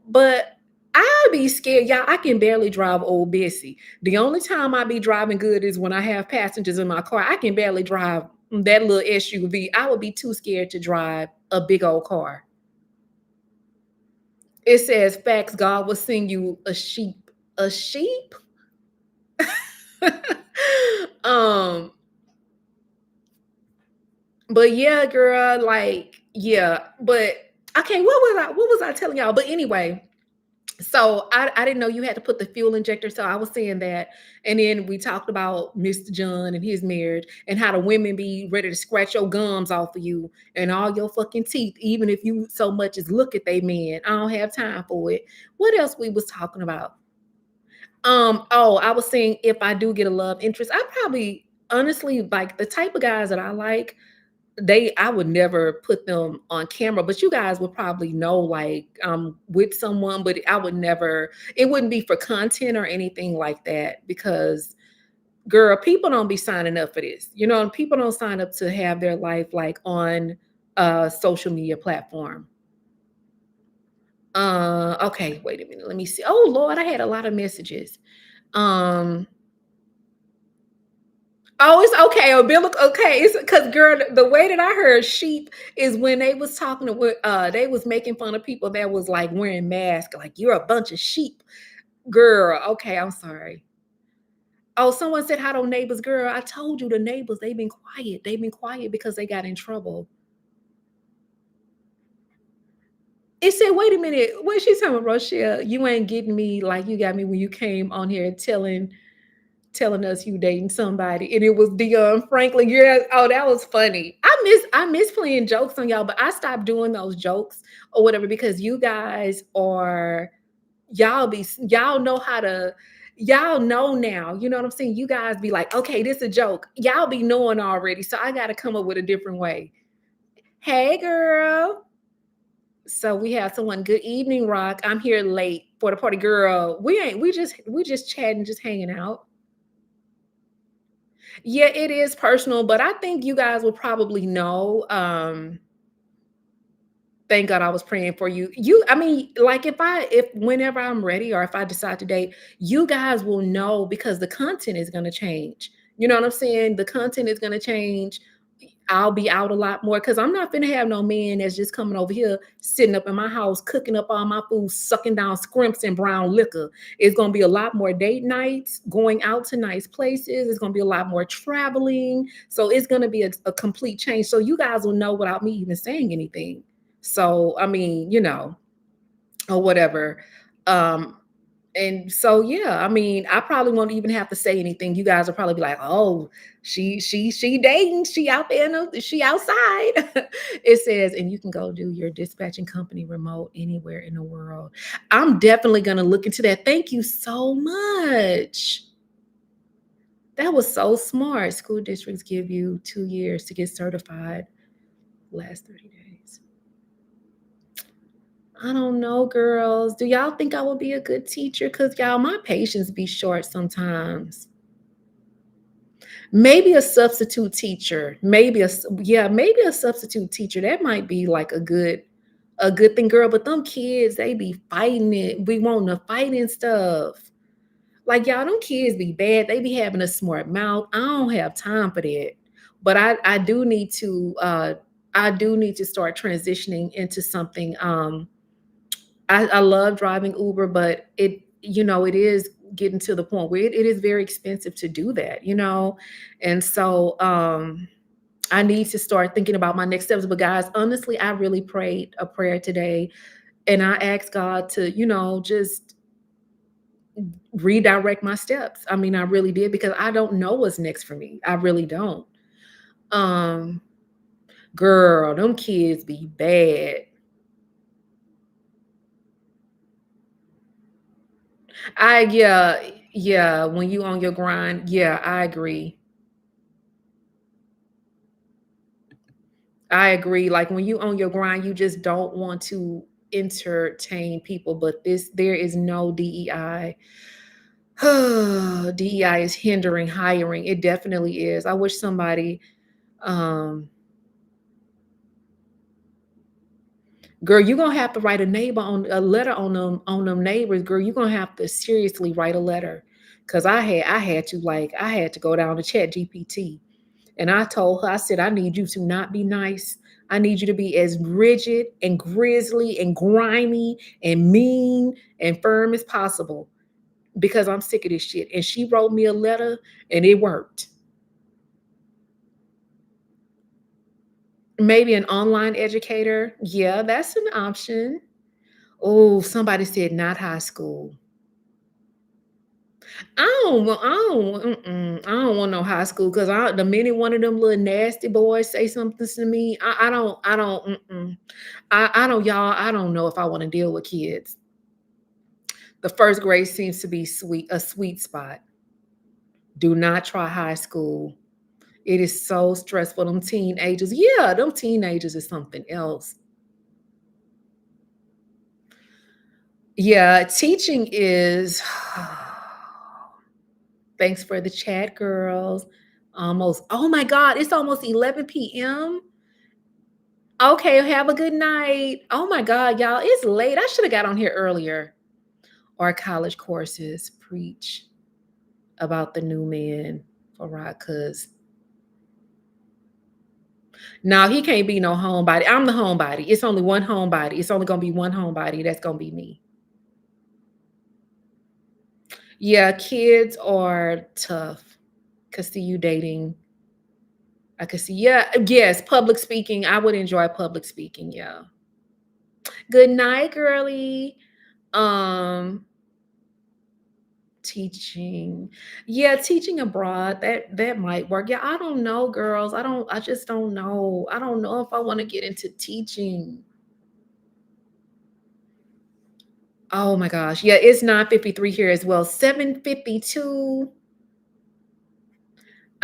But I be scared, y'all. I can barely drive old Bessie. The only time I be driving good is when I have passengers in my car. I can barely drive that little SUV. I would be too scared to drive a big old car. It says, facts, God will send you a sheep. A sheep? um, but yeah, girl, like, yeah, but okay, what was I telling y'all? But anyway, so I didn't know you had to put the fuel injector. So I was saying that. And then we talked about Mr. John and his marriage and how the women be ready to scratch your gums off of you and all your fucking teeth, even if you so much as look at they men. I don't have time for it. What else we was talking about? Oh, I was saying if I do get a love interest, I probably honestly like the type of guys that I like, I would never put them on camera, but you guys would probably know like with someone, but I would never, it wouldn't be for content or anything like that, because girl, people don't be signing up for this. You know, and people don't sign up to have their life like on a social media platform. Okay, wait a minute. Let me see. Oh Lord, I had a lot of messages. Um Oh, it's okay. Umbilical. Okay, it's because girl, the way that I heard sheep is when they was talking to they was making fun of people that was like wearing masks, like you're a bunch of sheep, girl. Okay, I'm sorry. Oh, someone said hi to neighbors, girl. I told you the neighbors, they've been quiet. They've been quiet because they got in trouble. It said, wait a minute, what she talking about, Rochelle? You ain't getting me like you got me when you came on here telling us you dating somebody, and it was Dion Franklin. Yeah, oh, that was funny. I miss playing jokes on y'all, but I stopped doing those jokes or whatever because you guys are y'all know how to y'all know now. You know what I'm saying? You guys be like, okay, this is a joke. Y'all be knowing already, so I got to come up with a different way. Hey, girl. So we have someone. Good evening, Rock. I'm here late for the party, girl. We ain't. We just chatting, just hanging out. Yeah, it is personal, but I think you guys will probably know. Thank God I was praying for you. I mean, like if whenever I'm ready or if I decide to date, you guys will know because the content is going to change. You know what I'm saying? The content is going to change. I'll be out a lot more because I'm not gonna have no man that's just coming over here, sitting up in my house, cooking up all my food, sucking down scrimps and brown liquor. It's gonna be a lot more date nights, going out to nice places. It's gonna be a lot more traveling. So it's gonna be a complete change. So you guys will know without me even saying anything. So I mean, or whatever. Um, and so yeah, I mean, I probably won't even have to say anything. You guys will probably be like, "Oh, she dating, she out there, she outside." It says, and you can go do your dispatching company remote anywhere in the world. I'm definitely gonna look into that. Thank you so much. That was so smart. School districts give you 2 years to get certified. Last 30 days. I don't know, girls. Do y'all think I would be a good teacher? Because y'all, my patience be short sometimes. Maybe a substitute teacher. Maybe a substitute teacher. That might be like a good thing, girl. But them kids, they be fighting it. We want to fight and stuff. Like y'all, them kids be bad. They be having a smart mouth. I don't have time for that. But I do need to I do need to start transitioning into something. I love driving Uber, but it is getting to the point where it is very expensive to do that. And so I need to start thinking about my next steps. But guys, honestly, I really prayed a prayer today and I asked God to, just redirect my steps. I mean, I really did because I don't know what's next for me. I really don't. Um, Girl, them kids be bad. Yeah, when you on your grind, yeah, I agree. I agree. Like when you on your grind, you just don't want to entertain people, but there is no DEI. DEI is hindering hiring. It definitely is. I wish somebody um girl, you're gonna have to write a letter on them neighbors, girl. You're gonna have to seriously write a letter. Cause I had to go down to Chat GPT. And I told her, I said, I need you to not be nice. I need you to be as rigid and grisly and grimy and mean and firm as possible because I'm sick of this shit. And she wrote me a letter and it worked. Maybe an online educator. Yeah, that's an option. Oh, somebody said not high school. I don't want no high school because the minute one of them little nasty boys say something to me, I don't, y'all. I don't know if I want to deal with kids. The first grade seems to be a sweet spot. Do not try high school. It is so stressful. Them teenagers, yeah, them teenagers is something else. Yeah, teaching is. Thanks for the chat, girls. Almost. Oh my God, it's almost 11 p.m. Okay, have a good night. Oh my God, y'all, it's late. I should have got on here earlier. Our college courses preach about the new man for Rod, cuz no, he can't be no homebody. I'm the homebody. It's only one homebody. It's only gonna be one homebody. That's gonna be me. Yeah, kids are tough. Could see you dating. I could see, yeah, yes, public speaking. I would enjoy public speaking. Yeah. Good night, girly. Um, Teaching. Yeah, teaching abroad, that might work. Yeah, I don't know, girls. I just don't know. I don't know if I want to get into teaching. Oh my gosh. Yeah, it's 9:53 here as well. 7:52.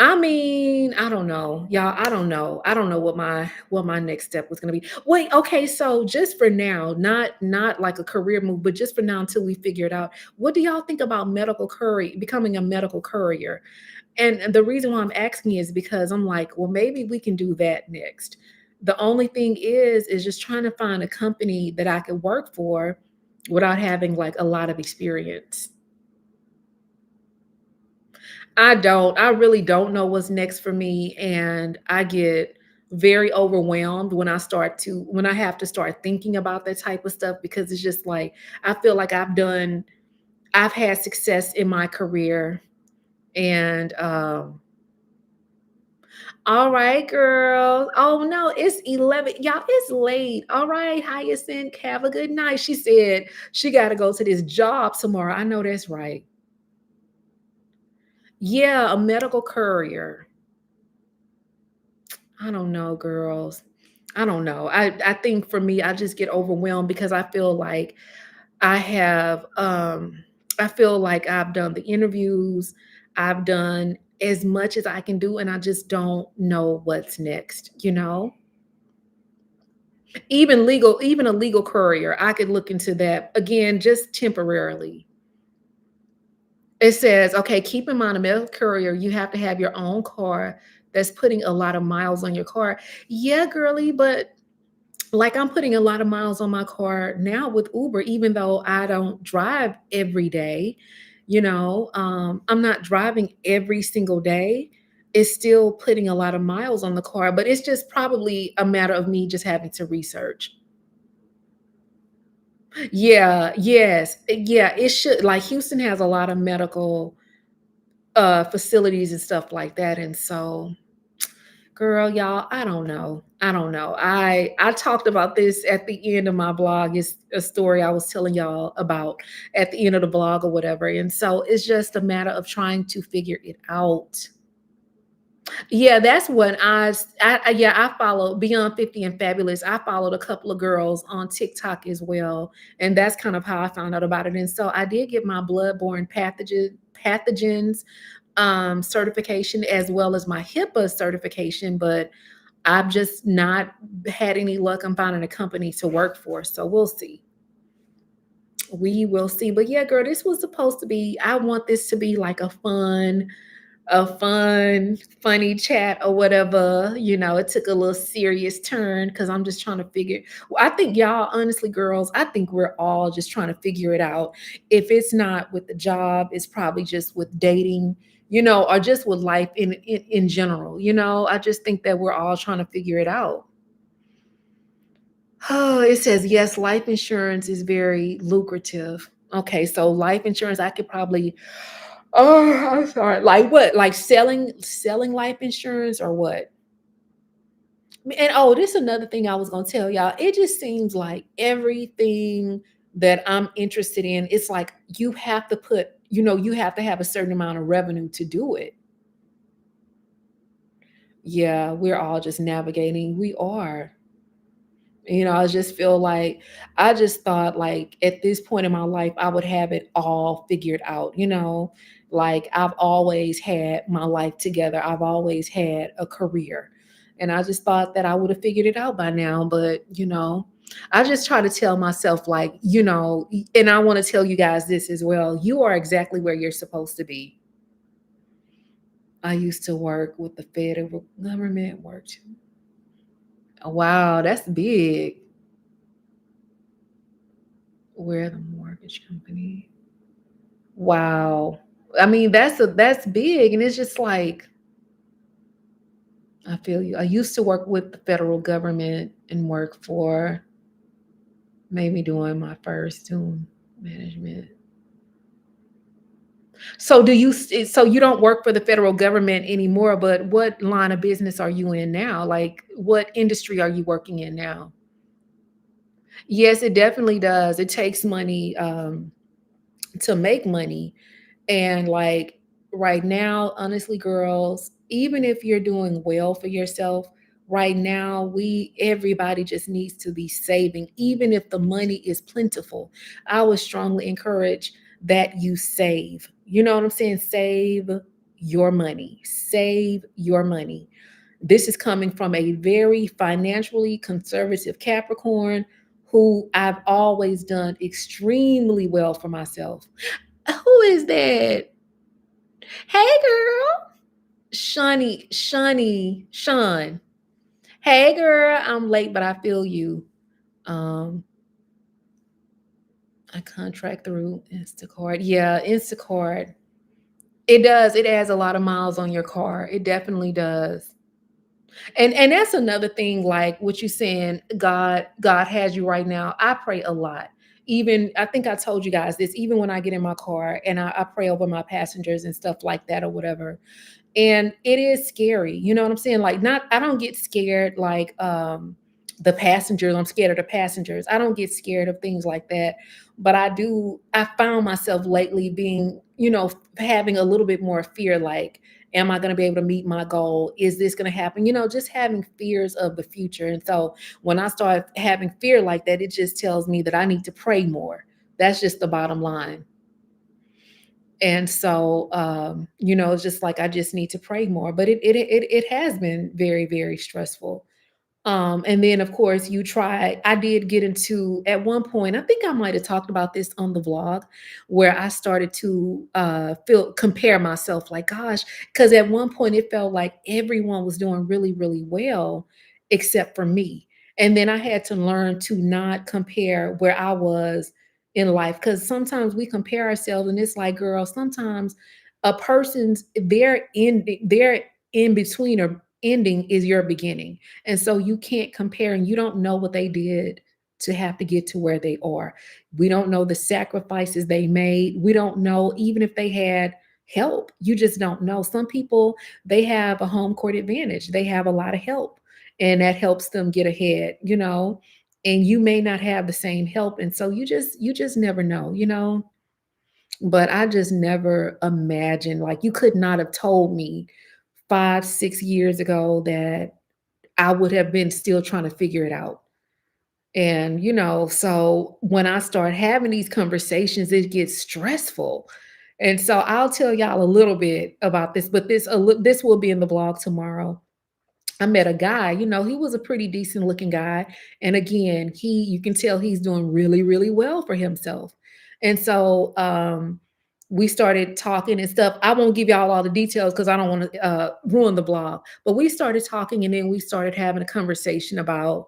I mean, I don't know. Y'all, I don't know. I don't know what my next step was gonna be. Wait, okay, so just for now, not like a career move, but just for now until we figure it out. What do y'all think about becoming a medical courier? And the reason why I'm asking is because I'm like, well, maybe we can do that next. The only thing is just trying to find a company that I could work for without having like a lot of experience. I don't. I really don't know what's next for me, and I get very overwhelmed when I have to start thinking about that type of stuff because it's just like I feel like I've had success in my career and all right, girl. Oh no, it's 11. Y'all, it's late. All right, Hyacinth, have a good night. She said she got to go to this job tomorrow. I know that's right. Yeah, a medical courier. I don't know, girls. I don't know. I think for me, I just get overwhelmed because I have I feel like I've done the interviews, I've done as much as I can do, and I just don't know what's next. Even a legal courier, I could look into that again, just temporarily. It says, okay, keep in mind a mail courier, you have to have your own car that's putting a lot of miles on your car. Yeah, girly, but like I'm putting a lot of miles on my car now with Uber, even though I don't drive every day. I'm not driving every single day. it's still putting a lot of miles on the car, but it's just probably a matter of me just having to research. Yeah, yes, yeah, it should, like, Houston has a lot of medical, facilities and stuff like that, and so, girl, y'all, I don't know. I don't know. I talked about this at the end of my blog. It's a story I was telling y'all about at the end of the blog or whatever, and so it's just a matter of trying to figure it out. Yeah, that's what yeah, I follow Beyond 50 and Fabulous. I followed a couple of girls on TikTok as well, and that's kind of how I found out about it. And so I did get my bloodborne pathogens certification as well as my HIPAA certification, but I've just not had any luck on finding a company to work for. So we'll see. We will see. But yeah, girl, this was supposed to be, I want this to be like funny chat or whatever. It took a little serious turn because I'm just trying to figure. Well, I think y'all, honestly, girls, I think we're all just trying to figure it out. If it's not with the job, it's probably just with dating, or just with life in general. I just think that we're all trying to figure it out. Oh, it says yes, life insurance is very lucrative. Okay, so life insurance, I could probably. Oh, I'm sorry. Like what? Like selling life insurance or what? And oh, this is another thing I was gonna tell y'all. It just seems like everything that I'm interested in, it's like you have to you have to have a certain amount of revenue to do it. Yeah, we're all just navigating. We are. I just feel like I just thought like at this point in my life I would have it all figured out. Like I've always had my life together. I've always had a career. And I just thought that I would have figured it out by now, but I just try to tell myself like, and I want to tell you guys this as well. You are exactly where you're supposed to be. I used to work with the federal government, worked. Wow, that's big. We're the mortgage company. Wow. I mean, that's big, and it's just like, I feel you. I used to work with the federal government and work for maybe doing my first doing management. So you don't work for the federal government anymore, but what line of business are you in now? Like, what industry are you working in now? Yes, it definitely does. It takes money, to make money. And like right now, honestly, girls, even if you're doing well for yourself, right now, everybody just needs to be saving, even if the money is plentiful. I would strongly encourage that you save. You know what I'm saying? Save your money. Save your money. This is coming from a very financially conservative Capricorn who I've always done extremely well for myself. Who is that? Hey, girl. Sean. Hey, girl. I'm late, but I feel you. Um, I contract through Instacart. Yeah, Instacart. It does. It adds a lot of miles on your car. It definitely does. And that's another thing, like what you saying, God has you right now. I pray a lot. Even I think I told you guys this, even when I get in my car and I pray over my passengers and stuff like that or whatever. And it is scary. You know what I'm saying? Like not I don't get scared like the passengers. I'm scared of the passengers. I don't get scared of things like that. But I found myself lately being, having a little bit more fear like am I going to be able to meet my goal? Is this going to happen? Just having fears of the future. And so when I start having fear like that, it just tells me that I need to pray more. That's just the bottom line. And so, it's just like I just need to pray more. But it has been very, very stressful. And then of course I did get into at one point, I think I might have talked about this on the vlog, where I started to feel compare myself like, gosh, because at one point it felt like everyone was doing really, really well except for me. And then I had to learn to not compare where I was in life. Because sometimes we compare ourselves and it's like, girl, sometimes a person's they're in between or ending is your beginning. And so you can't compare and you don't know what they did to have to get to where they are. We don't know the sacrifices they made. We don't know even if they had help. You just don't know. Some people, they have a home court advantage. They have a lot of help and that helps them get ahead. And you may not have the same help and so you just never know. But I just never imagined, like, you could not have told me 5, 6 years ago that I would have been still trying to figure it out. And so when I start having these conversations, it gets stressful. And so I'll tell y'all a little bit about this, but this will be in the blog tomorrow. I met a guy, he was a pretty decent looking guy. And again, you can tell he's doing really, really well for himself. And so we started talking and stuff. I won't give y'all all the details because I don't want to ruin the blog. But we started talking and then we started having a conversation about,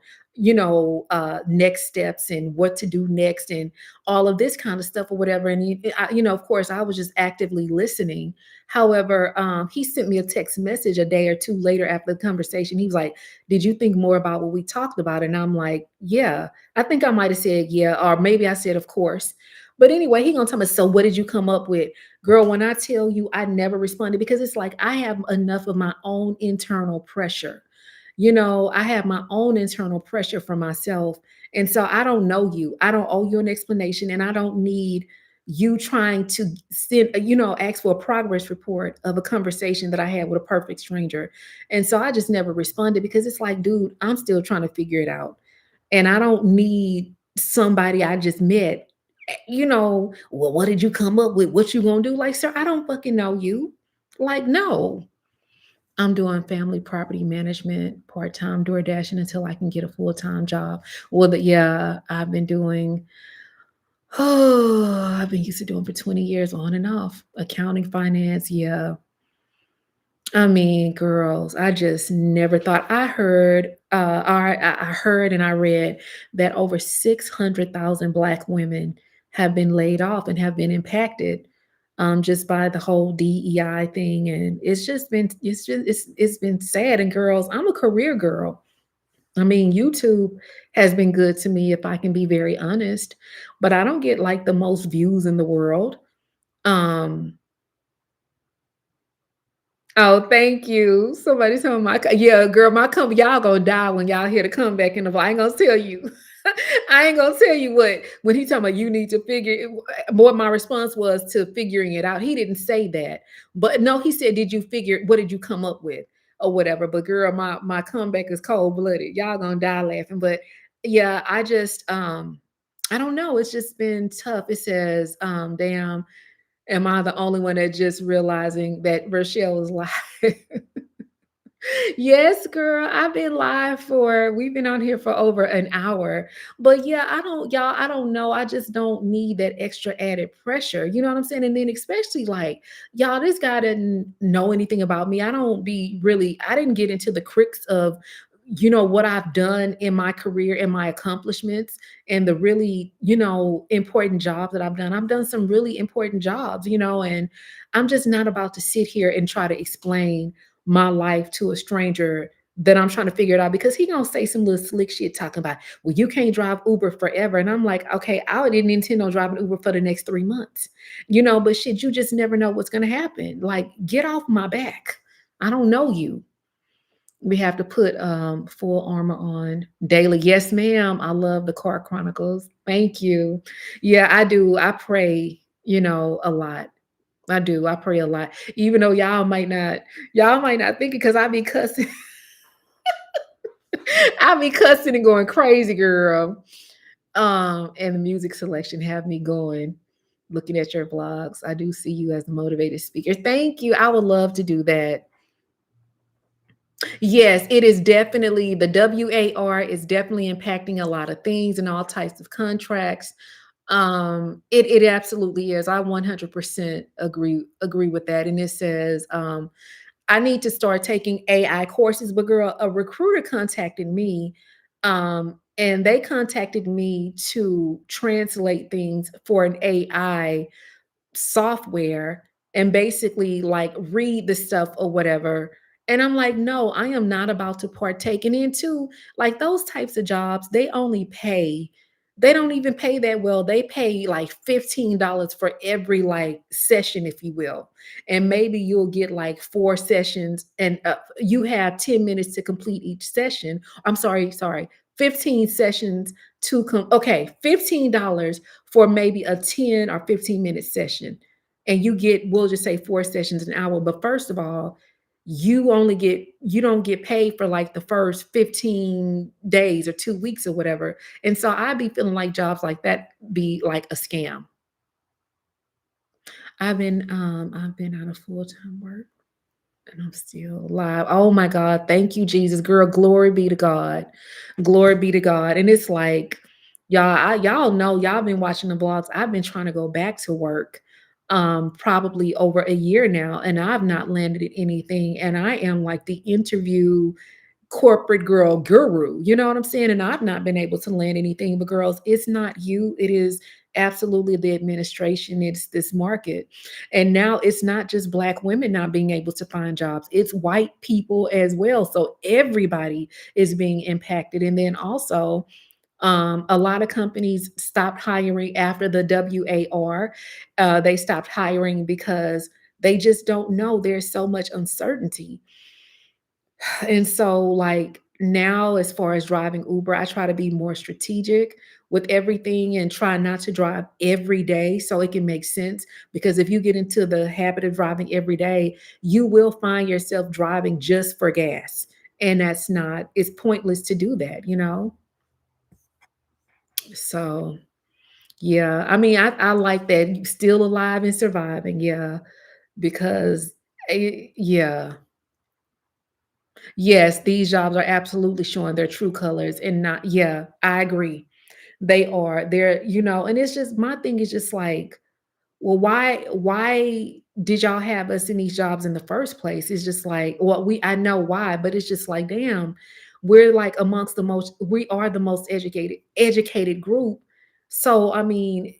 next steps and what to do next and all of this kind of stuff or whatever. And, of course, I was just actively listening. However, he sent me a text message a day or two later after the conversation. He was like, "Did you think more about what we talked about?" And I'm like, "Yeah." I think I might have said, "Yeah," or maybe I said, "Of course." But anyway, he gonna tell me, "So what did you come up with?" Girl, when I tell you I never responded because it's like I have enough of my own internal pressure. I have my own internal pressure for myself. And so I don't know you. I don't owe you an explanation and I don't need you trying to ask for a progress report of a conversation that I had with a perfect stranger. And so I just never responded because it's like, dude, I'm still trying to figure it out. And I don't need somebody I just met, well, what did you come up with? What you gonna do? Like, sir, I don't fucking know you. Like, no. I'm doing family property management part-time, door dashing until I can get a full-time job. Well, yeah, I've been used to doing for 20 years on and off. Accounting, finance, yeah. I mean, girls, I just never thought I heard and I read that over 600,000 Black women have been laid off and have been impacted just by the whole DEI thing. And it's been sad. And girls, I'm a career girl. I mean, YouTube has been good to me if I can be very honest, but I don't get like the most views in the world. Um, Oh, thank you. Somebody told my yeah, girl, my come y'all gonna die when y'all hear the comeback in the I ain't gonna tell you. I ain't gonna tell you what when he talking about you need to figure it, what my response was to figuring it out. He didn't say that, but no, he said, "Did you figure? What did you come up with, or whatever?" But girl, my comeback is cold blooded. Y'all gonna die laughing. But yeah, I don't know. It's just been tough. It says, "Damn." Am I the only one that just realizing that Rochelle was live? Yes, girl, I've been live we've been on here for over an hour. But yeah, I don't know. I just don't need that extra added pressure. You know what I'm saying? And then especially like, y'all, this guy didn't know anything about me. I didn't get into the crux of what I've done in my career and my accomplishments and the really, important jobs that I've done. I've done some really important jobs, and I'm just not about to sit here and try to explain my life to a stranger that I'm trying to figure it out because he gonna say some little slick shit talking about, well, you can't drive Uber forever. And I'm like, okay, I didn't intend on driving Uber for the next 3 months, but shit, you just never know what's gonna happen. Like, get off my back. I don't know you. We have to put full armor on daily. Yes, ma'am. I love the Car Chronicles. Thank you. Yeah, I do. I pray, a lot. I do. I pray a lot. Even though y'all might not think it because I be cussing. I be cussing and going crazy, girl. And the music selection have me going, looking at your vlogs. I do see you as a motivated speaker. Thank you. I would love to do that. Yes, it is definitely the WAR is definitely impacting a lot of things and all types of contracts. It absolutely is. I 100% agree with that. And it says I need to start taking AI courses. But girl, a recruiter contacted me, and they contacted me to translate things for an AI software and basically like read the stuff or whatever. And I'm like, "No, I am not about to partake." And then too, like those types of jobs, they don't even pay that well. They pay like $15 for every like session, if you will. And maybe you'll get like 4 sessions and you have 10 minutes to complete each session. I'm sorry, 15 sessions to come. Okay, $15 for maybe a 10 or 15-minute session. And you get, we'll just say 4 sessions an hour. But first of all, you don't get paid for like the first 15 days or 2 weeks or whatever. And so I be feeling like jobs like that be like a scam. I've been out of full-time work and I'm still alive. Oh my God, thank you, Jesus. Girl, glory be to God. Glory be to God. And it's like, y'all know, y'all been watching the vlogs. I've been trying to go back to work probably over a year now, and I've not landed at anything. And I am like the interview corporate girl guru, you know what I'm saying? And I've not been able to land anything. But girls, it's not you, it is absolutely the administration, it's this market. And now it's not just Black women not being able to find jobs, it's white people as well. So everybody is being impacted. And then also, a lot of companies stopped hiring after the WAR. They stopped hiring because they just don't know. There's so much uncertainty. And so, like, now as far as driving Uber, I try to be more strategic with everything and try not to drive every day so it can make sense. Because if you get into the habit of driving every day, you will find yourself driving just for gas. And that's not, it's pointless to do that, you know? So, yeah, I mean, I like that. You still alive and surviving. Yeah, because, yeah. Yes, these jobs are absolutely showing their true colors and not, yeah, I agree. They are. They're, and it's just, my thing is just like, well, why did y'all have us in these jobs in the first place? It's just like, well, I know why, but it's just like, damn, we're like amongst the most, we are the most educated group. So I mean,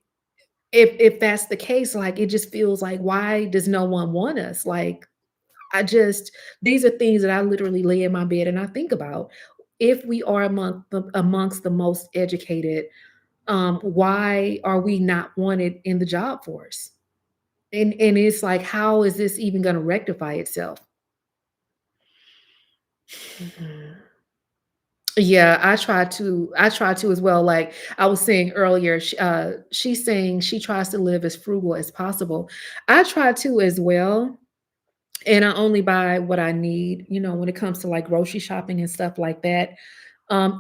if that's the case, like it just feels like, why does no one want us? Like, I just, these are things that I literally lay in my bed and I think about. If we are amongst the most educated, why are we not wanted in the job force? And it's like, how is this even going to rectify itself? Mhm. Yeah, I try to as well. Like I was saying earlier, she's saying she tries to live as frugal as possible. I try to as well. And I only buy what I need, when it comes to like grocery shopping and stuff like that.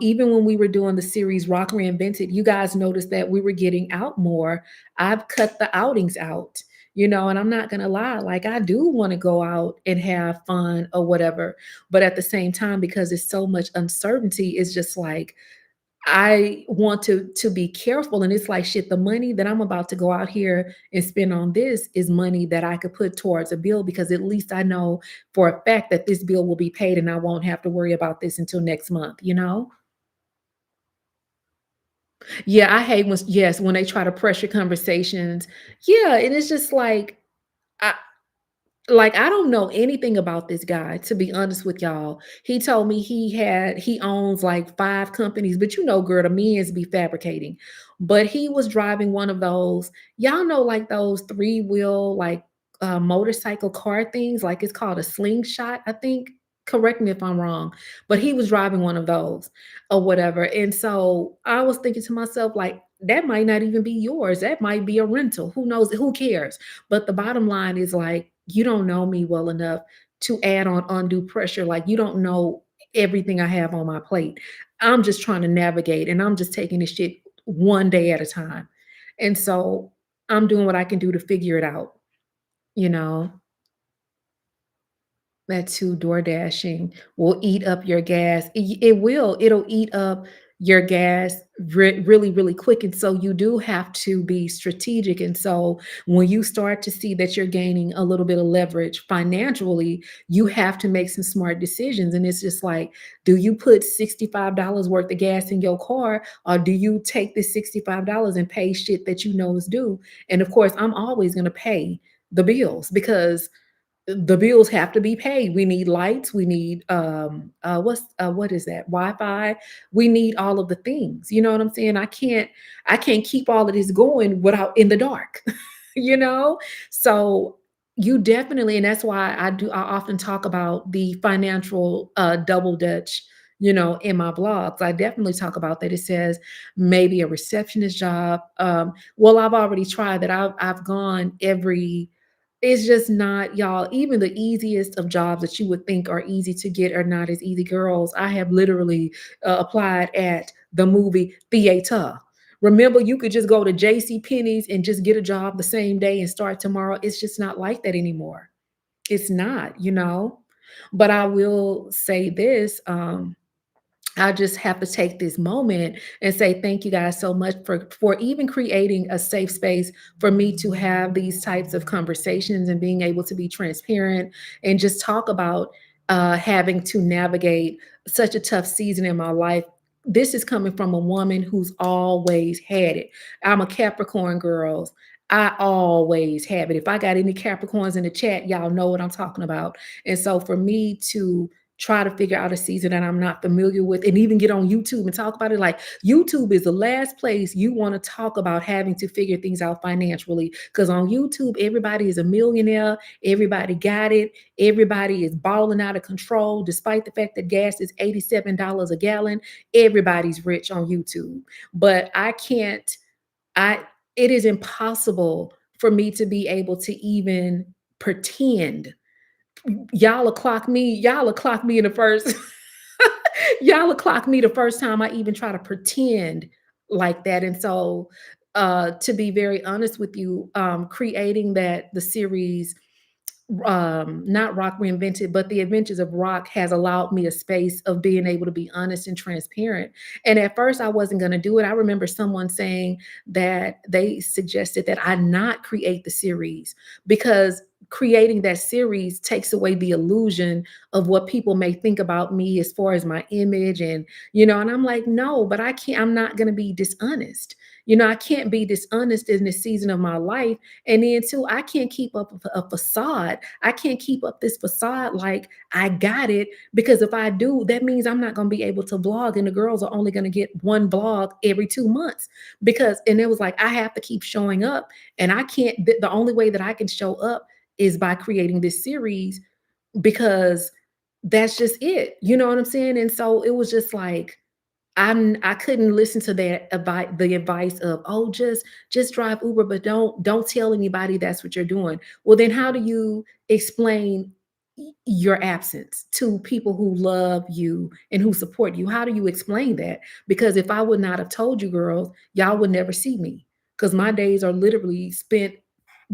Even when we were doing the series Rock Reinvented, you guys noticed that we were getting out more. I've cut the outings out, and I'm not gonna lie, like I do want to go out and have fun or whatever. But at the same time, because there's so much uncertainty, it's just like I want to be careful, and it's like, shit, the money that I'm about to go out here and spend on this is money that I could put towards a bill, because at least I know for a fact that this bill will be paid and I won't have to worry about this until next month, you know? Yeah, I hate when, yes, when they try to pressure conversations. Yeah, and it's just I like, I don't know anything about this guy, to be honest with y'all. He told me he owns like 5 companies, but girl, the men's be fabricating. But he was driving one of those, y'all know, like those three-wheel, like, motorcycle car things, like it's called a slingshot, I think. Correct me if I'm wrong, but he was driving one of those or whatever. And so I was thinking to myself, like, that might not even be yours. That might be a rental. Who knows? Who cares? But the bottom line is like, you don't know me well enough to add on undue pressure. Like, you don't know everything I have on my plate. I'm just trying to navigate and I'm just taking this shit one day at a time. And so I'm doing what I can do to figure it out, you know. That too, door dashing will eat up your gas. It will. It'll eat up your gas really, really quick. And so you do have to be strategic. And so when you start to see that you're gaining a little bit of leverage financially, you have to make some smart decisions. And it's just like, do you put $65 worth of gas in your car, or do you take this $65 and pay shit that you know is due? And of course, I'm always going to pay the bills, because the bills have to be paid. We need lights, we need what is that? Wi-Fi. We need all of the things. You know what I'm saying? I can't keep all of this going without in the dark. you know? So you definitely, and that's why I often talk about the financial double dutch, in my blogs. I definitely talk about that. It says maybe a receptionist job. Well, I've already tried that. I've gone every it's just not, y'all. Even the easiest of jobs that you would think are easy to get are not as easy. Girls, I have literally applied at the movie theater. Remember, you could just go to J.C. Penney's and just get a job the same day and start tomorrow. It's just not like that anymore. It's not. But I will say this. I just have to take this moment and say thank you guys so much for even creating a safe space for me to have these types of conversations and being able to be transparent and just talk about having to navigate such a tough season in my life. This is coming from a woman who's always had it. I'm a Capricorn, girls. I always have it. If I got any Capricorns in the chat, y'all know what I'm talking about. And so for me to try to figure out a season that I'm not familiar with and even get on YouTube and talk about it. Like YouTube is the last place you want to talk about having to figure things out financially. Because on YouTube, everybody is a millionaire, everybody got it, everybody is balling out of control, despite the fact that gas is $87 a gallon. Everybody's rich on YouTube. But I can't, I it is impossible for me to be able to even pretend. Y'all will clock me in the first y'all will clock me the first time I even try to pretend like that. And so to be very honest with you, creating the series, not Rock Reinvented, but The Adventures of Rock, has allowed me a space of being able to be honest and transparent. And at first, I wasn't going to do it. I remember someone saying that they suggested that I not create the series because creating that series takes away the illusion of what people may think about me as far as my image. And I'm like, no, but I'm not going to be dishonest. I can't be dishonest in this season of my life. And then too, I can't keep up a facade. I can't keep up this facade like I got it, because if I do, that means I'm not going to be able to blog, and the girls are only going to get one blog every 2 months. And it was like I have to keep showing up, and I can't. The only way that I can show up is by creating this series, because that's just it. You know what I'm saying? And so it was just like I couldn't listen to the advice of, oh, just drive Uber, but don't tell anybody that's what you're doing. Well, then how do you explain your absence to people who love you and who support you? How do you explain that? Because if I would not have told you, girls, y'all would never see me, because my days are literally spent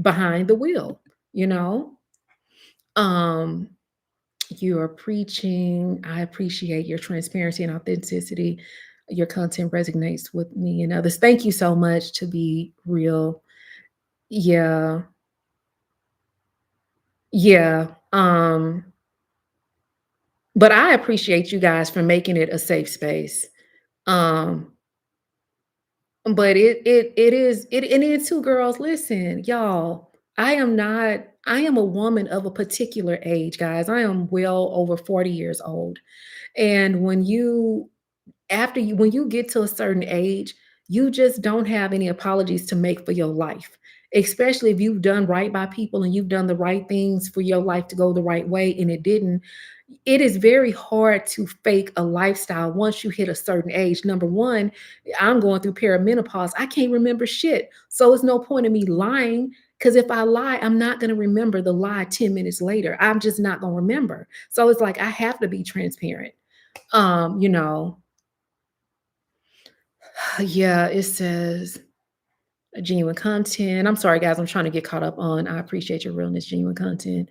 behind the wheel, you know? Um, you are preaching. I appreciate your transparency and authenticity. Your content resonates with me and others. Thank you so much, to be real. Yeah. Yeah. But I appreciate you guys for making it a safe space. Um, but it is too, girls. Listen, y'all. I am a woman of a particular age, guys. I am well over 40 years old. And when you get to a certain age, you just don't have any apologies to make for your life. Especially if you've done right by people and you've done the right things for your life to go the right way and it didn't. It is very hard to fake a lifestyle once you hit a certain age. Number one, I'm going through perimenopause. I can't remember shit. So it's no point in me lying, because if I lie, I'm not going to remember the lie 10 minutes later. I'm just not going to remember. So it's like I have to be transparent. Um, you know, Yeah, it says genuine content. I'm sorry, guys. I'm trying to get caught up on. I appreciate your realness, genuine content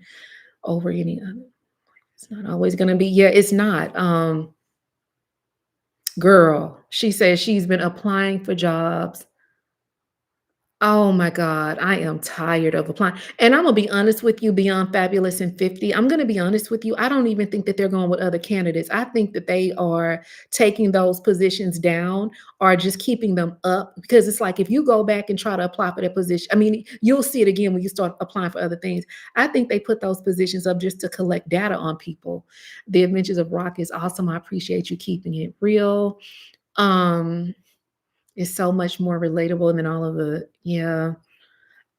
over any other. It's not always going to be. Yeah, it's not. Girl, she says she's been applying for jobs. Oh my God, I am tired of applying. And I'm gonna be honest with you, beyond Fabulous and 50, I'm gonna be honest with you. I don't even think that they're going with other candidates. I think that they are taking those positions down or just keeping them up because it's like if you go back and try to apply for that position, I mean, you'll see it again when you start applying for other things. I think they put those positions up just to collect data on people. The Adventures of Rock is awesome. I appreciate you keeping it real. Um, it's so much more relatable than all of the, yeah.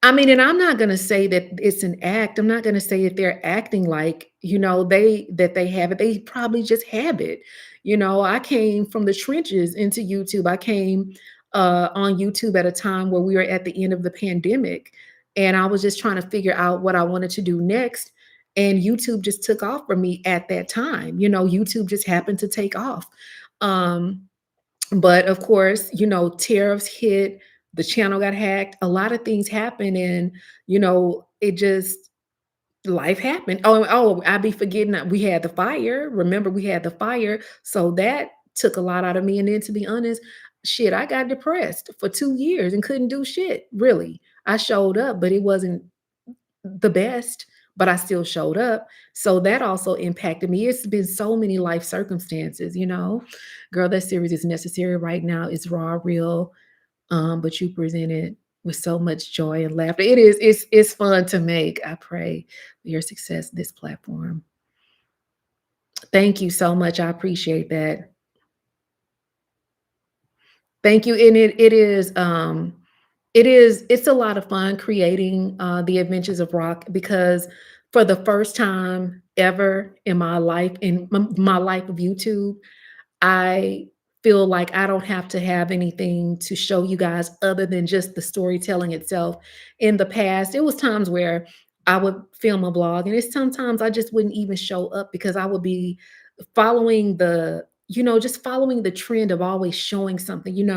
I mean, and I'm not gonna say that it's an act. I'm not gonna say that they're acting like, they have it. They probably just have it. I came from the trenches into YouTube. I came on YouTube at a time where we were at the end of the pandemic, and I was just trying to figure out what I wanted to do next. And YouTube just took off for me at that time. YouTube just happened to take off. Um, but of course, tariffs hit, the channel got hacked, a lot of things happened, and it just life happened. Oh, I'd be forgetting that we had the fire. Remember, we had the fire, so that took a lot out of me. And then to be honest, shit, I got depressed for 2 years and couldn't do shit. Really, I showed up, but it wasn't the best, but I still showed up. So that also impacted me. It's been so many life circumstances. Girl, that series is necessary right now. It's raw, real, but you present it with so much joy and laughter. It's fun to make. I pray for your success this platform. Thank you so much. I appreciate that. Thank you. And it's a lot of fun creating the Adventures of Rock because for the first time ever in my life, in my life of YouTube, I feel like I don't have to have anything to show you guys other than just the storytelling itself. In the past, it was times where I would film a blog, and it's sometimes I just wouldn't even show up because I would be following just following the trend of always showing something.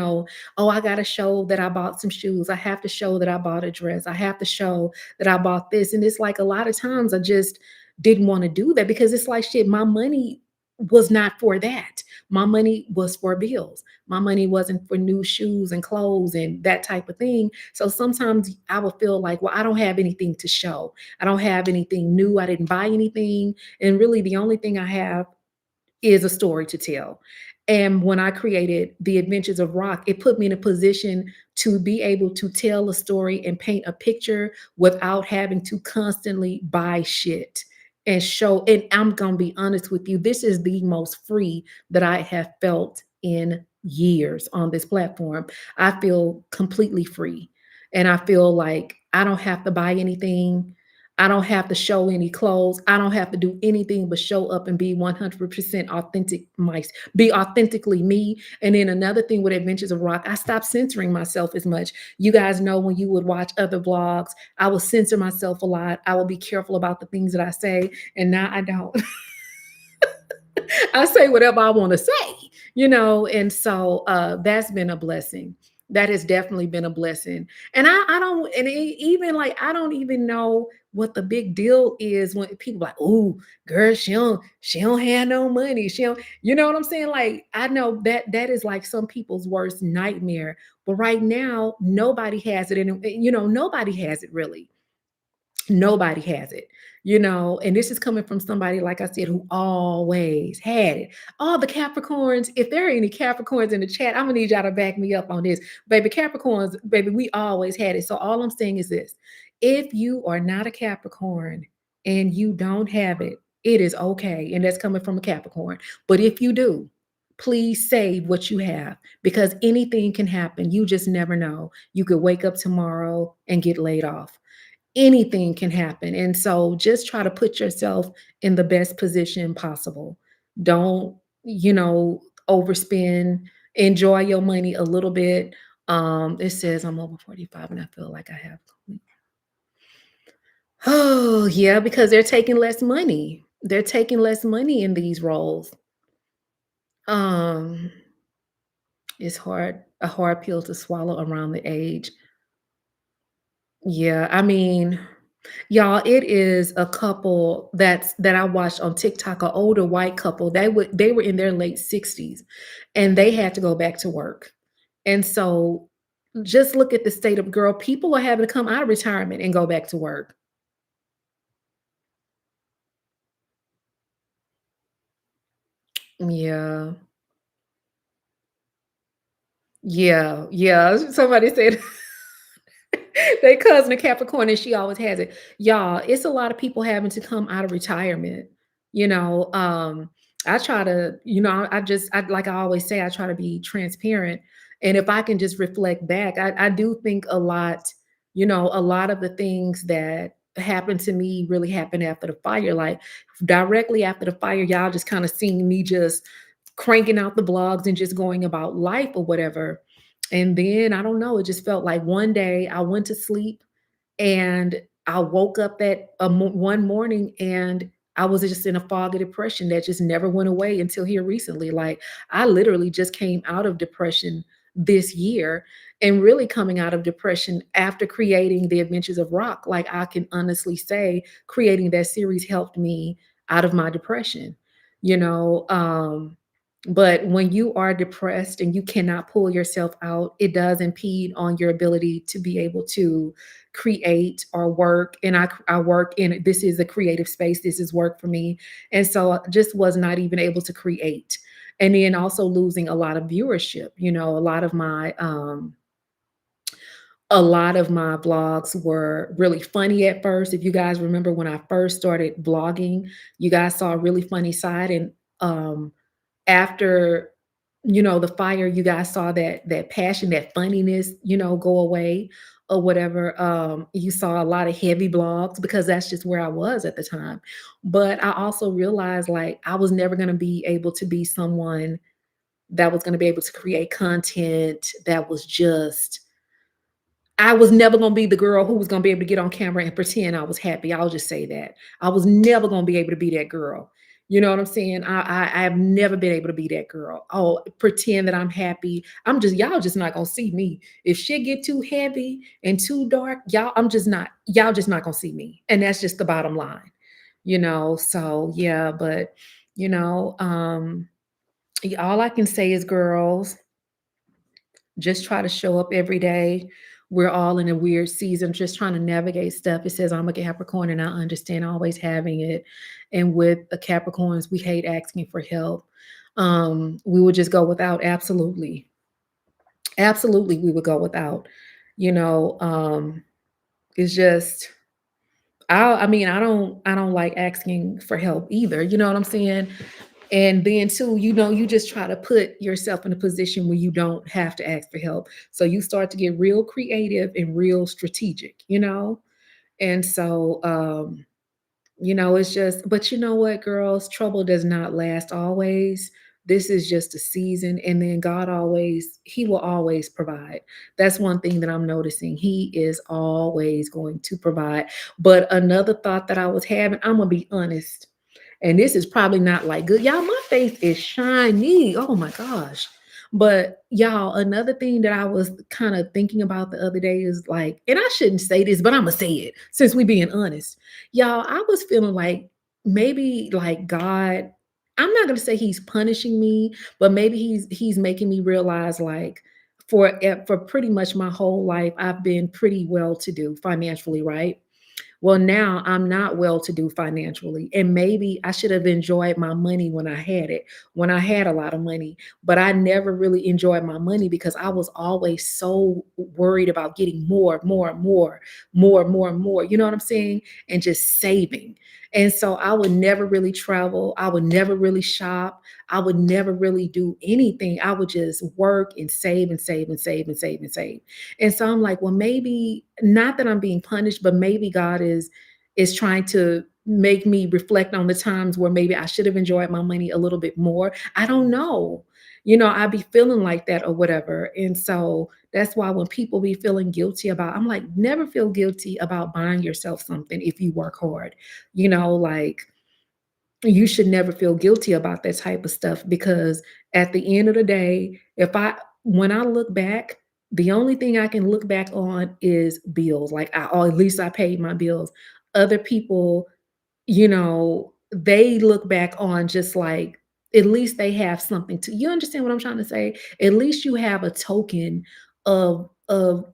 Oh, I got to show that I bought some shoes. I have to show that I bought a dress. I have to show that I bought this. And it's like a lot of times I just didn't want to do that because it's like, shit, my money was not for that. My money was for bills. My money wasn't for new shoes and clothes and that type of thing. So sometimes I would feel like, well, I don't have anything to show. I don't have anything new. I didn't buy anything. And really, the only thing I have is a story to tell. And when I created The Adventures of Rock, it put me in a position to be able to tell a story and paint a picture without having to constantly buy shit and show. And I'm going to be honest with you, this is the most free that I have felt in years on this platform. I feel completely free. And I feel like I don't have to buy anything. I don't have to show any clothes. I don't have to do anything but show up and be 100% be authentically me. And then another thing with Adventures of Rock, I stopped censoring myself as much. You guys know when you would watch other vlogs, I would censor myself a lot. I would be careful about the things that I say. And now I don't. I say whatever I want to say. And so that's been a blessing. That has definitely been a blessing. And I don't, and even like, I don't even know what the big deal is when people like, oh, girl, she don't have no money. She don't, you know what I'm saying? Like, I know that is like some people's worst nightmare. But right now, nobody has it. And, nobody has it really. Nobody has it. And this is coming from somebody, like I said, who always had it. All the Capricorns, if there are any Capricorns in the chat, I'm gonna need y'all to back me up on this. Baby, Capricorns, baby, we always had it. So all I'm saying is this: if you are not a Capricorn and you don't have it, it is okay. And that's coming from a Capricorn. But if you do, please save what you have because anything can happen. You just never know. You could wake up tomorrow and get laid off. Anything can happen. And so just try to put yourself in the best position possible. Don't, overspend. Enjoy your money a little bit. It says I'm over 45 and I feel like I have. Oh, yeah, because they're taking less money. They're taking less money in these roles. Um, it's a hard pill to swallow around the age. Yeah, I mean, y'all, it is a couple that I watched on TikTok, an older white couple. They were in their late 60s and they had to go back to work. And so Just look at the state of girl, people are having to come out of retirement and go back to work. Yeah. Yeah, yeah, somebody said they cousin a Capricorn and she always has it. Y'all, it's a lot of people having to come out of retirement. You know, I try to, I like I always say, I try to be transparent. And if I can just reflect back, I do think a lot, a lot of the things that happened to me really happened after the fire. Like directly after the fire, y'all just kind of seeing me just cranking out the blogs and just going about life or whatever. And then I don't know, it just felt like one day I went to sleep and I woke up that one morning and I was just in a fog of depression that just never went away until here recently. Like I literally just came out of depression this year and really coming out of depression after creating The Adventures of Rock. Like I can honestly say creating that series helped me out of my depression, you know. But when you are depressed and you cannot pull yourself out, it does impede on your ability to be able to create or work. And I work in, this is a creative space, this is work for me. And so I just was not even able to create. And then also losing a lot of viewership. A lot of my vlogs were really funny at first. If you guys remember when I first started vlogging, you guys saw a really funny side. And after, the fire, you guys saw that passion, that funniness, go away or whatever. You saw a lot of heavy blogs because that's just where I was at the time. But I also realized like I was never going to be able to be someone that was going to be able to create content that was just, I was never gonna be the girl who was gonna be able to get on camera and pretend I was happy. I'll just say that. I was never gonna be able to be that girl. You know what I'm saying? I have never been able to be that girl. Oh, pretend that I'm happy. I'm just, y'all just not gonna see me. If shit get too heavy and too dark, y'all just not gonna see me. And that's just the bottom line. So yeah, but you know, um, all I can say is girls, just try to show up every day. We're all in a weird season, just trying to navigate stuff. It says I'm a Capricorn and I understand always having it. And with the Capricorns, we hate asking for help. We would just go without. Absolutely. Absolutely, we would go without. You know, it's just I don't like asking for help either. You know what I'm saying? And then too, you just try to put yourself in a position where you don't have to ask for help. So you start to get real creative and real strategic, And so it's just, but you know what, girls, trouble does not last always. This is just a season, and then He will always provide. That's one thing that I'm noticing. He is always going to provide. But another thought that I was having, I'm gonna be honest, and this is probably not like good. Y'all, my face is shiny. Oh my gosh. But y'all, another thing that I was kind of thinking about the other day is like, and I shouldn't say this, but I'm gonna say it since we being honest. Y'all, I was feeling like maybe like God, I'm not gonna say he's punishing me, but maybe he's making me realize like for pretty much my whole life, I've been pretty well to do financially, right? Well, now I'm not well to do financially, and maybe I should have enjoyed my money when I had it, when I had a lot of money. But I never really enjoyed my money because I was always so worried about getting more, more, more, more, more, more. You know what I'm saying? And just saving. And so I would never really travel. I would never really shop. I would never really do anything. I would just work and save and save and save and save and save. And so I'm like, well, maybe not that I'm being punished, but maybe God is trying to make me reflect on the times where maybe I should have enjoyed my money a little bit more. I don't know. I'd be feeling like that or whatever. And so that's why when people be feeling guilty about, I'm like, never feel guilty about buying yourself something if you work hard. Like you should never feel guilty about that type of stuff because at the end of the day, when I look back, the only thing I can look back on is bills. Like or at least I paid my bills. Other people, they look back on just like at least they have something to, you understand what I'm trying to say? At least you have a token of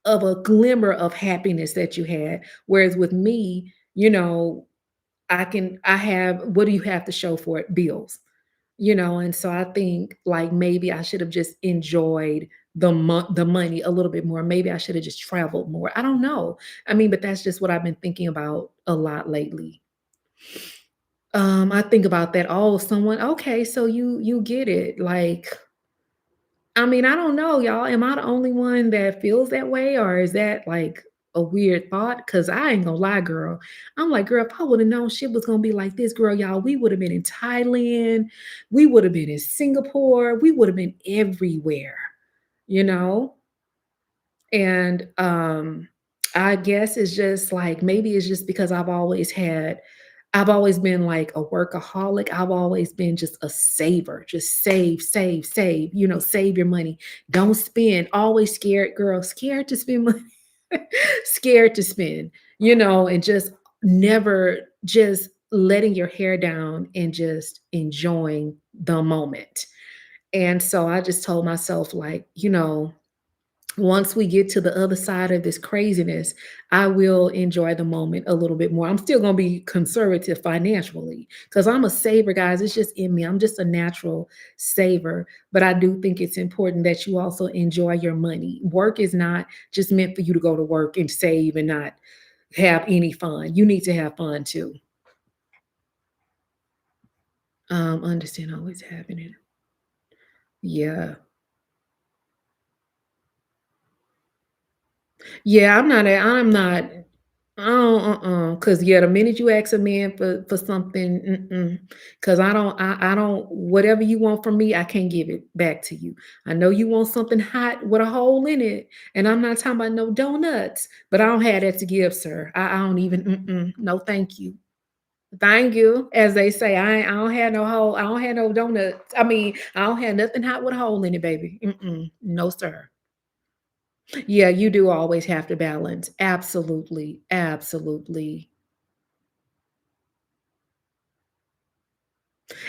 a glimmer of happiness that you had. Whereas with me, you know, I have what do you have to show for it? Bills. And so I think like maybe I should have just enjoyed the money a little bit more. Maybe I should have just traveled more. I don't know. I mean, but that's just what I've been thinking about a lot lately. I think about that. Oh, someone, okay, so you get it. Like, I mean, I don't know, y'all. Am I the only one that feels that way, or is that like a weird thought? Cause I ain't gonna lie, girl. I'm like, girl, if I would have known shit was gonna be like this, girl, y'all, we would have been in Thailand, we would have been in Singapore, we would have been everywhere, you know? And I guess it's just like maybe it's just because I've always been like a workaholic. I've always been just a saver. Just save, save, save, save your money. Don't spend. Always scared, girl, scared to spend money. Scared to spend, and just never just letting your hair down and just enjoying the moment. And so I just told myself, like, once we get to the other side of this craziness, I will enjoy the moment a little bit more. I'm still going to be conservative financially because I'm a saver, guys. It's just in me. I'm just a natural saver. But I do think it's important that you also enjoy your money. Work is not just meant for you to go to work and save and not have any fun. You need to have fun too. Understand always happening. Yeah. Yeah, I'm not. Oh, cause yeah, the minute you ask a man for something, cause I don't whatever you want from me, I can't give it back to you. I know you want something hot with a hole in it, and I'm not talking about no donuts, but I don't have that to give, sir. I don't even, no, thank you. Thank you. As they say, I don't have no hole, I don't have no donuts. I mean, I don't have nothing hot with a hole in it, baby. No, sir. Yeah, you do always have to balance. Absolutely, absolutely.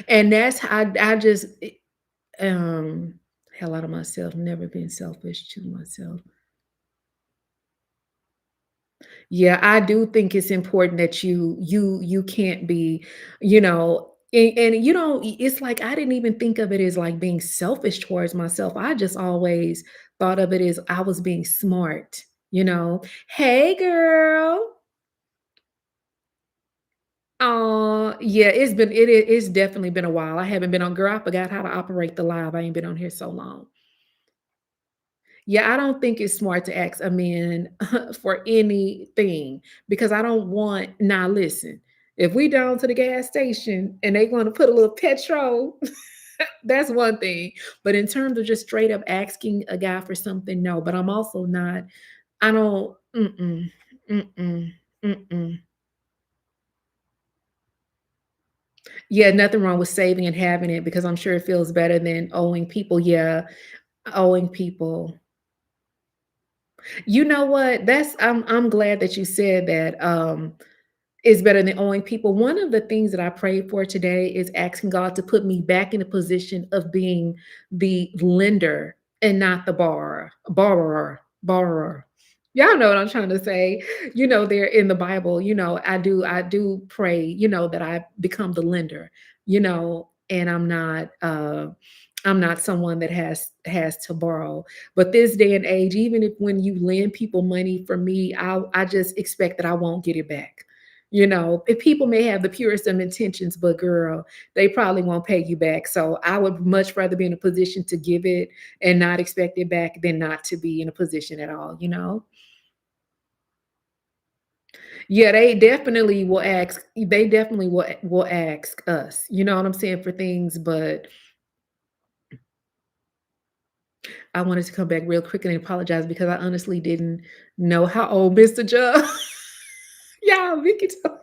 And that's how I just um hell out of myself, never been selfish to myself. Yeah, I do think it's important that you can't be, and you know, it's like I didn't even think of it as like being selfish towards myself. I just always thought of it as I was being smart. Hey girl. Yeah, it's definitely been a while. I haven't been on girl, I forgot how to operate the live. I ain't been on here so long. Yeah, I don't think it's smart to ask a man for anything because I don't want now listen, if we down to the gas station and they gonna put a little petrol, that's one thing. But in terms of just straight up asking a guy for something, no. But I'm also not, I don't, mm-mm, mm-mm. Yeah, nothing wrong with saving and having it because I'm sure it feels better than owing people. Yeah, owing people. You know what? I'm glad that you said that. Is better than owing people. One of the things that I prayed for today is asking God to put me back in a position of being the lender and not the borrower. Y'all know what I'm trying to say. There in the Bible, I do pray, that I become the lender, and I'm not someone that has to borrow. But this day and age, even if when you lend people money for me, I just expect that I won't get it back. If people may have the purest of intentions, but girl, they probably won't pay you back. So I would much rather be in a position to give it and not expect it back than not to be in a position at all. Yeah, they definitely will ask us, you know what I'm saying, for things, but I wanted to come back real quick and apologize because I honestly didn't know how old Mr. John. Y'all, Vicky told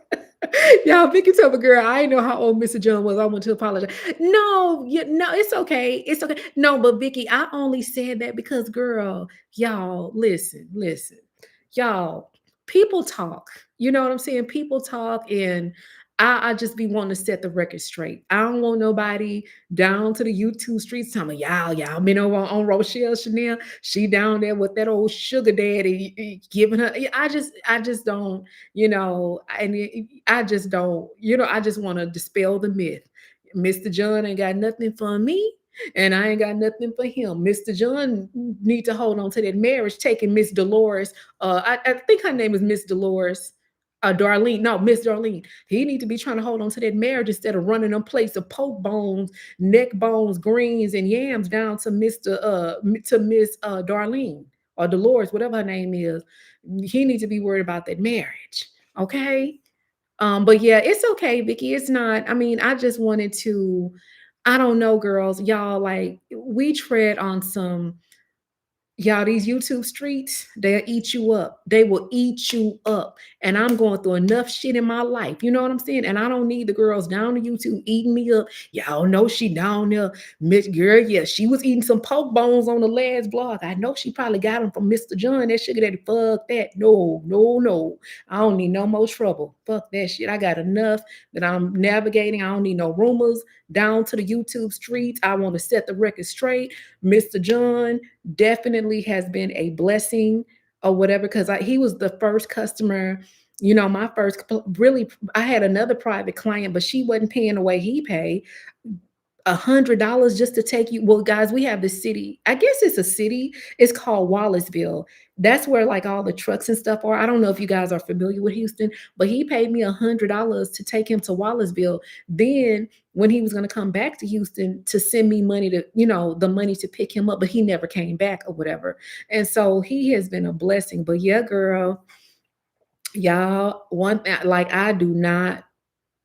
y'all, Vicky told a girl, I didn't know how old Mr. John was. I want to apologize. No, no, it's okay. It's okay. No, but Vicky, I only said that because, girl, y'all, listen, listen. Y'all, people talk. You know what I'm saying? People talk, and I just be wanting to set the record straight. I don't want nobody down to the YouTube streets telling me, y'all been over on Rochelle Chanel. She down there with that old sugar daddy giving her. I just don't, I just don't, I just want to dispel the myth. Mr. John ain't got nothing for me. And I ain't got nothing for him. Mr. John need to hold on to that marriage, taking Miss Dolores. I think her name is Miss Dolores. Darlene, no, Miss Darlene. He need to be trying to hold on to that marriage instead of running them plates of poke bones, neck bones, greens, and yams down to Miss Darlene or Dolores, whatever her name is. He needs to be worried about that marriage. Okay. But yeah, it's okay, Vicky. It's not. I mean, I just wanted to. I don't know, girls. Y'all like we tread on some. Y'all, these YouTube streets, they'll eat you up. They will eat you up. And I'm going through enough shit in my life. You know what I'm saying? And I don't need the girls down to YouTube eating me up. Y'all know she down there. Miss Girl, yeah, she was eating some poke bones on the last vlog. I know she probably got them from Mr. John. That sugar daddy, fuck that. No, no, no. I don't need no more trouble. Fuck that shit. I got enough that I'm navigating. I don't need no rumors down to the YouTube streets. I want to set the record straight. Mr. John definitely has been a blessing or whatever because he was the first customer. My first really, I had another private client, but she wasn't paying the way he paid. $100 just to take you. Well, guys, we have this city. I guess it's a city. It's called Wallaceville. That's where like all the trucks and stuff are. I don't know if you guys are familiar with Houston, but he paid me $100 to take him to Wallaceville. Then when he was going to come back to Houston to send me money to, the money to pick him up, but he never came back or whatever. And so he has been a blessing. But yeah, girl, y'all, one thing, like I do not,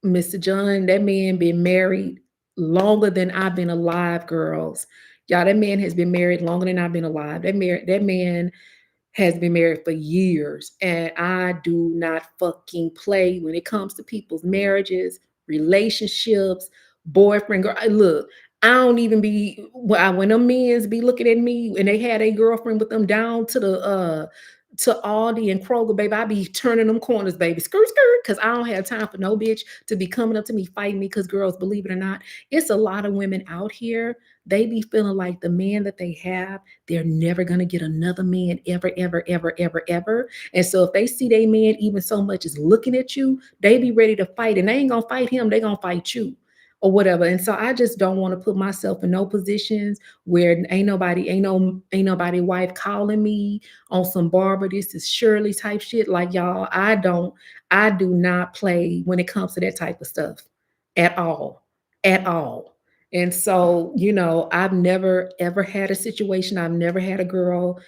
Mr. John, that man been married longer than I've been alive, girls. Y'all, that man has been married longer than I've been alive. That man has been married for years. And I do not fucking play when it comes to people's marriages, relationships, boyfriend, girl. Look, I don't even be when them men's be looking at me and they had a girlfriend with them down to Aldi and Kroger, baby. I be turning them corners, baby. Skirt, skirt, because I don't have time for no bitch to be coming up to me fighting me. Because girls, believe it or not, it's a lot of women out here. They be feeling like the man that they have, they're never gonna get another man ever, ever, ever, ever, ever. And so if they see their man even so much as looking at you, they be ready to fight. And they ain't gonna fight him, they gonna fight you or whatever. And so I just don't want to put myself in no positions where ain't nobody wife calling me on some Barbara, this is Shirley type shit. Like y'all, I do not play when it comes to that type of stuff at all. At all. And so, I've never ever had a situation. I've never had a girl,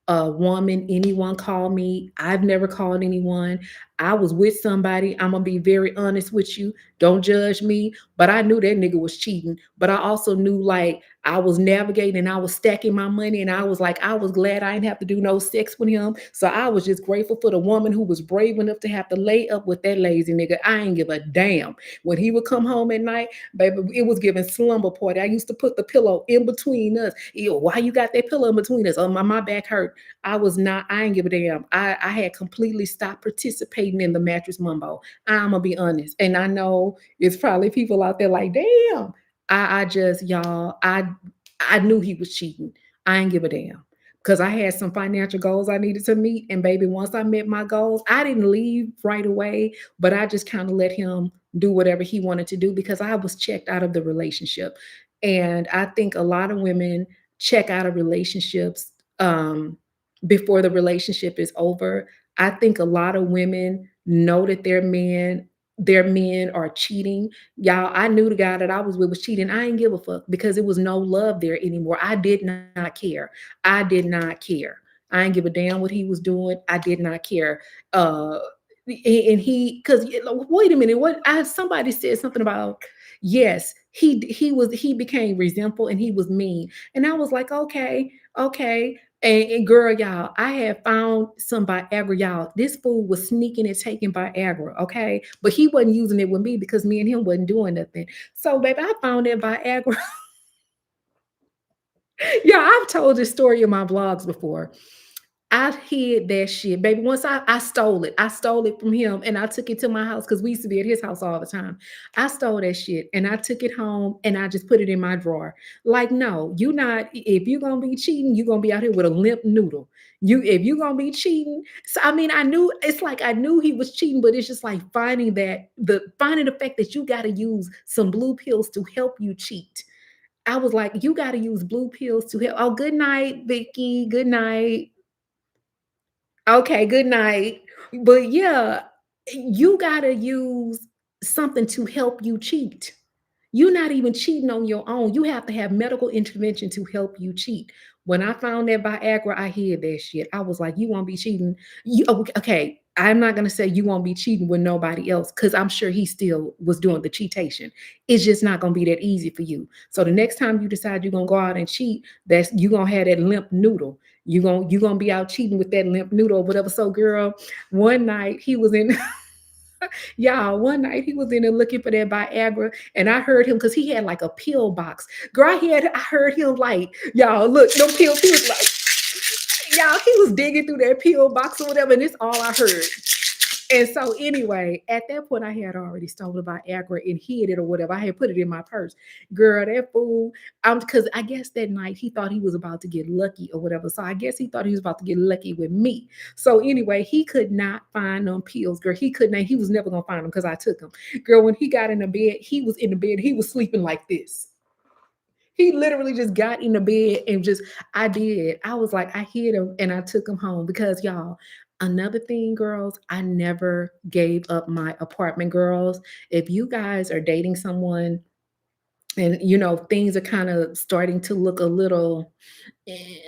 a woman, anyone call me. I've never called anyone. I was with somebody. I'm gonna be very honest with you. Don't judge me. But I knew that nigga was cheating. But I also knew like I was navigating and I was stacking my money. And I was like, I was glad I didn't have to do no sex with him. So I was just grateful for the woman who was brave enough to have to lay up with that lazy nigga. I ain't give a damn. When he would come home at night, baby, it was giving slumber party. I used to put the pillow in between us. Ew, why you got that pillow in between us? Oh, my back hurt. I ain't give a damn. I had completely stopped participating in the mattress mumbo. I'm gonna be honest. And I know it's probably people out there like, damn. I just, y'all, I knew he was cheating. I ain't give a damn. Because I had some financial goals I needed to meet. And baby, once I met my goals, I didn't leave right away, but I just kind of let him do whatever he wanted to do because I was checked out of the relationship. And I think a lot of women check out of relationships before the relationship is over. I think a lot of women know that their men are cheating. Y'all, I knew the guy that I was with was cheating. I didn't give a fuck because it was no love there anymore. I did not care. I did not care. I didn't give a damn what he was doing. I did not care. And he, because wait a minute, somebody said something about yes, he became resentful and he was mean, and I was like, okay, okay. And girl, y'all, I had found some Viagra, y'all. This fool was sneaking and taking Viagra, okay? But he wasn't using it with me because me and him wasn't doing nothing. So, baby, I found that Viagra. Yeah, I've told this story in my vlogs before. I hid that shit, baby. Once I stole it. I stole it from him and I took it to my house because we used to be at his house all the time. I stole that shit and I took it home and I just put it in my drawer. Like, no, you not if you're gonna be cheating, you're gonna be out here with a limp noodle. You if you're gonna be cheating. So I mean, I knew it's like I knew he was cheating, but it's just like finding the fact that you gotta use some blue pills to help you cheat. I was like, you gotta use blue pills to help. Oh, good night, Vicky. Good night. Okay, good night. But yeah, you gotta use something to help you cheat. You're not even cheating on your own. You have to have medical intervention to help you cheat. When I found that Viagra, I hid that shit. I was like, you won't be cheating. Okay, I'm not gonna say you won't be cheating with nobody else because I'm sure he still was doing the cheatation. It's just not gonna be that easy for you. So the next time you decide you're gonna go out and cheat, that's you gonna have that limp noodle. You gonna be out cheating with that limp noodle or whatever. So, girl, one night he was in y'all, one night he was in there looking for that Viagra, and I heard him because he had like a pill box. Girl, I heard him like, y'all, look, no pills. He was like, y'all, he was digging through that pill box or whatever, and it's all I heard. And so, anyway, at that point, I had already stolen Viagra and hid it or whatever. I had put it in my purse. Girl, that fool, because I guess that night he thought he was about to get lucky or whatever. So I guess he thought he was about to get lucky with me. So anyway, he could not find them pills, girl. He could not, he was never gonna find them because I took them. Girl, when he got in the bed, he was in the bed, he was sleeping like this. He literally just got in the bed and just I did. I was like, I hid him and I took him home because y'all, another thing, girls, I never gave up my apartment, girls. If you guys are dating someone and things are kind of starting to look a little eh,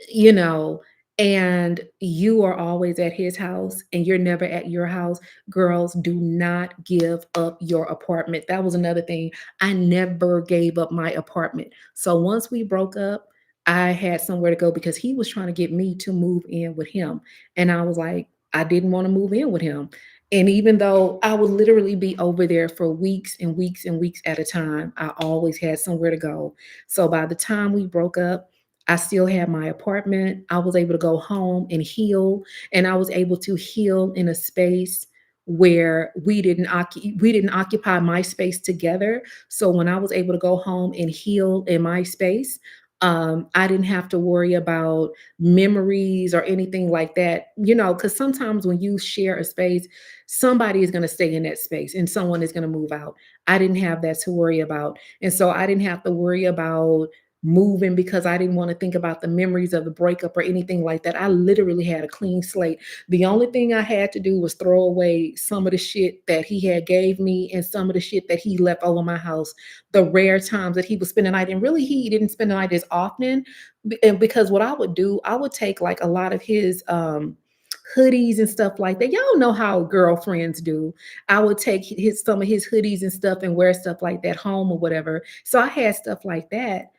you know, and you are always at his house and you're never at your house, girls, do not give up your apartment. That was another thing. I never gave up my apartment. So once we broke up, I had somewhere to go because he was trying to get me to move in with him. And I was like, I didn't want to move in with him. And even though I would literally be over there for weeks and weeks and weeks at a time, I always had somewhere to go. So by the time we broke up, I still had my apartment. I was able to go home and heal, and I was able to heal in a space where we didn't occupy my space together. So when I was able to go home and heal in my space, I didn't have to worry about memories or anything like that. Because sometimes when you share a space, somebody is going to stay in that space and someone is going to move out. I didn't have that to worry about, and so I didn't have to worry about moving because I didn't want to think about the memories of the breakup or anything like that. I literally had a clean slate. The only thing I had to do was throw away some of the shit that he had gave me and some of the shit that he left over my house. The rare times that he would spend the night, and really he didn't spend the night as often. And because what I would do, I would take like a lot of his hoodies and stuff like that. Y'all know how girlfriends do. I would take his some of his hoodies and stuff and wear stuff like that home or whatever. So I had stuff like that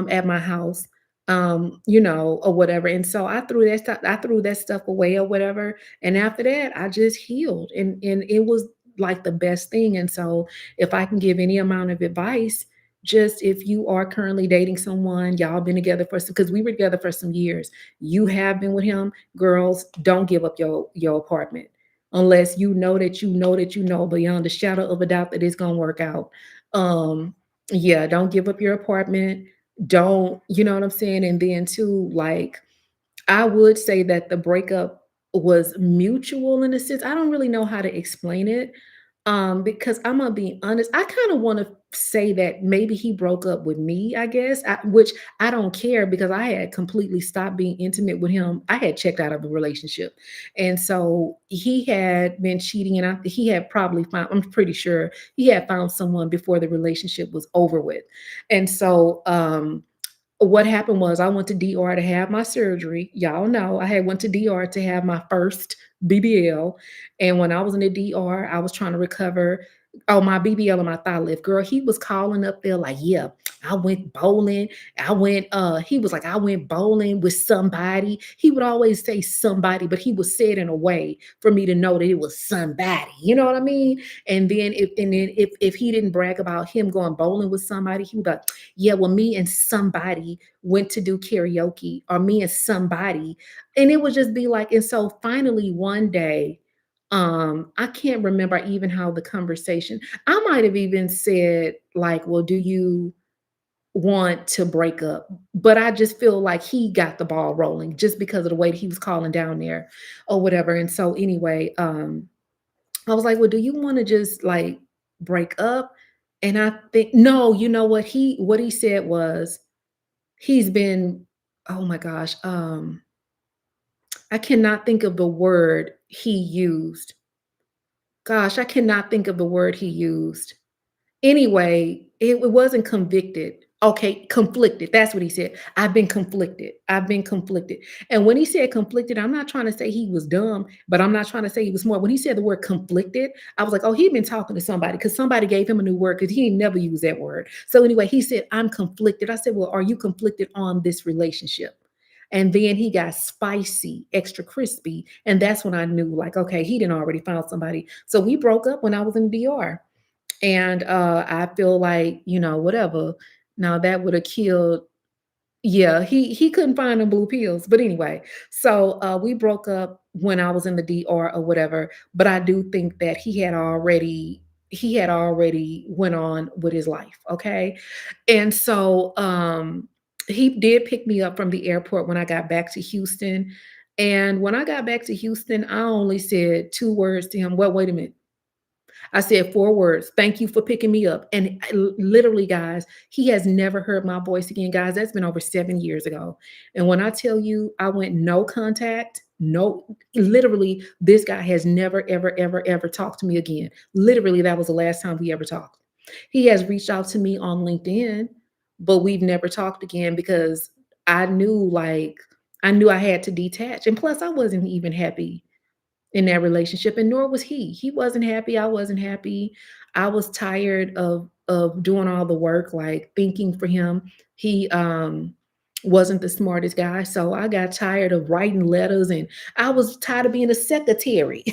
at my house, or whatever. And so I threw that stuff away or whatever. And after that, I just healed. And it was like the best thing. And so if I can give any amount of advice, just if you are currently dating someone, y'all been together for some because we were together for some years. You have been with him, girls, don't give up your apartment unless you know beyond a shadow of a doubt that it's gonna work out. Yeah, don't give up your apartment. Don't, you know what I'm saying? And then too, like, I would say that the breakup was mutual in a sense. I don't really know how to explain it. Because I'm gonna be honest, I kind of want to say that maybe he broke up with me, I guess, which I don't care because I had completely stopped being intimate with him. I had checked out of the relationship. And so he had been cheating, and he had probably found, I'm pretty sure he had found someone before the relationship was over with. And so, what happened was I went to DR to have my surgery. Y'all know I had went to DR to have my first BBL. And when I was in the DR, I was trying to recover. Oh, my BBL and my thigh lift. Girl, he was calling up there like, "Yeah, I went bowling. He was like, I went bowling with somebody." He would always say somebody, but he would say it in a way for me to know that it was somebody. You know what I mean? And then if he didn't brag about him going bowling with somebody, he would be like, "Yeah, well, me and somebody went to do karaoke, or me and somebody." And it would just be like, and so finally one day, I can't remember even how the conversation, I might have even said like, "Well, do you want to break up?" But I just feel like he got the ball rolling just because of the way that he was calling down there or whatever. And so anyway, I was like, "Well, do you want to just like break up?" And I think no, you know what he said was he's been, oh my gosh, I cannot think of the word he used. Gosh, I cannot think of the word he used. Anyway, it wasn't convicted. Okay, conflicted. That's what he said. "I've been conflicted. I've been conflicted." And when he said conflicted, I'm not trying to say he was dumb, but I'm not trying to say he was smart. When he said the word conflicted, I was like, "Oh, he'd been talking to somebody because somebody gave him a new word because he ain't never used that word." So anyway, he said, "I'm conflicted." I said, "Well, are you conflicted on this relationship?" And then he got spicy, extra crispy. And that's when I knew, like, okay, he didn't already found somebody. So we broke up when I was in DR. And, I feel like, whatever. Now that would have killed, yeah, he couldn't find them blue pills, but anyway, so, we broke up when I was in the DR or whatever, but I do think that he had already went on with his life, okay? And so, he did pick me up from the airport when I got back to Houston, and when I got back to Houston, I only said 2 words to him. "Well, wait a minute." I said 4 words, "Thank you for picking me up." And literally, guys, he has never heard my voice again. Guys, that's been over 7 years ago. And when I tell you I went no contact, no, literally, this guy has never, ever, ever, ever talked to me again. Literally, that was the last time we ever talked. He has reached out to me on LinkedIn, but we've never talked again because I knew, like, I knew I had to detach. And plus, I wasn't even happy in that relationship, and nor was he. He wasn't happy, I wasn't happy. I was tired of doing all the work, like, thinking for him. He, wasn't the smartest guy, so I got tired of writing letters, and I was tired of being a secretary.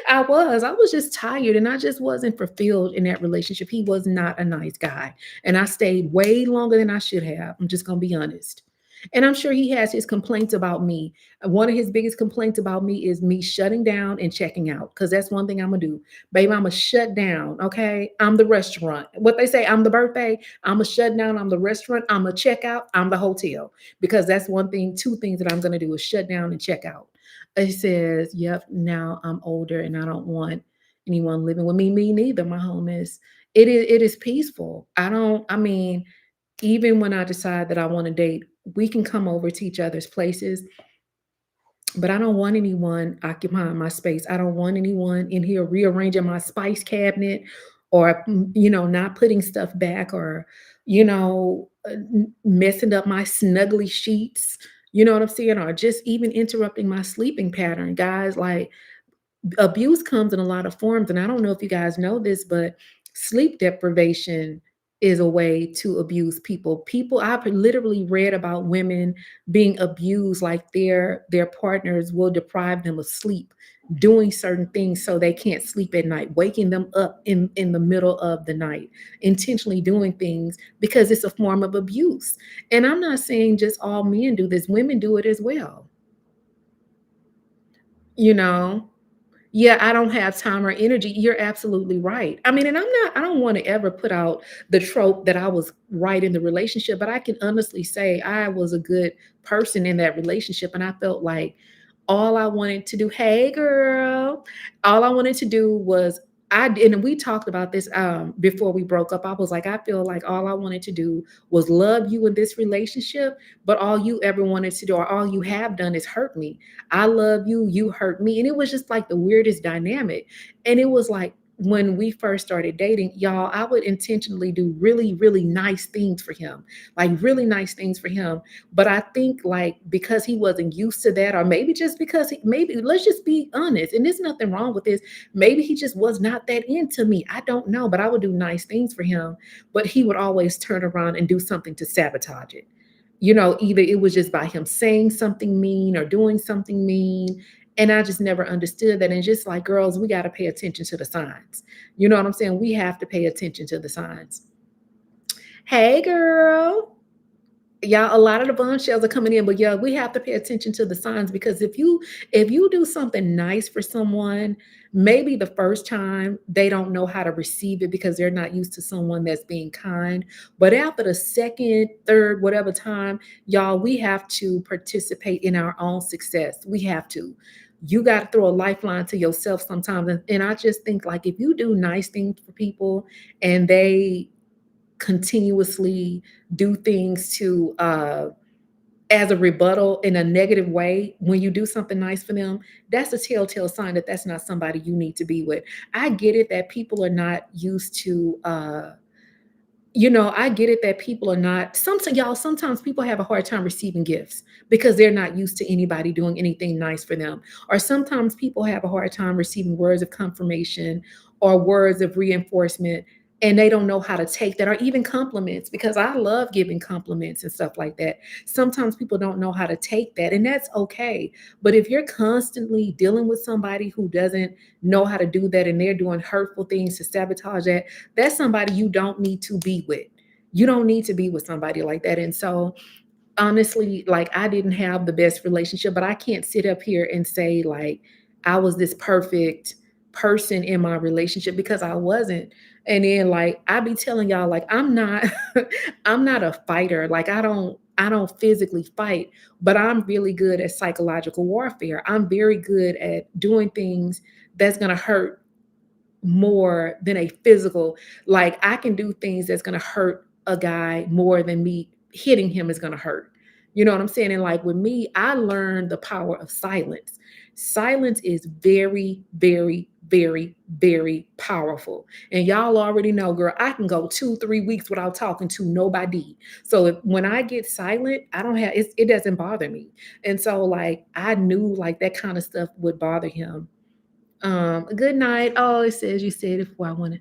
I was just tired, and I just wasn't fulfilled in that relationship. He was not a nice guy, and I stayed way longer than I should have. I'm just gonna be honest. And I'm sure he has his complaints about me. One of his biggest complaints about me is me shutting down and checking out, because that's one thing I'm gonna do. Baby, I'm gonna shut down. Okay. I'm the restaurant. What they say, I'm the birthday. I'm gonna shut down. I'm the restaurant. I'm gonna check out. I'm the hotel. Because that's one thing, two things that I'm gonna do is shut down and check out. It says, yep, now I'm older and I don't want anyone living with me. Me neither, my home is. It is peaceful. I mean, even when I decide that I want to date, we can come over to each other's places, but I don't want anyone occupying my space. I don't want anyone in here rearranging my spice cabinet or, not putting stuff back or, messing up my snuggly sheets. You know what I'm saying? Or just even interrupting my sleeping pattern. Guys, like, abuse comes in a lot of forms, and I don't know if you guys know this, but sleep deprivation is a way to abuse people. I've literally read about women being abused, like their partners will deprive them of sleep, doing certain things so they can't sleep at night, waking them up in the middle of the night, intentionally doing things because it's a form of abuse. And I'm not saying just all men do this, women do it as well, you know? Yeah, I don't have time or energy. You're absolutely right. I mean, and I don't want to ever put out the trope that I was right in the relationship, but I can honestly say I was a good person in that relationship. And I felt like all I wanted to do, hey girl, all I wanted to do was and we talked about this before we broke up. I was like, I feel like all I wanted to do was love you in this relationship, but all you ever wanted to do or all you have done is hurt me. I love you, you hurt me. And it was just like the weirdest dynamic. And it was like, when we first started dating, y'all, I would intentionally do really, really nice things for him, like really nice things for him. But I think like because he wasn't used to that, or maybe just because maybe let's just be honest, and there's nothing wrong with this. Maybe he just was not that into me. I don't know, but I would do nice things for him, but he would always turn around and do something to sabotage it. Either it was just by him saying something mean or doing something mean. And I just never understood that. And just like girls, we got to pay attention to the signs. You know what I'm saying? We have to pay attention to the signs. Hey, girl. Y'all, a lot of the bombshells are coming in, but yeah, we have to pay attention to the signs because if you do something nice for someone, maybe the first time they don't know how to receive it because they're not used to someone that's being kind. But after the second, third, whatever time, y'all, we have to participate in our own success. We have to. You got to throw a lifeline to yourself sometimes. And I just think like if you do nice things for people and they continuously do things to as a rebuttal in a negative way when you do something nice for them, that's a telltale sign that that's not somebody you need to be with. I get it that people are not used to I get it that people are not sometimes y'all sometimes people have a hard time receiving gifts because they're not used to anybody doing anything nice for them. Or sometimes people have a hard time receiving words of confirmation or words of reinforcement and they don't know how to take that or even compliments because I love giving compliments and stuff like that. Sometimes people don't know how to take that and that's okay. But if you're constantly dealing with somebody who doesn't know how to do that and they're doing hurtful things to sabotage that, that's somebody you don't need to be with. You don't need to be with somebody like that. And so, honestly, like I didn't have the best relationship, but I can't sit up here and say like I was this perfect person in my relationship because I wasn't. And then like I be telling y'all like I'm not I'm not a fighter. Like I don't physically fight, but I'm really good at psychological warfare. I'm very good at doing things that's going to hurt more than a physical. Like I can do things that's going to hurt a guy more than me hitting him is going to hurt. You know what I'm saying? And like with me, I learned the power of silence. Silence is very, very, very, very powerful. And y'all already know, girl, I can go 2, 3 weeks without talking to nobody. So when I get silent, I don't have it doesn't bother me. And so like I knew like that kind of stuff would bother him. Good night. Oh, it says you said if I want to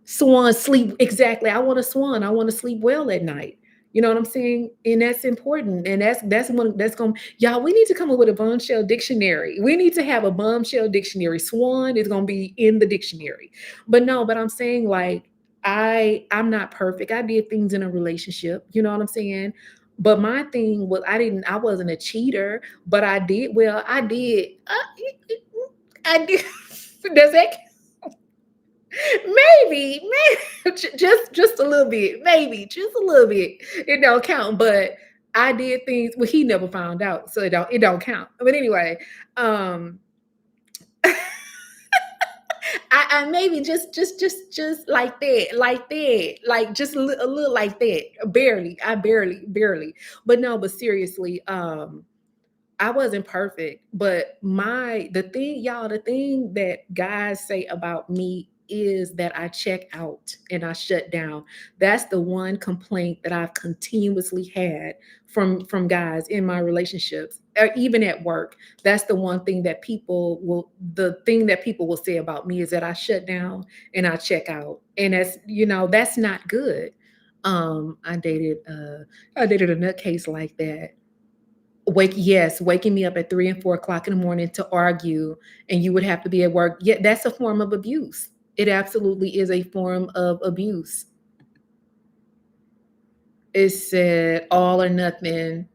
swan sleep. Exactly. I want to swan. I want to sleep well at night. You know what I'm saying? And that's important. And that's one that's going y'all, we need to come up with a bombshell dictionary. We need to have a bombshell dictionary. Swan is gonna be in the dictionary. But no, but I'm saying like I'm not perfect. I did things in a relationship, you know what I'm saying? But my thing was I wasn't a cheater, but I did. Does that maybe just a little bit, maybe just a little bit. It don't count, but I did things. Well, he never found out, so it don't count. But anyway, um, I maybe just like that, like just a little like that, barely. I barely. But no, but seriously, I wasn't perfect, but the thing that guys say about me is that I check out and I shut down. That's the one complaint that I've continuously had from guys in my relationships or even at work. That's the thing that people will say about me is that I shut down and I check out. And that's not good. I dated a nutcase like that. Waking me up at 3 and 4 o'clock in the morning to argue, and you would have to be at work. Yeah, that's a form of abuse. It absolutely is a form of abuse. It said all or nothing.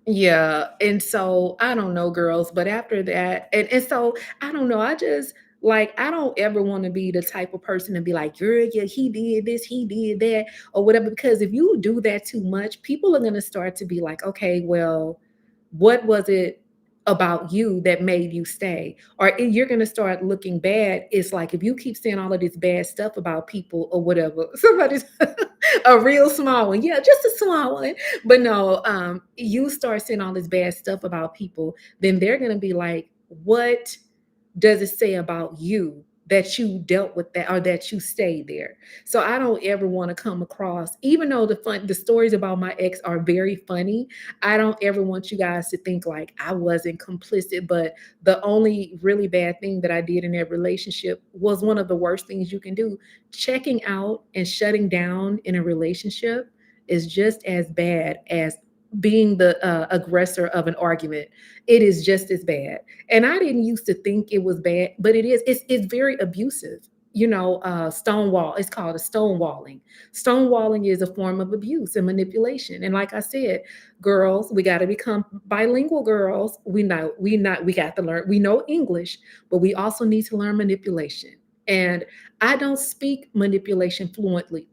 Yeah, and so I don't know, girls, but after that, and so I don't know. I don't ever want to be the type of person to be like, girl, yeah, he did this, he did that, or whatever. Because if you do that too much, people are gonna start to be like, okay, well, what was it about you that made you stay? Or you're gonna start looking bad. It's like if you keep saying all of this bad stuff about people or whatever, somebody's a real small one, yeah, just a small one. But no, you start saying all this bad stuff about people, then they're gonna be like, what does it say about you that you dealt with that or that you stayed there. So I don't ever want to come across, even though the stories about my ex are very funny, I don't ever want you guys to think like I wasn't complicit. But the only really bad thing that I did in that relationship was one of the worst things you can do. Checking out and shutting down in a relationship is just as bad as being the aggressor of an argument. It is just as bad. And I didn't used to think it was bad, but it is. It's very abusive. Stonewall. It's called a stonewalling. Stonewalling is a form of abuse and manipulation. And like I said, girls, we got to become bilingual. Girls, we got to learn. We know English, but we also need to learn manipulation. And I don't speak manipulation fluently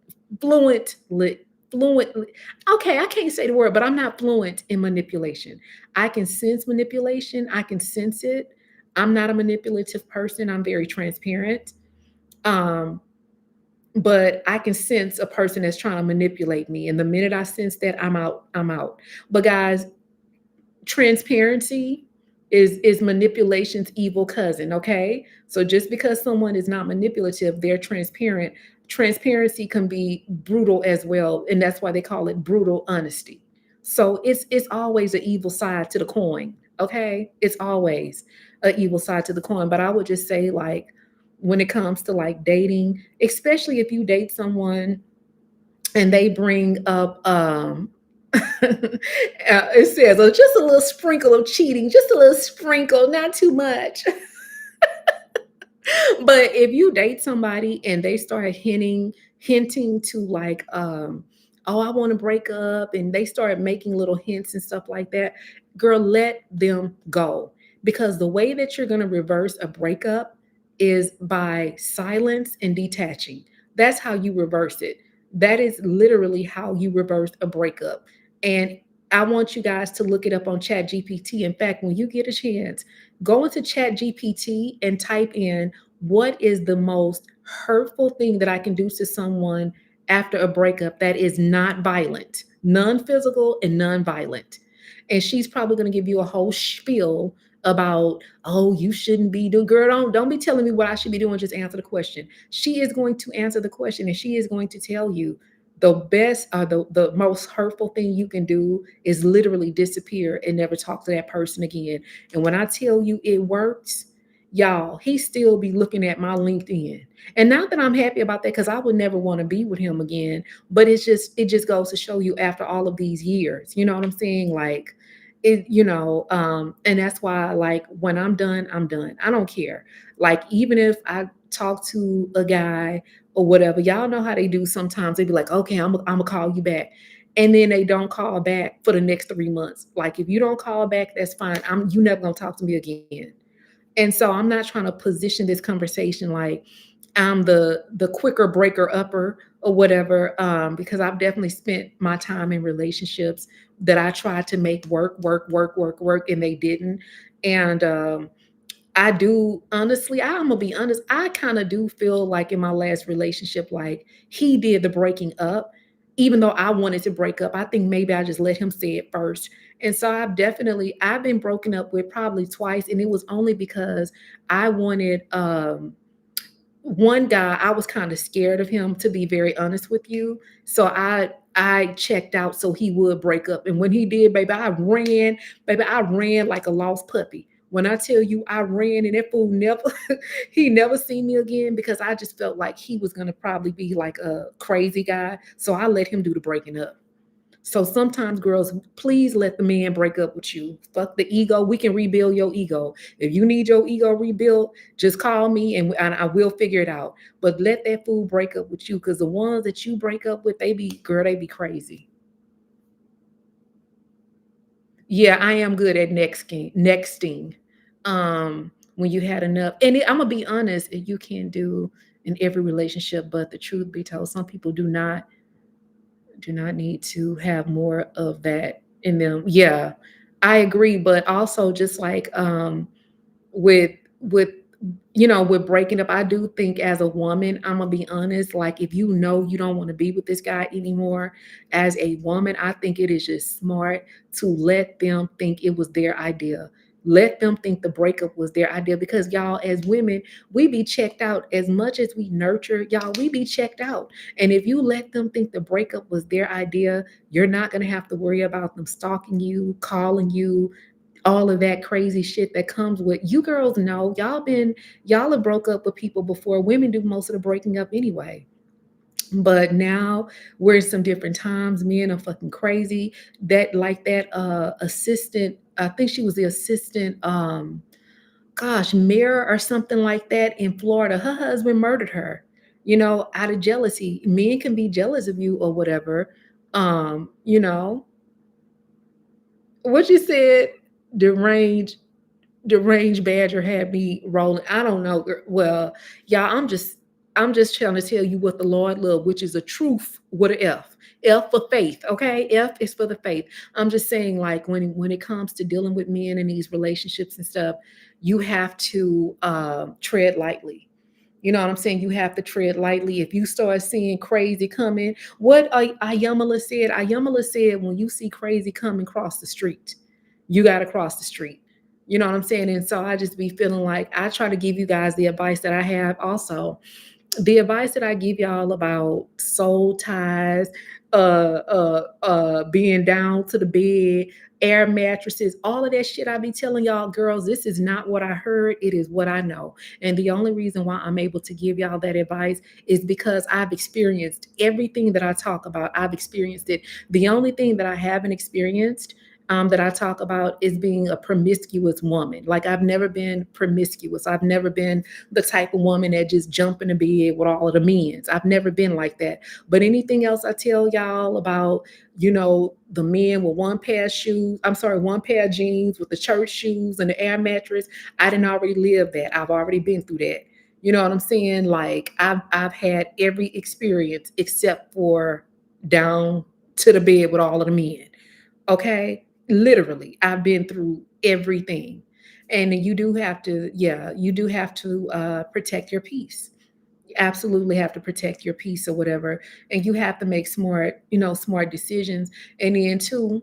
fluently. Okay, I can't say the word, but I'm not fluent in manipulation. I can sense manipulation, I can sense it. I'm not a manipulative person. I'm very transparent. Um, but I can sense a person that's trying to manipulate me. And the minute I sense that, I'm out. I'm out. But guys, transparency is manipulation's evil cousin. Okay, so just because someone is not manipulative, they're transparent. Transparency can be brutal as well, and that's why they call it brutal honesty. So it's always an evil side to the coin. Okay, it's always an evil side to the coin. But I would just say, like, when it comes to like dating, especially if you date someone and they bring up it says, oh, just a little sprinkle of cheating, just a little sprinkle, not too much. But if you date somebody and they start hinting to like, oh, I want to break up, and they start making little hints and stuff like that, girl, let them go. Because the way that you're going to reverse a breakup is by silence and detaching. That's how you reverse it. That is literally how you reverse a breakup. And I want you guys to look it up on Chat GPT. In fact, when you get a chance, go into Chat GPT and type in, what is the most hurtful thing that I can do to someone after a breakup that is not violent, non physical and non violent? And she's probably going to give you a whole spiel about, oh, you shouldn't be doing, girl, don't be telling me what I should be doing, just answer the question. She is going to answer the question, and she is going to tell you the best or the most hurtful thing you can do is literally disappear and never talk to that person again. And when I tell you it works, y'all, he still be looking at my LinkedIn. And not that I'm happy about that, because I would never want to be with him again. But it just goes to show you, after all of these years, you know what I'm saying? Like, and that's why, like, when I'm done, I'm done. I don't care. Like, even if I talk to a guy or whatever, y'all know how they do sometimes. They be like, okay, I'm gonna call you back. And then they don't call back for the next 3 months. Like, if you don't call back, that's fine. You never gonna talk to me again. And so I'm not trying to position this conversation like I'm the quicker breaker upper or whatever, because I've definitely spent my time in relationships that I tried to make work, and they didn't. And I do honestly, I'm gonna be honest, I kind of do feel like in my last relationship, like he did the breaking up, even though I wanted to break up. I think maybe I just let him say it first. And so I've been broken up with probably twice, and it was only because I wanted one guy, I was kind of scared of him, to be very honest with you. So I checked out so he would break up. And when he did, baby, I ran like a lost puppy. When I tell you I ran, and that fool never he never seen me again, because I just felt like he was gonna probably be like a crazy guy. So I let him do the breaking up. So sometimes, girls, please let the man break up with you. Fuck the ego. We can rebuild your ego. If you need your ego rebuilt, just call me, and I will figure it out. But let that fool break up with you, because the ones that you break up with, they be crazy. Yeah, I am good at nexting. When you had enough, and I'm gonna be honest, you can do in every relationship, but the truth be told, some people do not need to have more of that in them. Yeah, I agree. But also, just like with with with breaking up, I do think, as a woman, I'm gonna be honest, like, if you know you don't want to be with this guy anymore, as a woman, I think it is just smart to let them think it was their idea. Let them think the breakup was their idea, because y'all, as women, we be checked out. As much as we nurture, y'all, we be checked out. And if you let them think the breakup was their idea, you're not going to have to worry about them stalking you, calling you, all of that crazy shit that comes with you. Girls know y'all have broke up with people before. Women do most of the breaking up anyway. But now we're in some different times. Men are fucking crazy. That, like that assistant, I think she was the assistant gosh, mayor or something like that in Florida. Her husband murdered her, out of jealousy. Men can be jealous of you or whatever. You know, what you said, deranged deranged badger had me rolling. I don't know. Well, y'all, I'm just trying to tell you what the Lord loved, which is a truth with an F. F for faith, okay? F is for the faith. I'm just saying, like, when it comes to dealing with men in these relationships and stuff, you have to tread lightly. You know what I'm saying? You have to tread lightly. If you start seeing crazy coming, what Ayamala said, when you see crazy coming, cross the street. You got to cross the street. You know what I'm saying? And so I just be feeling like I try to give you guys the advice that I have also. The advice that I give y'all about soul ties, being down to the bed, air mattresses, all of that shit I be telling y'all, girls, this is not what I heard. It is what I know. And the only reason why I'm able to give y'all that advice is because I've experienced everything that I talk about. I've experienced it. The only thing that I haven't experienced, that I talk about, is being a promiscuous woman. Like, I've never been promiscuous. I've never been the type of woman that just jump in the bed with all of the men's. I've never been like that. But anything else I tell y'all about, the men with one pair of shoes, I'm sorry, one pair of jeans with the church shoes and the air mattress, I didn't already live that. I've already been through that. You know what I'm saying? Like, I've had every experience except for down to the bed with all of the men. Okay? Literally, I've been through everything. And you do have to, yeah, you do have to protect your peace. You absolutely have to protect your peace or whatever. And you have to make smart decisions. And then too,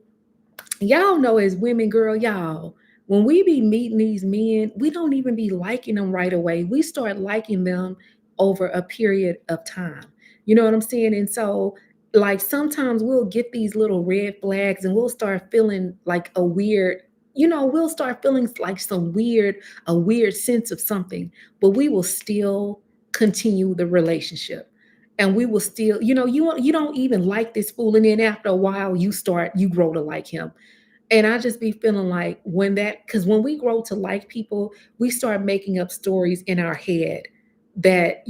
y'all know, as women, girl, y'all, when we be meeting these men, we don't even be liking them right away. We start liking them over a period of time. You know what I'm saying? And so, like, sometimes we'll get these little red flags and we'll start feeling like we'll start feeling like a weird sense of something, but we will still continue the relationship. And we will still, you don't even like this fool. And then after a while, you grow to like him. And I just be feeling like, because when we grow to like people, we start making up stories in our head like,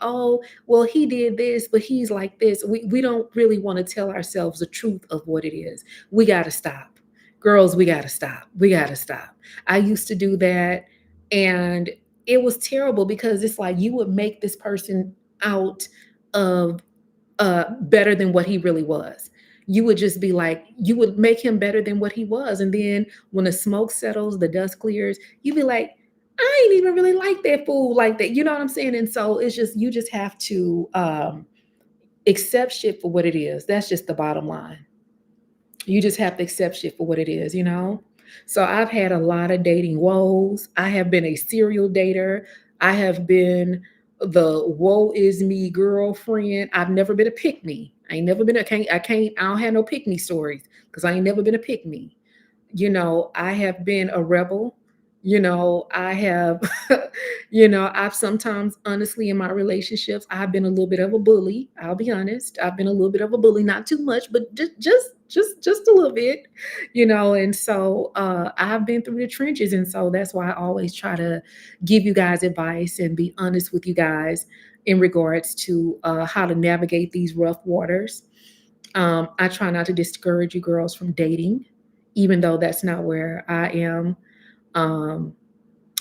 oh, well, he did this, but he's like this. We don't really want to tell ourselves the truth of what it is. We got to stop. Girls, we got to stop. We got to stop. I used to do that. And it was terrible, because it's like you would make this person out of better than what he really was. You would just be like, you would make him better than what he was. And then when the smoke settles, the dust clears, you'd be like, I ain't even really like that fool like that. You know what I'm saying? And so it's just, you just have to accept shit for what it is. That's just the bottom line. You just have to accept shit for what it is. So I've had a lot of dating woes. I have been a serial dater. I have been the woe is me girlfriend. I've never been a pick me. I ain't never been I don't have no pick me stories, because I ain't never been a pick me. I have been a rebel. I have, I've sometimes, honestly, in my relationships, I've been a little bit of a bully. I'll be honest. I've been a little bit of a bully, not too much, but just a little bit. And so I've been through the trenches. And so that's why I always try to give you guys advice and be honest with you guys in regards to how to navigate these rough waters. I try not to discourage you girls from dating, even though that's not where I am. Um,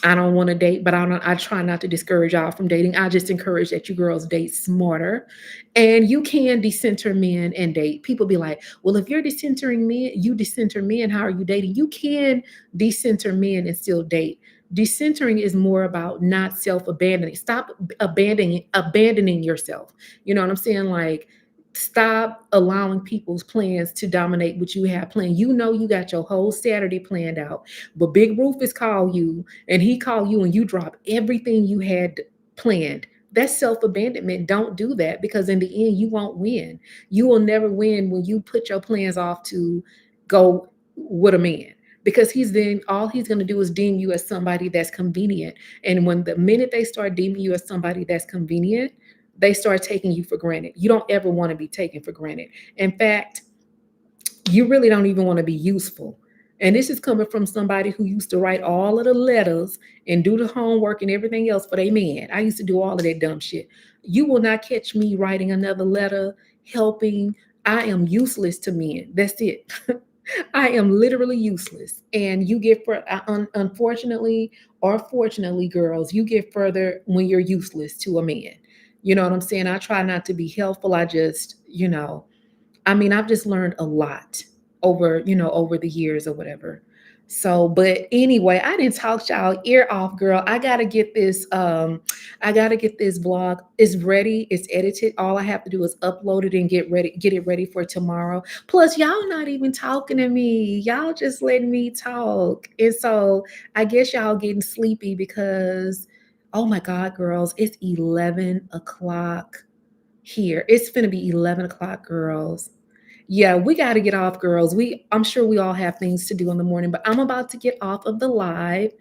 I don't want to date, but I try not to discourage y'all from dating. I just encourage that you girls date smarter. And you can decenter men and date. People be like, well, if you're decenter men, how are you dating? You can decenter men and still date. Decentering is more about not self-abandoning. Stop abandoning yourself. You know what I'm saying? Like, Stop allowing people's plans to dominate what you have planned. You know you got your whole Saturday planned out, but Big Rufus called you and he called you and you drop everything you had planned. That's self-abandonment. Don't do that because in the end you won't win. You will never win when you put your plans off to go with a man. Because he's then all he's going to do is deem you as somebody that's convenient. And when the minute they start deeming you as somebody that's convenient, they start taking you for granted. You don't ever want to be taken for granted. In fact, you really don't even want to be useful. And this is coming from somebody who used to write all of the letters and do the homework and everything else for their man. I used to do all of that dumb shit. You will not catch me writing another letter, helping. I am useless to men. That's it. I am literally useless. And you get for unfortunately or fortunately, girls, you get further when you're useless to a man. You know what I'm saying? I try not to be helpful. I just, I mean, I've just learned a lot over the years or whatever. So, but anyway, I didn't talk y'all ear off, girl. I gotta get this vlog. It's ready, it's edited. All I have to do is upload it and get it ready for tomorrow. Plus, y'all not even talking to me. Y'all just letting me talk. And so I guess y'all getting sleepy because oh my God, girls, it's 11 o'clock here. It's gonna be 11 o'clock, girls. Yeah, we got to get off, girls. I'm sure we all have things to do in the morning, but I'm about to get off of the live.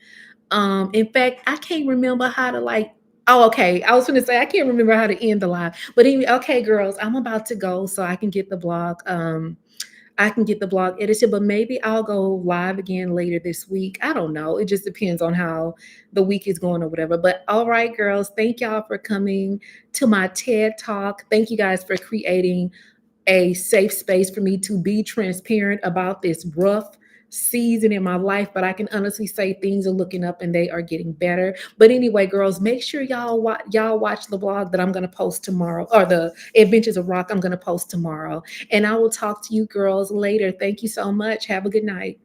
In fact, I can't remember how to like. Oh, okay. I was going to say I can't remember how to end the live, but anyway, okay, girls, I'm about to go so I can get the blog. I can get the blog edited, but maybe I'll go live again later this week. I don't know. It just depends on how the week is going or whatever. But all right, girls, thank y'all for coming to my TED Talk. Thank you guys for creating a safe space for me to be transparent about this rough season in my life, but I can honestly say things are looking up and they are getting better. But anyway, girls, make sure y'all watch the blog that I'm going to post tomorrow, or the Adventures of Rock I'm going to post tomorrow. And I will talk to you girls later. Thank you so much. Have a good night.